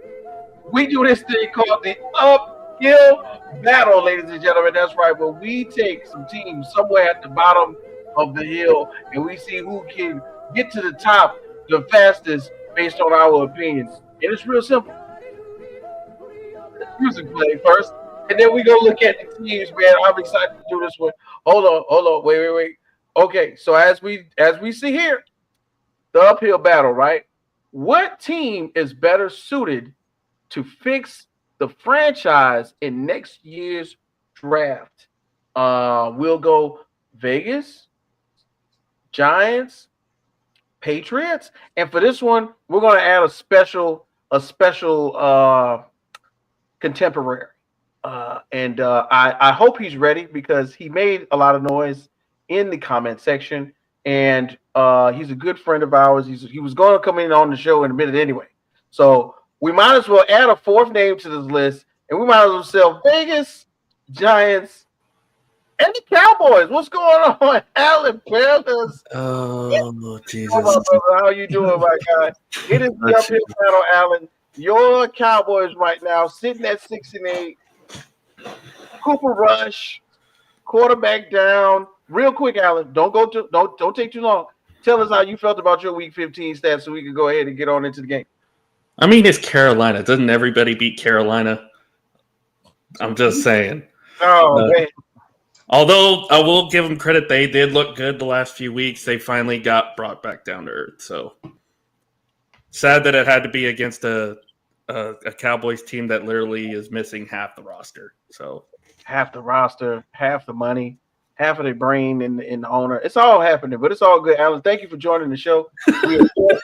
We do this thing called the uphill battle, ladies and gentlemen. That's right. Where we take some teams somewhere at the bottom of the hill and we see who can get to the top the fastest based on our opinions. And it's real simple. Music play first. And then we go look at the teams, man. I'm excited to do this one. Hold on. Wait. Okay, so as we see here, the uphill battle, right? What team is better suited to fix the franchise in next year's draft? We'll go Vegas, Giants, Patriots, and for this one, we're gonna add a special contemporary. I hope he's ready because he made a lot of noise in the comment section, and he's a good friend of ours. He was going to come in on the show in a minute anyway. So we might as well add a fourth name to this list, and we might as well sell Vegas, Giants, and the Cowboys. What's going on, Alan Panthers? Oh, Jesus. Oh, my brother, how you doing, my guy? It is the uphill battle, Alan. Your Cowboys right now sitting at 6-8. Cooper Rush, quarterback down. Real quick, Alan. Don't take too long. Tell us how you felt about your Week 15 stats, so we can go ahead and get on into the game. I mean, it's Carolina. Doesn't everybody beat Carolina? I'm just saying. Oh man. Although I will give them credit, they did look good the last few weeks. They finally got brought back down to earth. So sad that it had to be against a Cowboys team that literally is missing half the roster. So half the roster, half the money, half of the brain in the owner. It's all happening, but it's all good. Alan, thank you for joining the show. We of course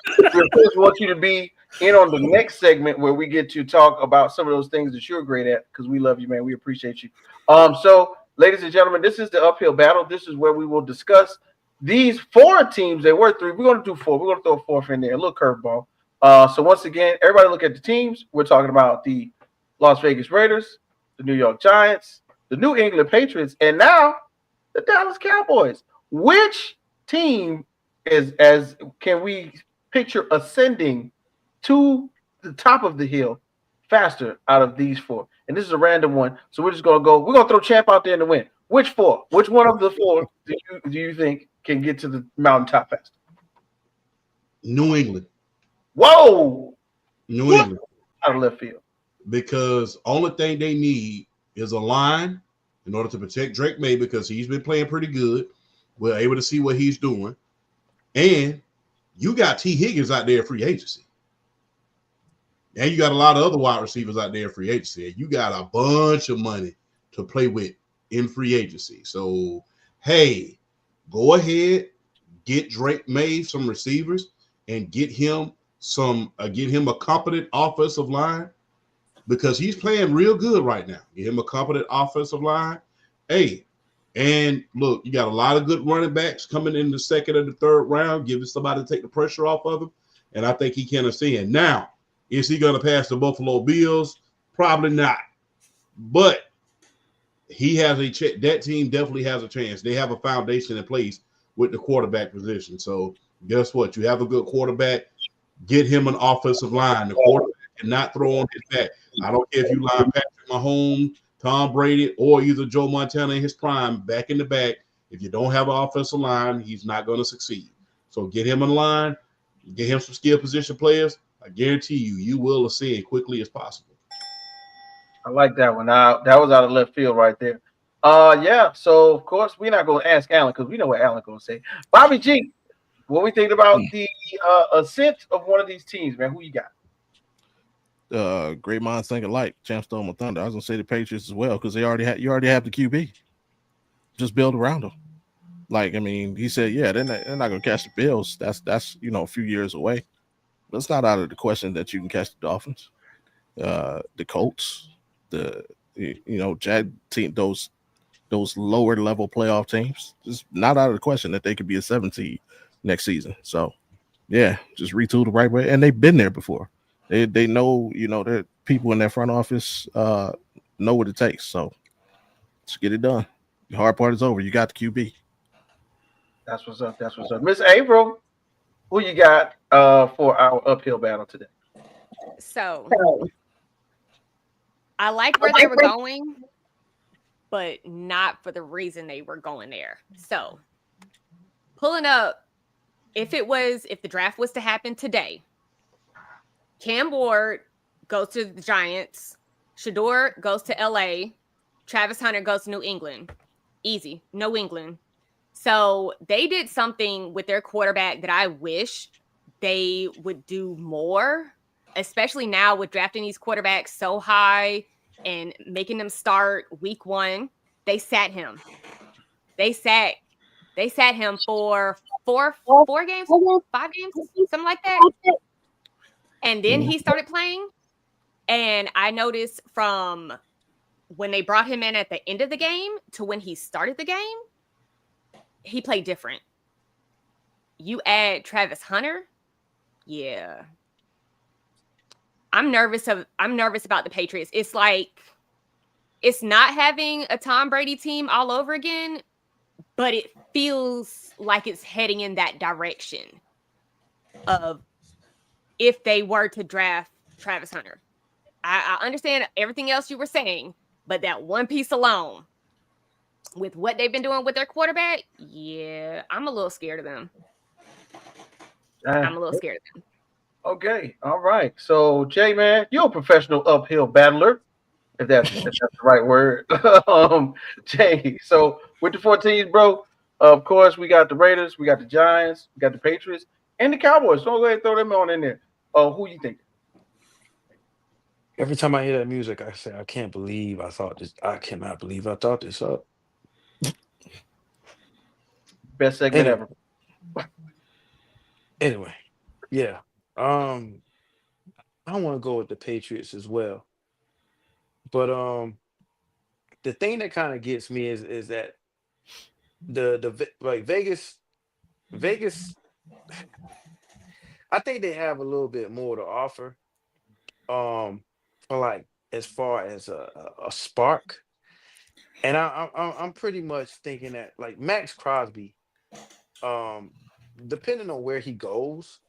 want you to be in on the next segment where we get to talk about some of those things that you're great at because we love you, man. We appreciate you. So, ladies and gentlemen, this is the uphill battle. This is where we will discuss these 4 teams. There were 3. We're going to do 4. We're going to throw a 4th in there, a little curveball. So once again, everybody look at the teams. We're talking about the Las Vegas Raiders, the New York Giants, the New England Patriots, and now the Dallas Cowboys. Which team can we picture ascending to the top of the hill faster out of these 4? and this is a random one. So we're just gonna go. We're gonna throw Champ out there in the win. Which four? Which one of the four do you think can get to the mountaintop faster? New England. Whoa! New England. Out of left field. Because only thing they need is a line in order to protect Drake May because he's been playing pretty good. We're able to see what he's doing. And you got T. Higgins out there free agency. And you got a lot of other wide receivers out there free agency. And you got a bunch of money to play with in free agency. So, hey, go ahead, get Drake May some receivers and get him a competent offensive line because he's playing real good right now. Get him a competent offensive line. Hey, and look, you got a lot of good running backs coming in the second or the third round, giving somebody to take the pressure off of him. And I think he can ascend. Now, is he going to pass the Buffalo Bills? Probably not. But he has that team definitely has a chance. They have a foundation in place with the quarterback position. So guess what? You have a good quarterback. Get him an offensive line. The quarterback cannot throw on his back. I don't care if you line Patrick Mahomes, Tom Brady, or either Joe Montana in his prime back in the back. If you don't have an offensive line, he's not going to succeed. So get him in line. Get him some skill position players. I guarantee you will ascend quickly as possible. I like that one. That was out of left field right there. Yeah. So of course we're not going to ask Alan because we know what Alan's going to say. Bobby G, what we think about the ascent of one of these teams, man? Who you got? Great minds think alike. Champ stole my thunder. I was gonna say the Patriots as well because you already have the QB. Just build around them. Like I mean, he said, yeah, they're not gonna catch the Bills. That's a few years away. But it's not out of the question that you can catch the Dolphins, the Colts, those lower level playoff teams. It's not out of the question that they could be a 7 seed next season. So yeah, just retool the right way, and they've been there before. They know, the people in their front office know what it takes. So let's get it done. The hard part is over. You got the QB. That's what's up. Miss Avril, who you got for our uphill battle today? So I like where they were going, but not for the reason they were going there. So pulling up, if the draft was to happen today, Cam Ward goes to the Giants. Shador goes to LA. Travis Hunter goes to New England. Easy. New England. So they did something with their quarterback that I wish they would do more, especially now with drafting these quarterbacks so high and making them start week 1. They sat him. They sat him for four games, 5 games, something like that. And then he started playing. And I noticed from when they brought him in at the end of the game to when he started the game, he played different. You add Travis Hunter. Yeah. I'm nervous about the Patriots. It's like it's not having a Tom Brady team all over again, but it feels like it's heading in that direction of if they were to draft Travis Hunter. I understand everything else you were saying, but that one piece alone, with what they've been doing with their quarterback, yeah, I'm a little scared of them. Okay, all right. So, Jay, man, you're a professional uphill battler, if that's the right word. Jay, so with the 14s, bro, of course, we got the Raiders, we got the Giants, we got the Patriots, and the Cowboys. So go ahead and throw them on in there. Who you think? Every time I hear that music, I say, I cannot believe I thought this up. Best segment ever. Anyway, yeah. I want to go with the Patriots as well. But the thing that kind of gets me is that the Vegas, I think they have a little bit more to offer. For like as far as a spark, and I'm pretty much thinking that like Max Crosby, depending on where he goes,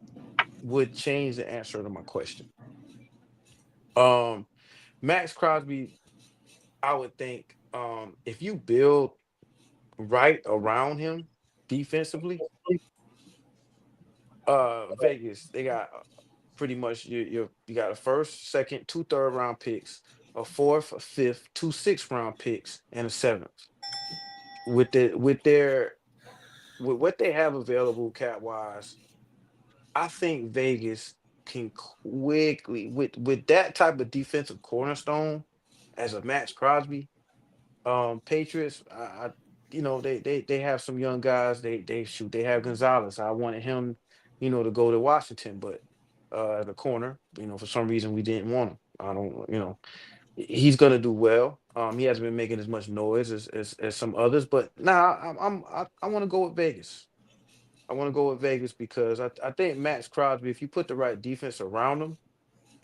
would change the answer to my question. Max Crosby I would think if you build right around him defensively, Vegas, they got pretty much you got a first, second, 2 third-round picks, a fourth, a fifth, 2 6th-round picks, and a seventh. With what they have available cap wise, I think Vegas can quickly with that type of defensive cornerstone as a Max Crosby. Patriots, they have some young guys. They have Gonzalez. I wanted him, to go to Washington, but at the corner, for some reason we didn't want him. I don't, he's gonna do well. He hasn't been making as much noise as some others, but I want to go with Vegas. I want to go with Vegas because I think Max Crosby, if you put the right defense around him,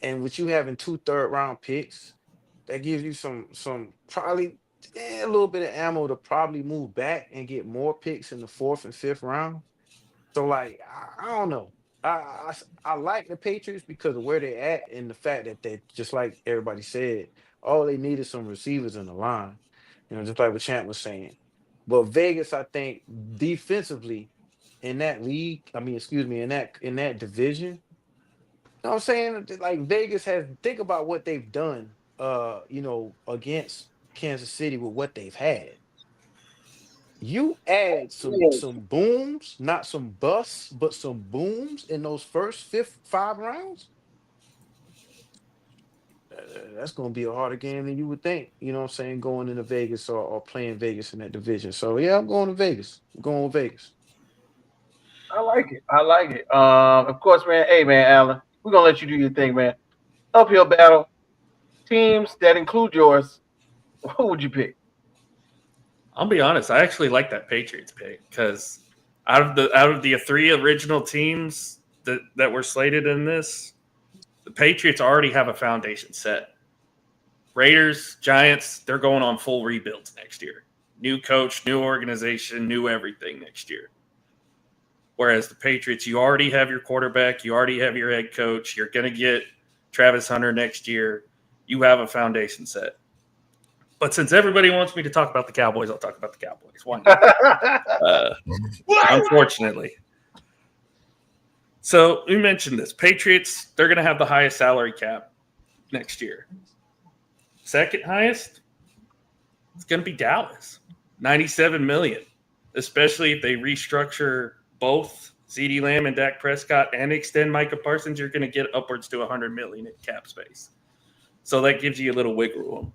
and with you having 2 third-round picks, that gives you some probably a little bit of ammo to probably move back and get more picks in the 4th and 5th round. So like I don't know. I like the Patriots because of where they're at and the fact that they just like everybody said, all they need is some receivers in the line. Just like what Champ was saying. But Vegas, I think defensively in that league, in that division, what I'm saying? Like Vegas has think about what they've done against Kansas City with what they've had. You add some booms, not some busts, but some booms in those first 5 rounds. That's going to be a harder game than you would think. You know what I'm saying? Going into Vegas or playing Vegas in that division. So yeah, I'm going to Vegas. I'm going with Vegas. I like it. I like it. Of course, man. Hey, man, Alan, we're gonna let you do your thing, man. Uphill battle. Teams that include yours. Who would you pick? I'll be honest. I actually like that Patriots pick because out of the 3 original teams that were slated in this, the Patriots already have a foundation set. Raiders, Giants, they're going on full rebuilds next year. New coach, new organization, new everything next year. Whereas the Patriots, you already have your quarterback, you already have your head coach, you're going to get Travis Hunter next year. You have a foundation set. But since everybody wants me to talk about the Cowboys, I'll talk about the Cowboys. Why not? Unfortunately. So we mentioned this. Patriots, they're going to have the highest salary cap next year. Second highest, it's going to be Dallas, $97 million, especially if they restructure both CeeDee Lamb and Dak Prescott and extend Micah Parsons. You're going to get upwards to $100 million in cap space. So that gives you a little wiggle room.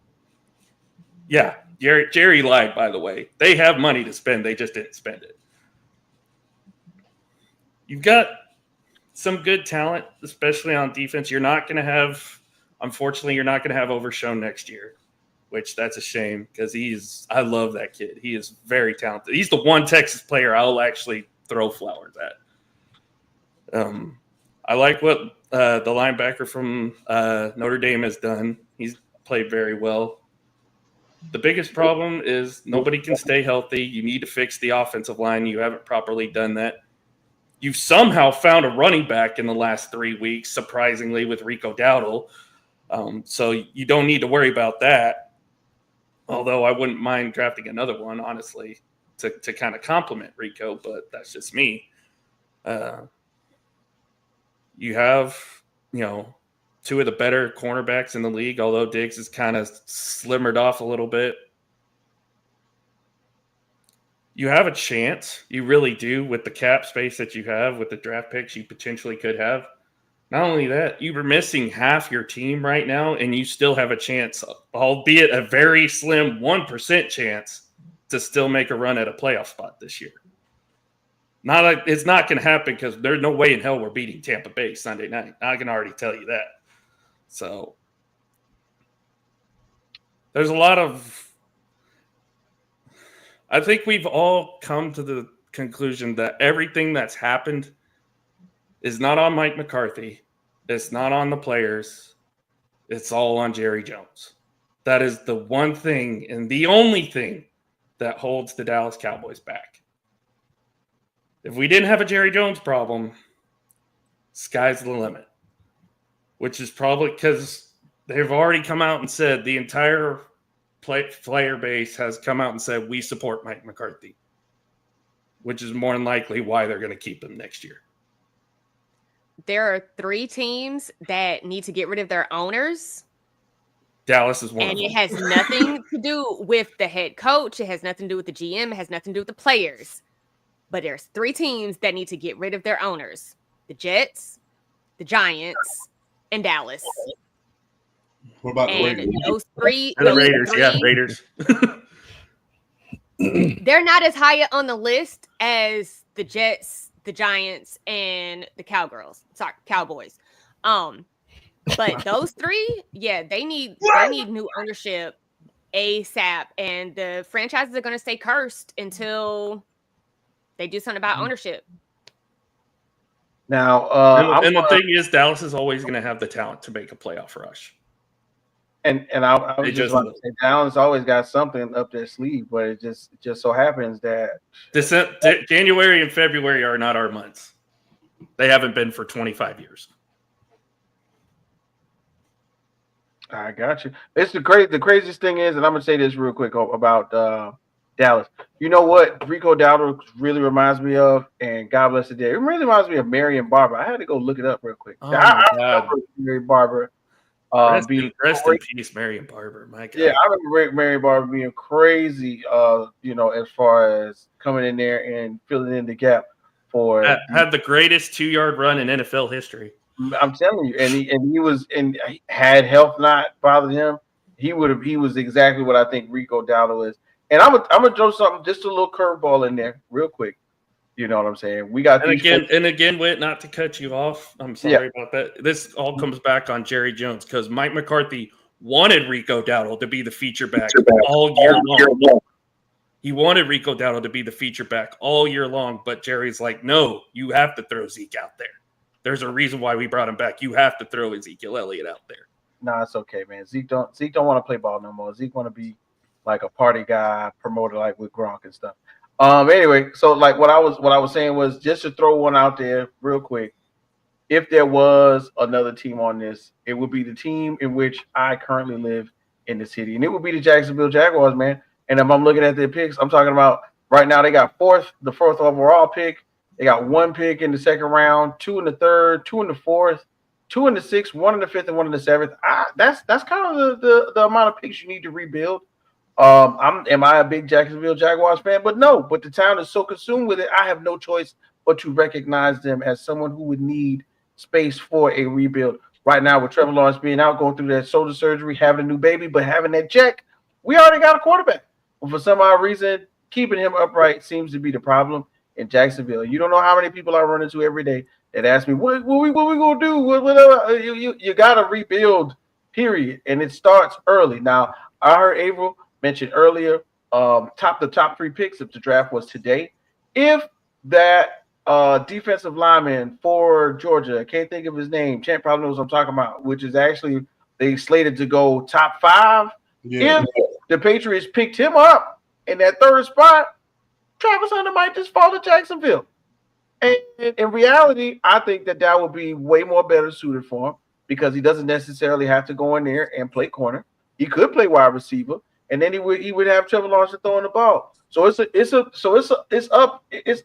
Yeah, Jerry lied, by the way. They have money to spend. They just didn't spend it. You've got some good talent, especially on defense. Unfortunately, you're not going to have Overshown next year, which that's a shame because I love that kid. He is very talented. He's the one Texas player I'll actually throw flowers at. I like what the linebacker from Notre Dame has done. He's played very well. The biggest problem is nobody can stay healthy. You need to fix the offensive line. You haven't properly done that. You've somehow found a running back in the last 3 weeks, surprisingly, with Rico Dowdle. So you don't need to worry about that. Although I wouldn't mind drafting another one, honestly, to kind of complement Rico, but that's just me. You have, 2 of the better cornerbacks in the league, although Diggs is kind of slimmered off a little bit. You have a chance. You really do with the cap space that you have, with the draft picks you potentially could have. Not only that, you were missing half your team right now, and you still have a chance, albeit a very slim 1% chance, to still make a run at a playoff spot this year. It's not going to happen because there's no way in hell we're beating Tampa Bay Sunday night. I can already tell you that. So there's a lot of – I think we've all come to the conclusion that everything that's happened is not on Mike McCarthy. It's not on the players. It's all on Jerry Jones. That is the one thing and the only thing that holds the Dallas Cowboys back. If we didn't have a Jerry Jones problem, sky's the limit, which is probably because they've already come out and said the entire player base has come out and said we support Mike McCarthy, which is more than likely why they're going to keep him next year. There are 3 teams that need to get rid of their owners. Dallas is one and of them. it has nothing to do with the head coach. It has nothing to do with the GM. It has nothing to do with the players. But there's 3 teams that need to get rid of their owners: the Jets, the Giants, and Dallas. What about the And Raiders? those three, The Raiders, yeah, Raiders. they're not as high on the list as the Jets, the Giants, and the Cowboys. But those 3, yeah, they need new ownership ASAP, and the franchises are going to stay cursed until they do something about ownership. Now, And the thing is, Dallas is always going to have the talent to make a playoff rush. and I was They just just about to say, Dallas always got something up their sleeve, but it just so happens that January and February are not our months. They haven't been for 25 years. I got you. It's the craziest thing is, and I'm gonna say this real quick about Dallas. You know what Rico Dowdle really reminds me of, and God bless the day. It really reminds me of Marion Barber. I had to go look it up real quick. Oh I my God. remember Marion Barber Rest being in crazy. peace, Marion Barber. My God. Yeah, I remember Marion Barber being crazy. As far as coming in there and filling in the gap for. Had the greatest 2-yard run in NFL history. I'm telling you, and he had health not bothered him, he was exactly what I think Rico Dowdle is. And I'm gonna throw something, just a little curveball in there, real quick. You know what I'm saying? We got again, Whit, not to cut you off. I'm sorry about that. This all comes back on Jerry Jones, because Mike McCarthy wanted Rico Dowdle to be the feature back all year long. He wanted Rico Dowdle to be the feature back all year long, but Jerry's like, no, you have to throw Zeke out there. There's a reason why we brought him back. You have to throw Ezekiel Elliott out there. Nah, it's okay, man. Zeke don't want to play ball no more. Zeke want to be like a party guy, promoter like with Gronk and stuff. Anyway, so like what I was saying was, just to throw one out there real quick. If there was another team on this, it would be the team in which I currently live in the city, and it would be the Jacksonville Jaguars, man. And if I'm looking at their picks, I'm talking about right now they got the fourth overall pick. They got 1 pick in the second round, 2 in the third, 2 in the fourth, 2 in the sixth, 1 in the fifth, and 1 in the seventh. That's kind of the amount of picks you need to rebuild. Am I a big Jacksonville Jaguars fan? But no. But the town is so consumed with it, I have no choice but to recognize them as someone who would need space for a rebuild. Right now, with Trevor Lawrence being out, going through that shoulder surgery, having a new baby, but having that check, we already got a quarterback. But for some odd reason, keeping him upright seems to be the problem in Jacksonville. You don't know how many people I run into every day that ask me, what we gonna do? You gotta rebuild, period. And it starts early. Now, I heard Avril mention earlier, the top 3 picks of the draft was today. If that defensive lineman for Georgia, I can't think of his name, Champ probably knows what I'm talking about, which is actually they slated to go top 5. Yeah. If the Patriots picked him up in that 3rd spot, Travis Hunter might just fall to Jacksonville. And in reality, I think that would be way more better suited for him, because he doesn't necessarily have to go in there and play corner. He could play wide receiver, and then he would have Trevor Lawrence throwing the ball. So it's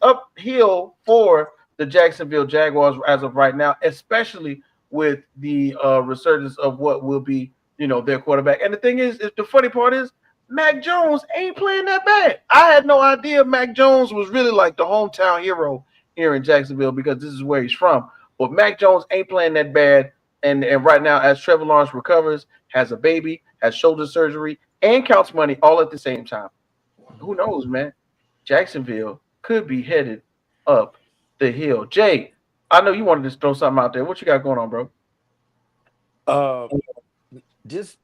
uphill for the Jacksonville Jaguars as of right now, especially with the resurgence of what will be, their quarterback. And the thing is the funny part is, Mac Jones ain't playing that bad. I had no idea Mac Jones was really like the hometown hero here in Jacksonville, because this is where he's from. But Mac Jones ain't playing that bad. And right now, as Trevor Lawrence recovers, has a baby, has shoulder surgery, and counts money all at the same time, who knows, man? Jacksonville could be headed up the hill. Jay, I know you wanted to throw something out there. What you got going on, bro? Just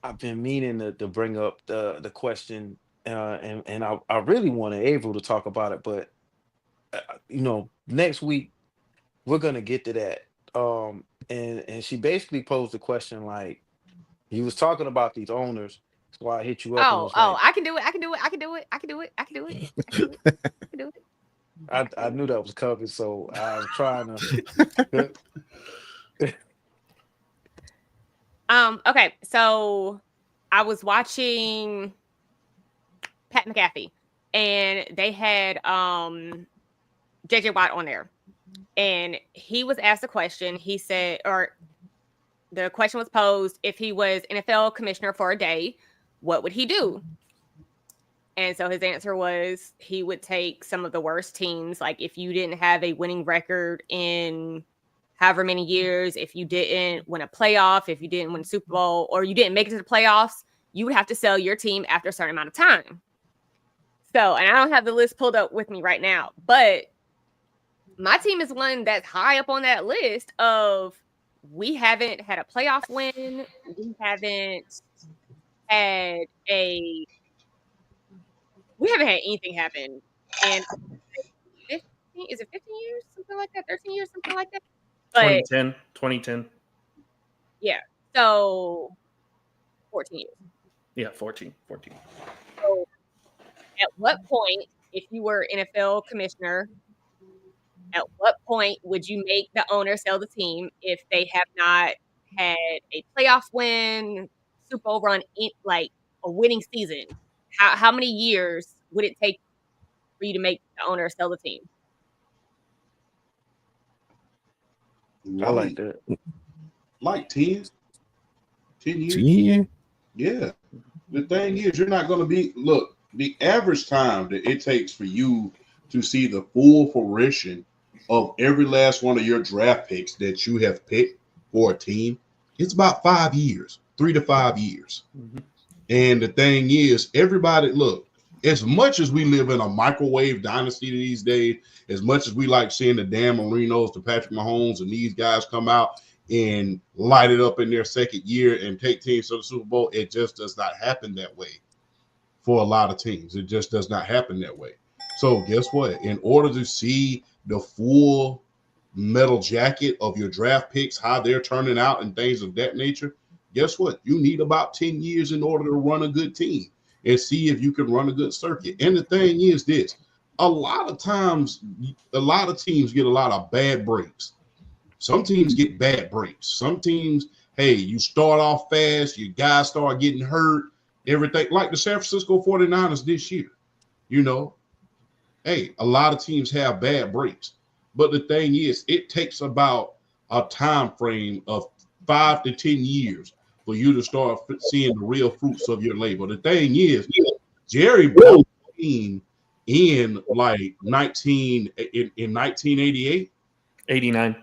I've been meaning to bring up the question, and I really wanted Avril to talk about it, but next week we're gonna get to that. And she basically posed the question like, he was talking about these owners. That's why I hit you up. I can do it. I knew that was coming, so I was trying to. Okay, so I was watching Pat McAfee, and they had JJ Watt on there, and he was asked a question. He said, or the question was posed, if he was NFL commissioner for a day, what would he do? And so his answer was he would take some of the worst teams. Like if you didn't have a winning record in however many years, if you didn't win a playoff, if you didn't win Super Bowl, or you didn't make it to the playoffs, you would have to sell your team after a certain amount of time. So, and I don't have the list pulled up with me right now, but my team is one that's high up on that list of we haven't had a playoff win. We haven't had anything happen. And 15, is it 15 years? Something like that? 13 years? Something like that? But 2010. Yeah. So 14 years. Yeah, 14. So at what point, if you were NFL commissioner, at what point would you make the owner sell the team if they have not had a playoff win, Super Bowl run, like a winning season? How many years would it take for you to make the owner sell the team? I like that. Like 10 years. 10? Yeah. The thing is, you're not going to be, look, the average time that it takes for you to see the full fruition of every last one of your draft picks that you have picked for a team, it's about 5 years, 3 to 5 years. Mm-hmm. And the thing is, everybody, look, as much as we live in a microwave dynasty these days, as much as we like seeing the Dan Marinos, the Patrick Mahomes, and these guys come out and light it up in their second year and take teams to the Super Bowl, it just does not happen that way for a lot of teams. It just does not happen that way. So guess what? In order to see the full metal jacket of your draft picks, how they're turning out and things of that nature, guess what? You need about 10 years in order to run a good team and see if you can run a good circuit. And the thing is this, a lot of times, a lot of teams get a lot of bad breaks. Some teams get bad breaks. Some teams, hey, you start off fast, your guys start getting hurt, everything, like the San Francisco 49ers this year. You know, hey, a lot of teams have bad breaks. But the thing is, it takes about a time frame of 5 to 10 years for you to start seeing the real fruits of your labor. The thing is, Jerry bought the team in like 1988, 89.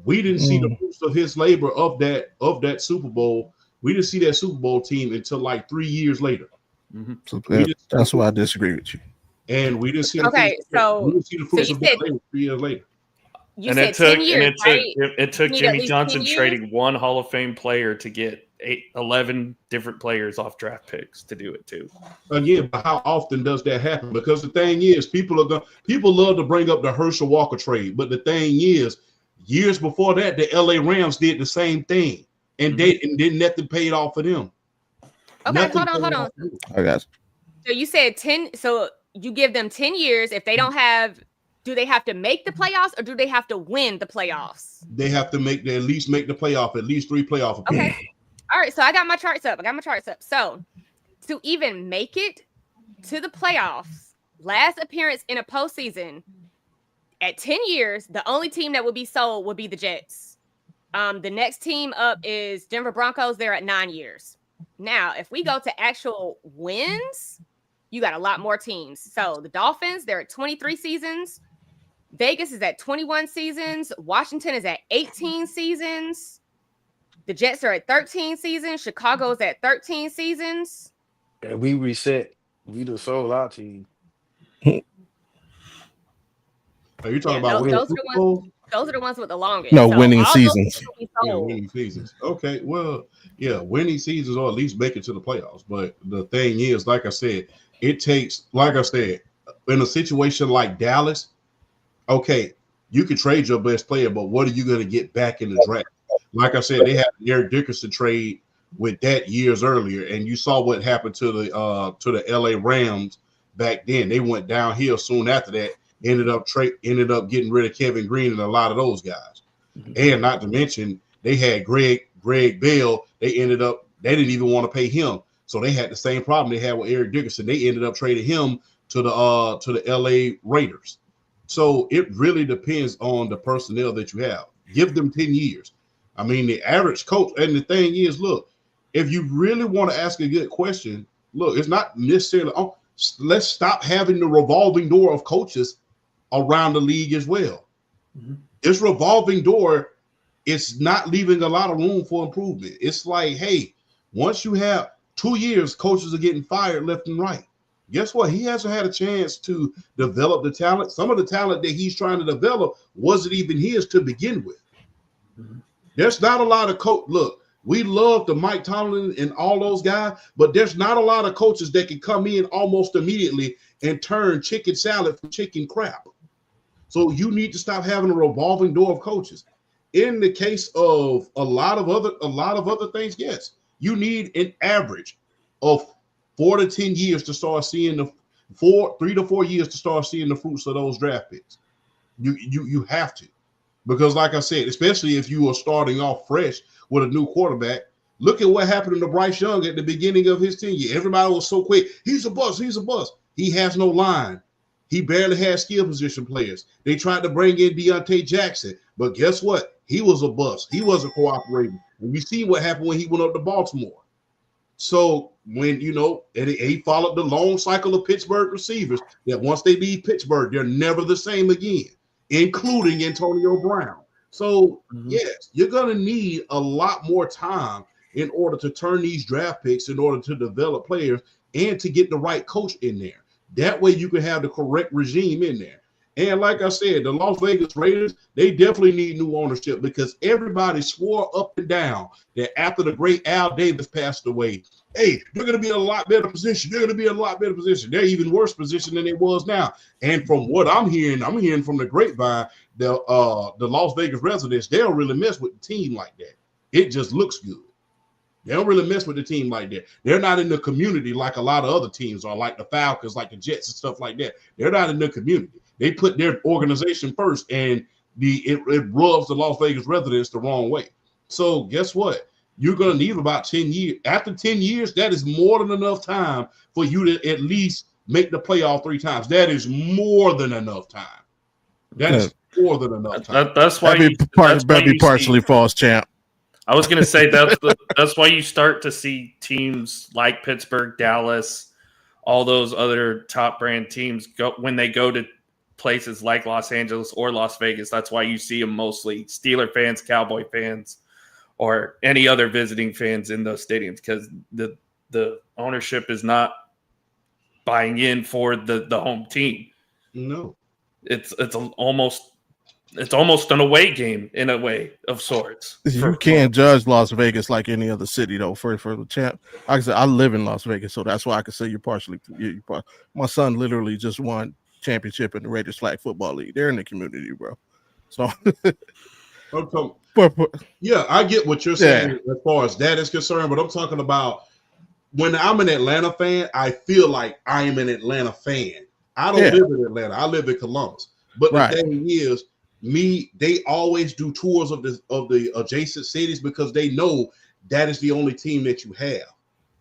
We didn't see the fruits of his labor of that Super Bowl. We didn't see that Super Bowl team until like 3 years later. Mm-hmm. So that's why I disagree with you. And we didn't see the fruits of his labor 3 years later. It took Jimmy Johnson trading one Hall of Fame player to get 11 different players off draft picks to do it too. Again, but how often does that happen? Because the thing is, people love to bring up the Herschel Walker trade, but the thing is, years before that, the LA Rams did the same thing, and didn't nothing paid off for them. Okay, hold on. I got you. So you said 10. So you give them 10 years. If they don't have, do they have to make the playoffs or do they have to win the playoffs? They have to at least make the playoff, at least 3 playoff appearances. Okay. All right. So I got my charts up. So to even make it to the playoffs, last appearance in a postseason at 10 years, the only team that would be sold would be the Jets. The next team up is Denver Broncos. They're at 9 years. Now, if we go to actual wins, you got a lot more teams. So the Dolphins, they're at 23 seasons. Vegas is at 21 seasons. Washington is at 18 seasons. The Jets are at 13 seasons. Chicago's at 13 seasons. And we reset. We just sold our team. Are you talking about those are the ones with the longest. No, winning seasons. Yeah, winning seasons. Okay, well, yeah, winning seasons or at least make it to the playoffs. But the thing is, like I said, it takes, like I said, in a situation like Dallas, okay, you can trade your best player, but what are you going to get back in the draft? Like I said, they had the Eric Dickerson trade with that years earlier, and you saw what happened to the LA Rams back then. They went downhill soon after that. Ended up getting rid of Kevin Green and a lot of those guys. Mm-hmm. And not to mention, they had Greg Bell. They ended up They didn't even want to pay him, so they had the same problem they had with Eric Dickerson. They ended up trading him to the LA Raiders. So it really depends on the personnel that you have. Give them 10 years. I mean, the average coach, and the thing is, look, if you really want to ask a good question, look, it's not necessarily, let's stop having the revolving door of coaches around the league as well. Mm-hmm. This revolving door, it's not leaving a lot of room for improvement. It's like, hey, once you have 2 years, coaches are getting fired left and right. Guess what? He hasn't had a chance to develop the talent. Some of the talent that he's trying to develop wasn't even his to begin with. Mm-hmm. There's not a lot of look, we love the Mike Tomlin and all those guys, but there's not a lot of coaches that can come in almost immediately and turn chicken salad from chicken crap. So you need to stop having a revolving door of coaches. In the case of a lot of other things, yes, you need an average of 4 to 10 years to start seeing 3 to 4 years to start seeing the fruits of those draft picks. You have to, because like I said, especially if you are starting off fresh with a new quarterback, look at what happened to Bryce Young at the beginning of his tenure. Everybody was so quick. He's a bust. He's a bust. He has no line. He barely had skill position players. They tried to bring in Deontay Jackson, but guess what? He was a bust. He wasn't cooperating. And we see what happened when he went up to Baltimore. So when, and he followed the long cycle of Pittsburgh receivers that once they leave Pittsburgh, they're never the same again, including Antonio Brown. So, yes, you're going to need a lot more time in order to turn these draft picks, in order to develop players and to get the right coach in there. That way you can have the correct regime in there. And like I said, the Las Vegas Raiders, they definitely need new ownership, because everybody swore up and down that after the great Al Davis passed away, hey, they're going to be in a lot better position. They're going to be in a lot better position. They're even worse position than they was now. And from what I'm hearing from the grapevine, the Las Vegas residents, they don't really mess with the team like that. It just looks good. They don't really mess with the team like that. They're not in the community like a lot of other teams are, like the Falcons, like the Jets and stuff like that. They're not in the community. They put their organization first, and it rubs the Las Vegas residents the wrong way. So guess what? You're going to need about 10 years. After 10 years, that is more than enough time for you to at least make the playoff 3 times. That is more than enough time. That is more than enough time. That's why that'd be partially false, champ. I was going to say that's why you start to see teams like Pittsburgh, Dallas, all those other top brand teams when they go to places like Los Angeles or Las Vegas. That's why you see them mostly Steeler fans, Cowboy fans, or any other visiting fans in those stadiums, because the ownership is not buying in for the home team. No, it's almost an away game in a way of sorts. You can't judge Las Vegas like any other city, though. For the champ, like I said, I live in Las Vegas, so that's why I can say you're partially. My son literally just won championship in the Raiders Flag Football League. They're in the community, bro. So, yeah, I get what you're saying as far as that is concerned, but I'm talking about when I'm an Atlanta fan, I feel like I am an Atlanta fan. I don't live in Atlanta. I live in Columbus. But the thing is, they always do tours of the adjacent cities, because they know that is the only team that you have.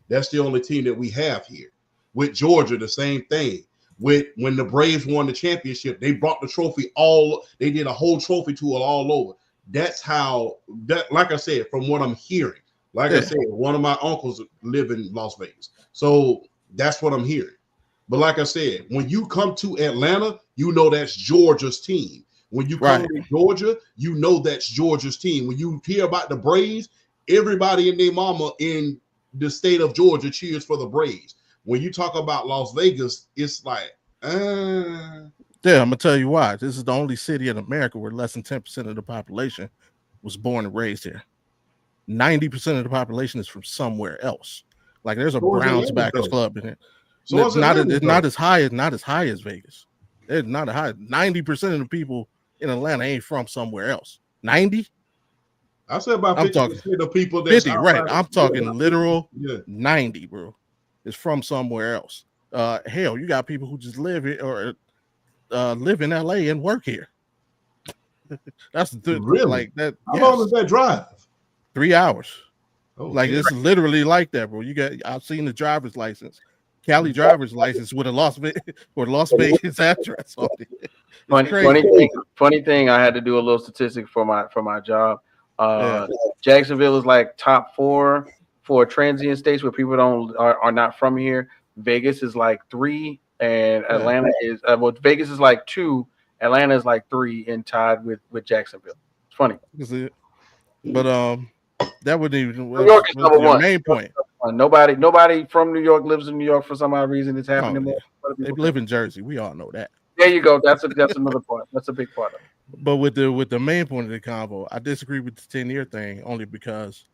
That's the only team that we have here. With Georgia, the same thing. When the Braves won the championship, they brought the trophy they did a whole trophy tour all over. That's how like I said, from what I'm hearing, I said, one of my uncles live in Las Vegas. So that's what I'm hearing. But like I said, when you come to Atlanta, you know that's Georgia's team. When you come to Georgia, you know that's Georgia's team. When you hear about the Braves, everybody and their mama in the state of Georgia cheers for the Braves. When you talk about Las Vegas, it's like, I'm gonna tell you why. This is the only city in America where less than 10% of the population was born and raised here. 90% of the population is from somewhere else. Like there's a Browns backers club in it. So it's not as high as Vegas. It's not as high. 90% of the people in Atlanta ain't from somewhere else. 90. I said about 50% of people. That's 50, right? I'm talking literal 90, bro. Is from somewhere else. Hell, you got people who just live here or live in LA and work here. That's really like that. How long does that drive? 3 hours. Oh, Like damn. it's literally like that, bro. I've seen the driver's license, Cali driver's license with a Las Vegas address on it. It's crazy. Funny thing. I had to do a little statistic for my job. Yeah. Jacksonville is like top 4 for transient states where people are not from here. Vegas is like 3, and Atlanta is Vegas is like 2. Atlanta is like 3, and tied with Jacksonville. It's funny. But that wouldn't even New York is number your 1. main point. Nobody from New York lives in New York for some odd reason. It's happening more. They live in Jersey. We all know that. There you go. That's another part. That's a big part of it. But with the main point of the convo, I disagree with the 10-year thing only because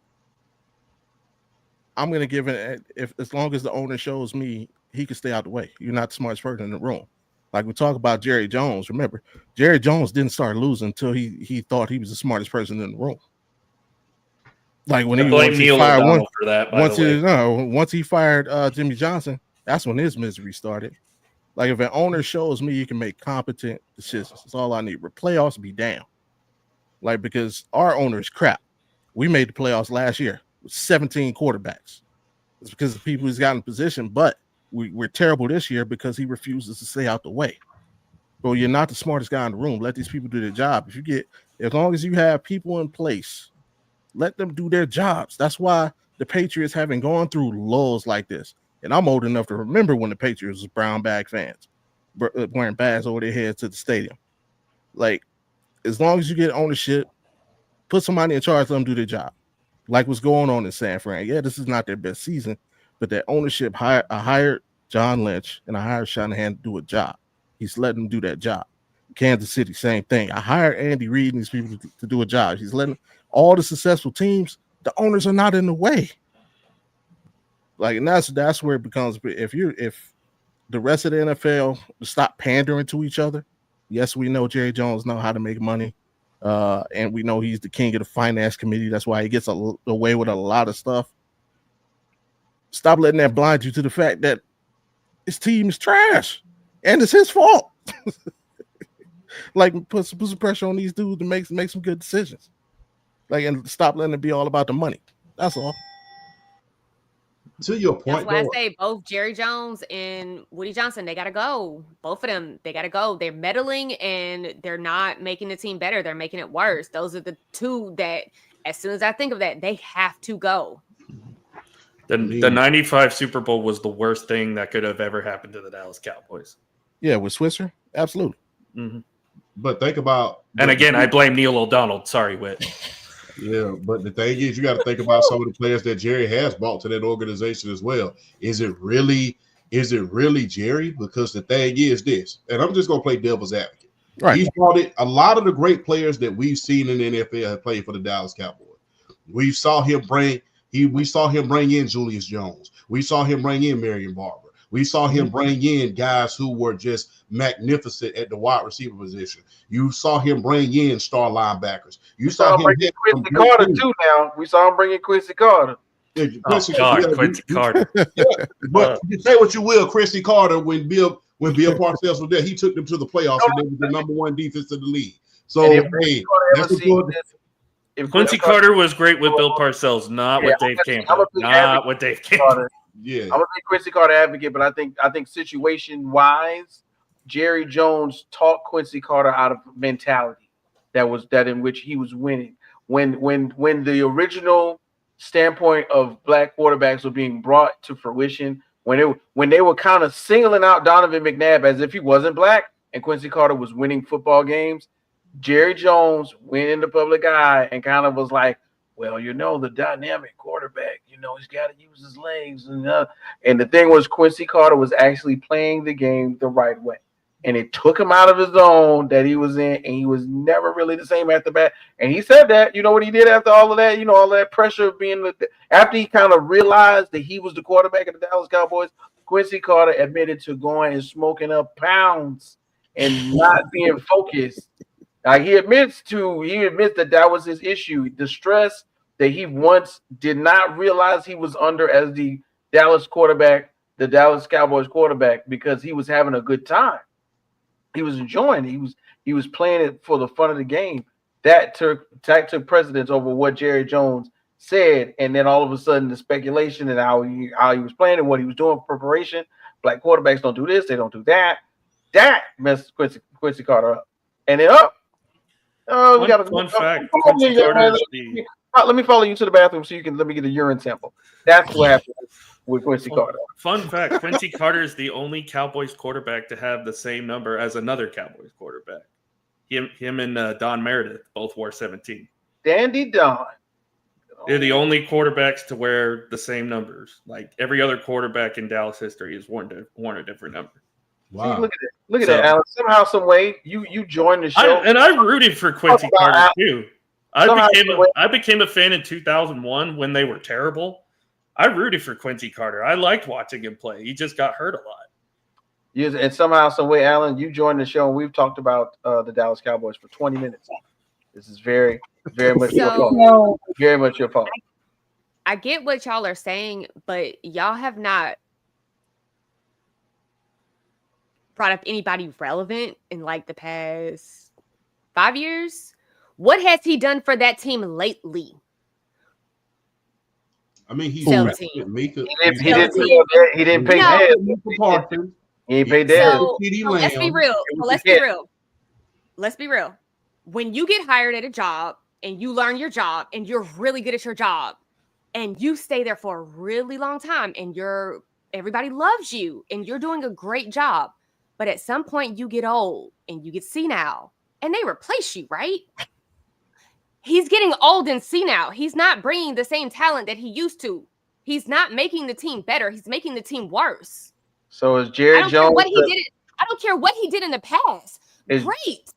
I'm gonna give it as long as the owner shows me he can stay out the way. You're not the smartest person in the room. Like we talk about Jerry Jones. Remember, Jerry Jones didn't start losing until he thought he was the smartest person in the room. Like when blame Neil O'Donnell for that. Once he fired Jimmy Johnson, that's when his misery started. Like if an owner shows me you can make competent decisions, that's all I need. But playoffs be damn. Like because our owner is crap. We made the playoffs last year with 17 quarterbacks. It's because the people he's got in position, but we're terrible this year because he refuses to stay out the way. Well, you're not the smartest guy in the room. Let these people do their job. As long as you have people in place, let them do their jobs. That's why the Patriots haven't gone through lulls like this. And I'm old enough to remember when the Patriots was brown bag fans wearing bags over their heads to the stadium. Like, as long as you get ownership, put somebody in charge, let them do their job. Like what's going on in San Fran. Yeah, this is not their best season, but that ownership hired John Lynch and I hired Shanahan to do a job. He's letting them do that job. Kansas City, same thing. I hired Andy Reid and these people to do a job. He's letting all the successful teams, the owners are not in the way. Like, and that's where it becomes. If the rest of the NFL stop pandering to each other, yes, we know Jerry Jones know how to make money, and we know he's the king of the finance committee. That's why he gets away with a lot of stuff. Stop letting that blind you to the fact that his team is trash, and it's his fault. Like, put some pressure on these dudes to make some good decisions. Like, and stop letting it be all about the money. That's all. To your point, that's why I say both Jerry Jones and Woody Johnson, they got to go. Both of them, they got to go. They're meddling and they're not making the team better. They're making it worse. Those are the two that, as soon as I think of that, they have to go. The 95 Super Bowl was the worst thing that could have ever happened to the Dallas Cowboys. Yeah, with Switzer, absolutely. Mm-hmm. But think about, and again, I blame Neil O'Donnell. Sorry, Whit. Yeah, but the thing is, you got to think about some of the players that Jerry has brought to that organization as well. Is it really Jerry? Because the thing is this, and I'm just gonna play devil's advocate. Right. He's brought it. A lot of the great players that we've seen in the NFL have played for the Dallas Cowboys. We saw him bring in Julius Jones. We saw him bring in Marion Barber. We saw him bring in guys who were just magnificent at the wide receiver position. You saw him bring in star linebackers. You saw him bring Quincy Carter too. Now we saw him bring in Quincy Carter. Quincy Carter. Yeah, but you say what you will, Quincy Carter. When Bill Parcells was there, he took them to the playoffs and they were the number one defense in the league. So if Quincy Carter was great with Bill Parcells, not with Dave Campbell. Not with Dave Campbell. Yeah, I'm a big Quincy Carter advocate, but I think situation wise, Jerry Jones taught Quincy Carter out of mentality that in which he was winning. When the original standpoint of black quarterbacks were being brought to fruition, when they were kind of singling out Donovan McNabb as if he wasn't black, and Quincy Carter was winning football games, Jerry Jones went in the public eye and kind of was like, well, the dynamic quarterback, he's got to use his legs. And the thing was, Quincy Carter was actually playing the game the right way. And it took him out of his zone that he was in, and he was never really the same after that. And he said that, what he did after all of that, all that pressure of being after he kind of realized that he was the quarterback of the Dallas Cowboys, Quincy Carter admitted to going and smoking up pounds and not being focused. Like he admits that was his issue, the stress that he once did not realize he was under as the Dallas Cowboys quarterback, because he was having a good time. He was enjoying it. He was playing it for the fun of the game. That took precedence over what Jerry Jones said, and then all of a sudden the speculation and how he was playing and what he was doing for preparation. Black quarterbacks don't do this, they don't do that. That messed Quincy Carter up. And then we got a fun fact. Quincy Carter is the let me follow you to the bathroom so you can let me get a urine sample. That's what happened with Quincy Carter. Fun fact: Quincy Carter is the only Cowboys quarterback to have the same number as another Cowboys quarterback. Him and Don Meredith both wore 17. Dandy Don. They're the only quarterbacks to wear the same numbers. Like every other quarterback in Dallas history has worn a different number. Wow. See, look at that, Alan. Somehow, some way, you joined the show. I rooted for Quincy Carter too. Somehow, I became a fan in 2001 when they were terrible. I rooted for Quincy Carter. I liked watching him play. He just got hurt a lot. Yes, and somehow, some way, Alan, you joined the show, and we've talked about the Dallas Cowboys for 20 minutes. This is very, very much your fault. Very much your fault. I get what y'all are saying, but y'all have not brought up anybody relevant in like the past 5 years. What has he done for that team lately? I mean, he's He didn't pay Dad. He ain't paid Dad. So let's be real. Let's be real. When you get hired at a job and you learn your job and you're really good at your job and you stay there for a really long time and everybody loves you and you're doing a great job, but at some point you get old and you get senile and they replace you, right? He's getting old and senile. He's not bringing the same talent that he used to. He's not making the team better. He's making the team worse. So is Jerry Jones? I don't care what he did in the past. Great.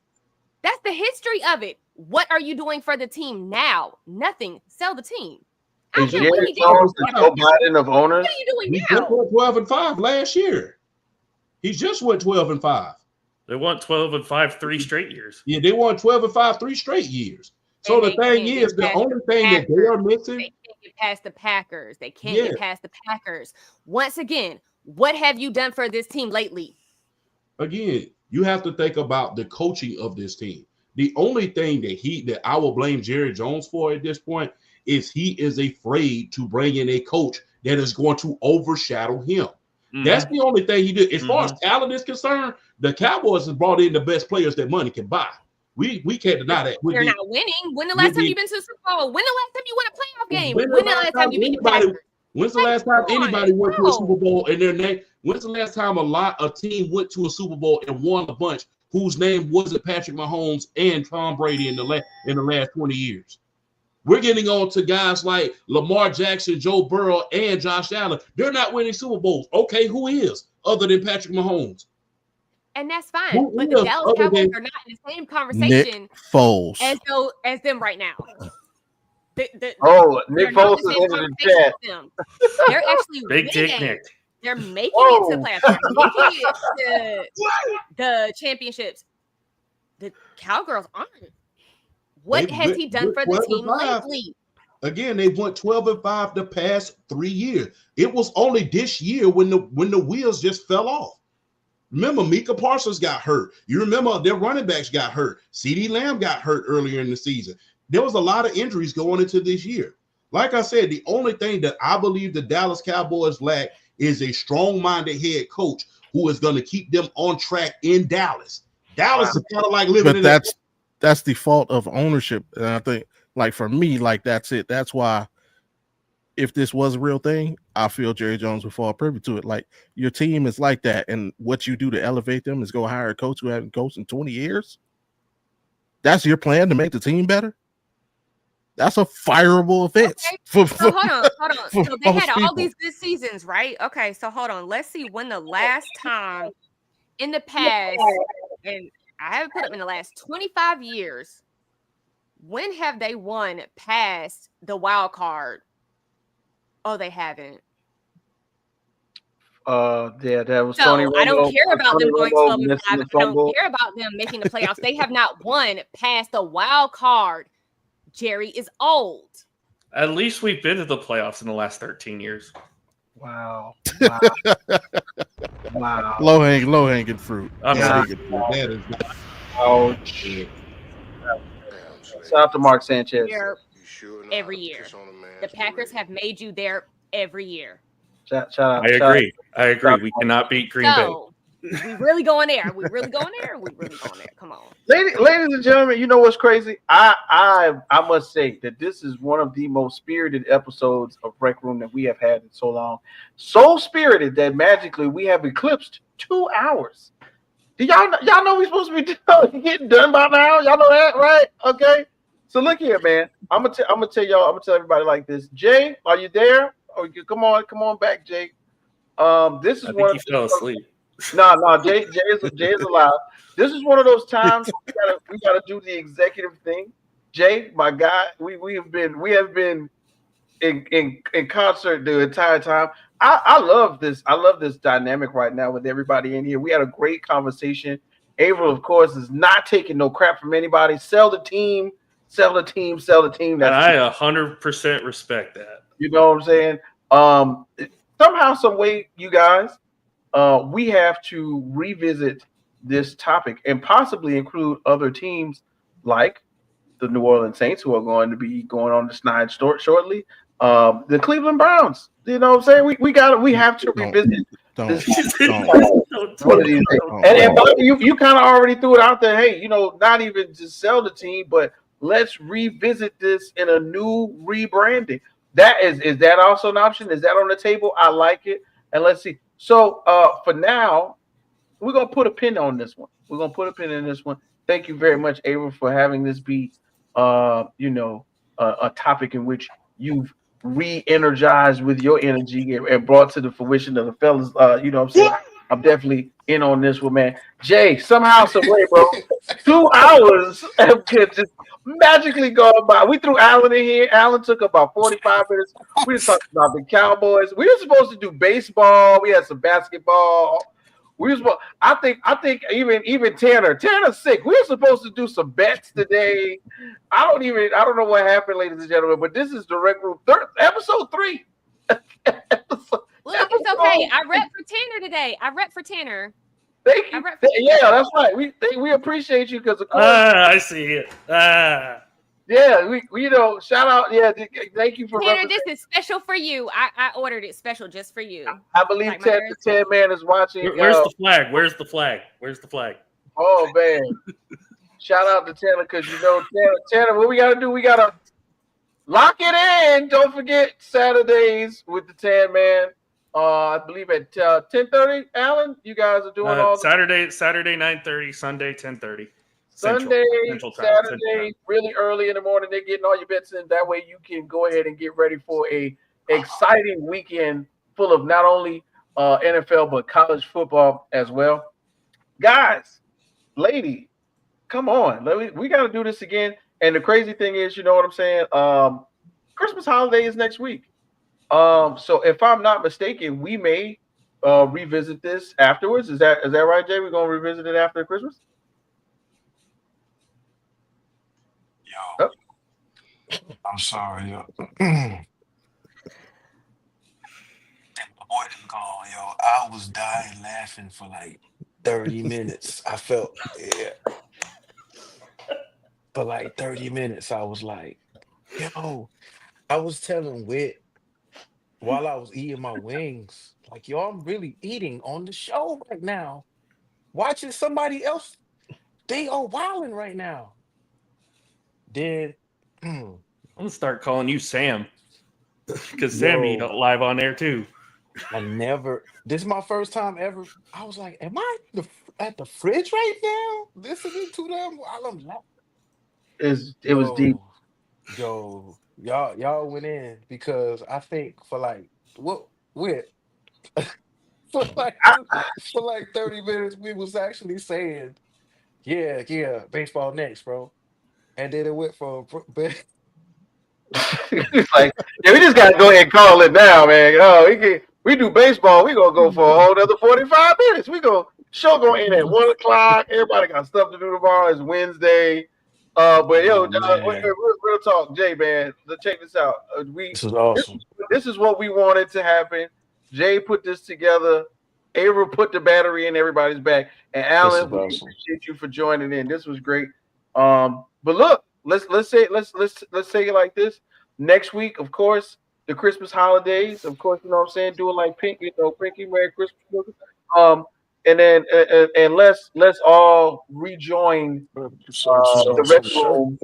That's the history of it. What are you doing for the team now? Nothing. Sell the team. Is Jerry Jones the Joe Biden of owners? What are you doing He now? went 12-5 last year. He just went 12-5. They won 12-5 3 straight years. Yeah, they won 12-5 3 straight years. So the thing is, the only thing that they are missing. They can't get past the Packers. They can't get past the Packers. Once again, what have you done for this team lately? Again, you have to think about the coaching of this team. The only thing that I will blame Jerry Jones for at this point is he is afraid to bring in a coach that is going to overshadow him. Mm-hmm. That's the only thing he did. As far as talent is concerned, the Cowboys have brought in the best players that money can buy. We can't deny that. They're not winning. When the last time you've been to the Super Bowl? When the last time you won a playoff game? When the last time you beat the Packers? When's the last time anybody went to a Super Bowl in their name? When's the last time a team went to a Super Bowl and won a bunch whose name wasn't Patrick Mahomes and Tom Brady in the last 20 years? We're getting on to guys like Lamar Jackson, Joe Burrow, and Josh Allen. They're not winning Super Bowls. Okay, who is other than Patrick Mahomes? And that's fine. But the Dallas Cowboys are not in the same conversation as them right now. Nick Foles is in the chat. They're actually Big Dick Nick. They're making it to the playoffs. They're making it to the championships. The Cowgirls aren't. What has he done for the team lately? Again, they went 12-5 the past 3 years. It was only this year when the wheels just fell off. Remember, Micah Parsons got hurt. You remember their running backs got hurt. CeeDee Lamb got hurt earlier in the season. There was a lot of injuries going into this year. Like I said, the only thing that I believe the Dallas Cowboys lack is a strong-minded head coach who is going to keep them on track in Dallas. Dallas is kind of like living in that's the fault of ownership. And I think, like, for me, like, that's it. That's why if this was a real thing, I feel Jerry Jones would fall privy to it. Like, your team is like that, and what you do to elevate them is go hire a coach who hasn't coached in 20 years. That's your plan to make the team better? That's a fireable offense. Okay. So hold on. So they had all these good seasons, right? Okay, so hold on. Let's see when the last time in the past, and I haven't put up in the last 25 years, when have they won past the wild card? Oh, they haven't. Yeah, that was so Tony Romo. I don't care about them going 12-5. I the don't care about them making the playoffs. They have not won past the wild card. Jerry is old. At least we've been to the playoffs in the last 13 years. Wow. Low hanging fruit. Ouch. Shout out to Mark Sanchez. every year. The Packers have made you there every year. Shout out. I agree. We cannot beat Green Bay. So we really going there. We really going there. Come on. Ladies and gentlemen, you know what's crazy? I must say that this is one of the most spirited episodes of Rec Room that we have had in so long. So spirited that magically we have eclipsed 2 hours. Do y'all know we're supposed to be getting done by now? Y'all know that, right? Okay. So look here, man. I'm gonna tell everybody like this. Jay, are you there? Oh, come on back, Jay. This is I think he fell asleep. No, Jay is alive. This is one of those times we gotta do the executive thing. Jay, my guy, we have been in concert the entire time. I love this. I love this dynamic right now with everybody in here. We had a great conversation. Avril, of course, is not taking no crap from anybody. Sell the team. And I 100% respect that. You know what I'm saying? Somehow, some way, you guys, we have to revisit this topic and possibly include other teams like the New Orleans Saints, who are going to be going on the snide shortly. The Cleveland Browns. You know what I'm saying? We have to revisit this. One of these things. And Bobby, you kind of already threw it out there. Hey, not even to sell the team, but let's revisit this in a new rebranding. Is that also an option? Is that on the table? I like it. And let's see. So for now, we're gonna put a pin on this one. We're gonna put a pin in this one. Thank you very much, Avril, for having this be a topic in which you've re-energized with your energy and brought to the fruition of the fellas. You know what I'm saying? I'm definitely in on this one, man. Jay, somehow, some way, bro. 2 hours have just magically gone by. We threw Alan in here. Alan took about 45 minutes. We just talked about the Cowboys. We were supposed to do baseball. We had some basketball. I think even Tanner's sick. We were supposed to do some bets today. I don't know what happened, ladies and gentlemen, but this is the Rec Room episode 3. Look, it's okay. I rep for Tanner today. Thank you. Yeah, that's right. We appreciate you because of course. I see it. Yeah, we shout out. Yeah, thank you for Tanner. This is special for you. I ordered it special just for you. I believe like the 10 man is watching. Where's the flag? Where's the flag? Oh man! Shout out to Tanner because Tanner. What we gotta do? We gotta lock it in. Don't forget Saturdays with the 10 man. I believe at 10:30. Alan, you guys are doing all Saturday 9:30, Sunday 10:30. Sunday, Saturday, really early in the morning. They're getting all your bets in. That way you can go ahead and get ready for a exciting weekend full of not only NFL but college football as well. Guys, lady, come on. We got to do this again. And the crazy thing is, you know what I'm saying? Christmas holiday is next week. So if I'm not mistaken, we may revisit this afterwards. Is that right, Jay? We're going to revisit it after Christmas? Yo, I'm sorry, yo. My boy is gone, yo. I was dying laughing for like 30 minutes. I felt, for like 30 minutes, I was like, yo, I was telling Whit while I was eating my wings, like, yo, I'm really eating on the show right now. Watching somebody else, they are wilding right now. Then I'm gonna start calling you Sam because Sam eat live on air too. This is my first time ever. I was like, am I at the fridge right now listening to them while I'm laughing? It was deep. Yo, y'all went in because I think for like for like 30 minutes we was actually saying, yeah, baseball next, bro. And then it went from it's like, we just gotta go ahead and call it now, man. Oh, we do baseball. We gonna go for a whole other 45 minutes. Show going in at 1:00. Everybody got stuff to do tomorrow. It's Wednesday. But real talk, Jay, man. Let's check this out. This is awesome. This is what we wanted to happen. Jay put this together. Avril put the battery in everybody's back. And Alan, we appreciate you for joining in. This was great. But look, let's say it like this. Next week, of course, the Christmas holidays. Of course, you know what I'm saying. Do it like Pink, Pinky, Merry Christmas. Um, and then and let's all rejoin the Red Room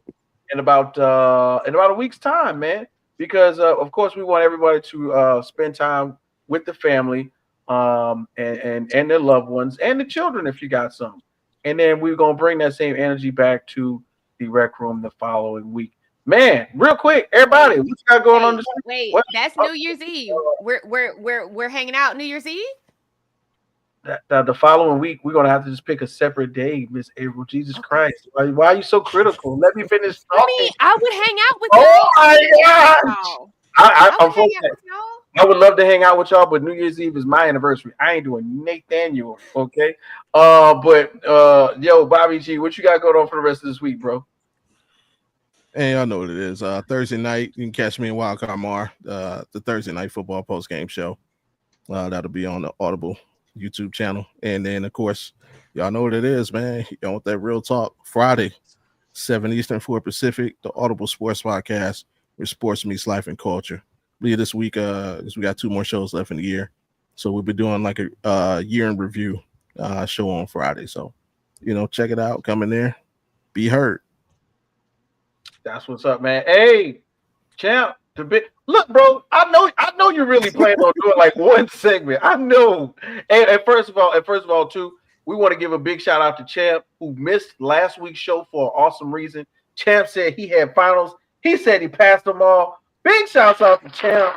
in about a week's time, man. Because of course we want everybody to spend time with the family, and their loved ones and the children if you got some. And then we're gonna bring that same energy back to the Rec Room the following week. Man, real quick, everybody, what you got going on this week? Wait, What? that's New Year's Eve. We're hanging out New Year's Eve. The following week, we're gonna have to just pick a separate day, Miss Avril. Jesus Christ, why are you so critical? Let me finish I talking. mean, I would hang out with Oh my y'all. gosh! I I'm would hang out for with y'all. I would love to hang out with y'all, but New Year's Eve is my anniversary. I ain't doing Nathaniel, okay? But yo, Bobby G, what you got going on for the rest of this week, bro? And y'all know what it is. Thursday night, you can catch me in Wildcard Mar, the Thursday night football post game show. That'll be on the Audible YouTube channel. And then, of course, y'all know what it is, man. You want that real talk Friday, 7 Eastern, 4 Pacific, the Audible Sports Podcast, where sports meets life and culture. This week, because we got 2 more shows left in the year. So we'll be doing like a year in review show on Friday. So, check it out. Come in there. Be heard. That's what's up, man. Hey, champ, look, bro. I know you really plan on doing like one segment. I know. And first of all, too, we want to give a big shout out to Champ, who missed last week's show for an awesome reason. Champ said he had finals. He said he passed them all. Big shouts out to Champ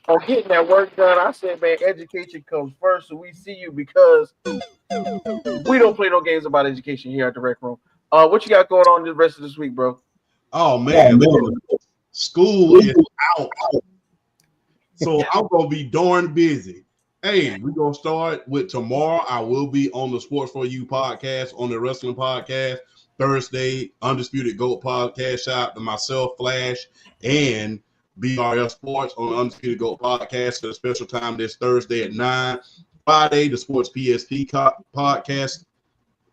on getting that work done. I said, man, education comes first, so we see you because we don't play no games about education here at the Rec Room. What you got going on the rest of this week, bro? Oh man, school is out, so I'm gonna be darn busy. Hey, we're gonna start with tomorrow. I will be on the Sports for You podcast, on the wrestling podcast. Thursday, Undisputed GOAT podcast. Shout out to myself, Flash, and BRL Sports on the Undisputed GOAT podcast for the special time this Thursday at 9. Friday, the Sports PSP podcast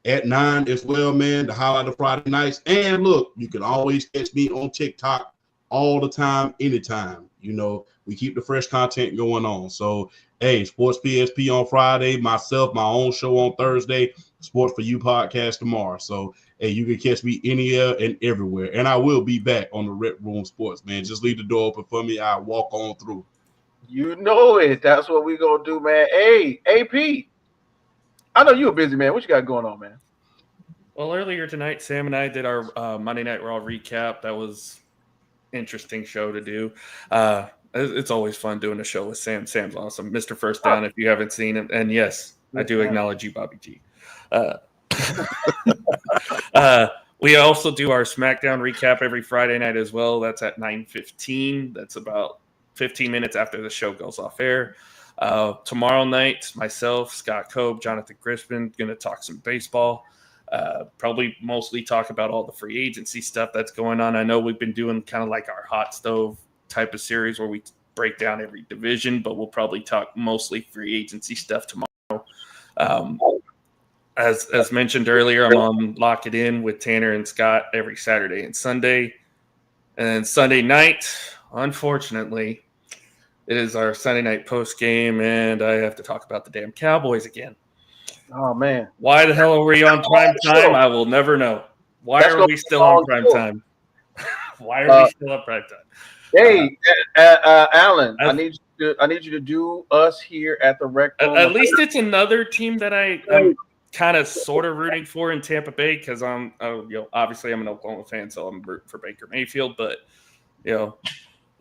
at 9 as well, man. The highlight of Friday nights. And look, you can always catch me on TikTok all the time, anytime. We keep the fresh content going on. So, hey, Sports PSP on Friday, myself, my own show on Thursday, Sports for You podcast tomorrow. So, hey, you can catch me anywhere and everywhere. And I will be back on the RecRoom Sports, man. Just leave the door open for me. I'll walk on through. You know it. That's what we gonna do, man. Hey, AP. I know you're busy, man. What you got going on, man? Well, earlier tonight, Sam and I did our Monday Night Raw recap. That was an interesting show to do. It's always fun doing a show with Sam. Sam's awesome. Mr. First Down, if you haven't seen him. And yes, I do acknowledge you, Bobby G. We also do our SmackDown recap every Friday night as well. That's at 9:15. That's about 15 minutes after the show goes off air. Tomorrow night, myself, Scott Cope, Jonathan Crispin, going to talk some baseball. Probably mostly talk about all the free agency stuff that's going on. I know we've been doing kind of like our hot stove type of series where we break down every division, but we'll probably talk mostly free agency stuff tomorrow. As mentioned earlier, I'm on Lock It In with Tanner and Scott every Saturday and Sunday. And then Sunday night, unfortunately, it is our Sunday night post game, and I have to talk about the damn Cowboys again. Oh man, why the hell are we on prime time? I will never know. Why are we still on prime time? Why are we still on prime time? Hey, Alan, I need you to do us here at the Rec Room. At least it's another team that I'm kind of sort of rooting for in Tampa Bay because obviously I'm an Oklahoma fan, so I'm rooting for Baker Mayfield. But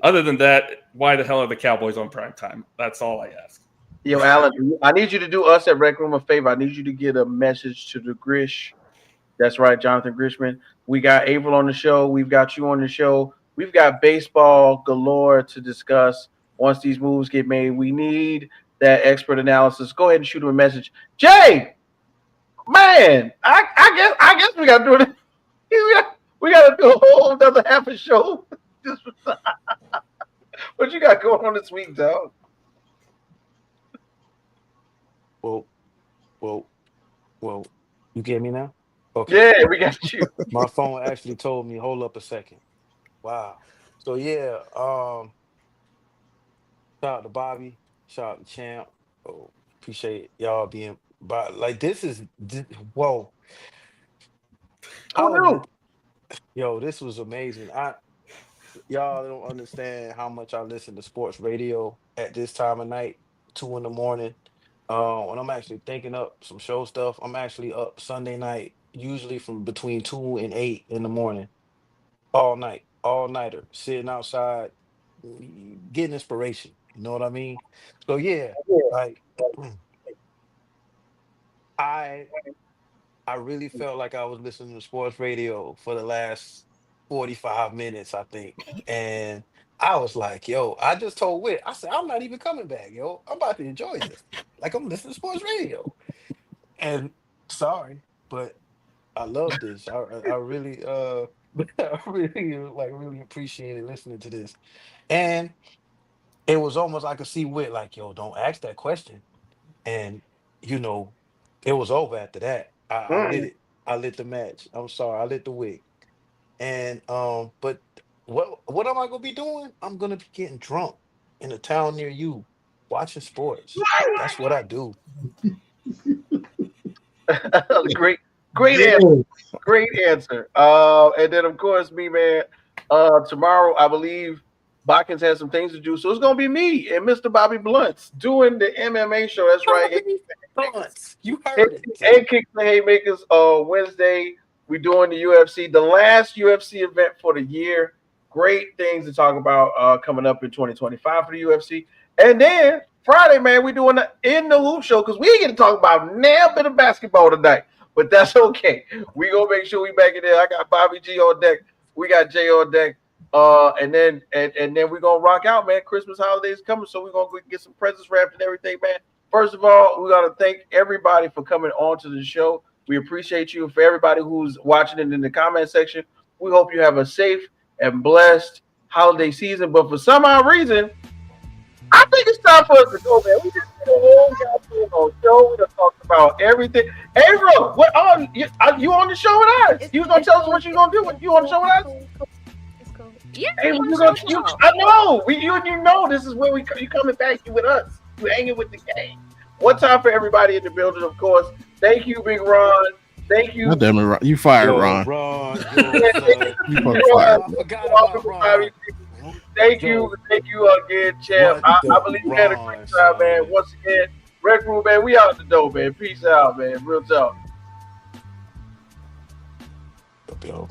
other than that, why the hell are the Cowboys on prime time? That's all I ask. Alan, I need you to do us at Rec Room a favor. I need you to get a message to the Grish. That's right, Jonathan Grishman. We got Avril on the show. We've got you on the show. We've got baseball galore to discuss once these moves get made. We need that expert analysis. Go ahead and shoot him a message. Jay, man, I guess we got to do it. We got to do a whole another half a show. What you got going on this week, dog? Well, you get me now? Okay. Yeah, we got you. My phone actually told me, hold up a second. Wow. So yeah, shout out to Bobby, shout out to Champ. Oh, appreciate y'all being like whoa. I Who was knew? yo, this was amazing. Y'all don't understand how much I listen to sports radio at this time of night, 2 in the morning. When I'm actually thinking up some show stuff, I'm actually up Sunday night, usually from between 2 and 8 in the morning, all night, all nighter, sitting outside, getting inspiration. You know what I mean? So yeah, like I I really felt like I was listening to sports radio for the last 45 minutes, I think. And I was like, yo, I just told Whit, I said, I'm not even coming back, yo. I'm about to enjoy this. Like I'm listening to sports radio. And sorry, but I love this. I really I really really appreciated listening to this. And it was almost I could see Whit like, yo, don't ask that question. And you know, it was over after that. I lit Mm. it. I lit the match. I'm sorry, I lit the wick. And but what am I gonna be doing? I'm gonna be getting drunk in a town near you, watching sports. That's what I do. great, great answer. Yeah. Great answer. And then of course me, man. Tomorrow I believe Botkins has some things to do, so it's gonna be me and Mr. Bobby Blunts doing the MMA show. That's right. Thoughts. You And, heard it. and Kicks the Haymakers. Wednesday we doing the UFC, the last UFC event for the year. Great things to talk about coming up in 2025 for the UFC. And then Friday, man, we doing the In the Hoop show because we ain't gonna talk about now bit of basketball tonight. But that's okay. We gonna make sure we back in there. I got Bobby G on deck. We got Jay on deck. And then we're gonna rock out, man. Christmas holidays coming, so we're gonna go get some presents wrapped and everything, man. First of all, we gotta thank everybody for coming on to the show. We appreciate you. For everybody who's watching it in the comment section, we hope you have a safe and blessed holiday season. But for some odd reason, I think it's time for us to go, man. We just did a whole goddamn show. We done talked about everything. Avril, what you on the show with us? You gonna tell us what you gonna do? You on the show with us? It's cool. Yeah, Hey, I'm on you the gonna, show you, tomorrow. I know. You know this is where you coming back. You with us. You hanging with the gang. One time for everybody in the building, of course. Thank you, Big Ron. Thank you. God damn it, Ron. You fired, Yo, Ron. Ron, yo, You fucking I fired. forgot about Ron. Thank Yo, you again, champ. what I the believe you had a great Ron, time, son? man. Once again, RecRoom, man, we out the door, man. Peace out, man. Real talk. Yo.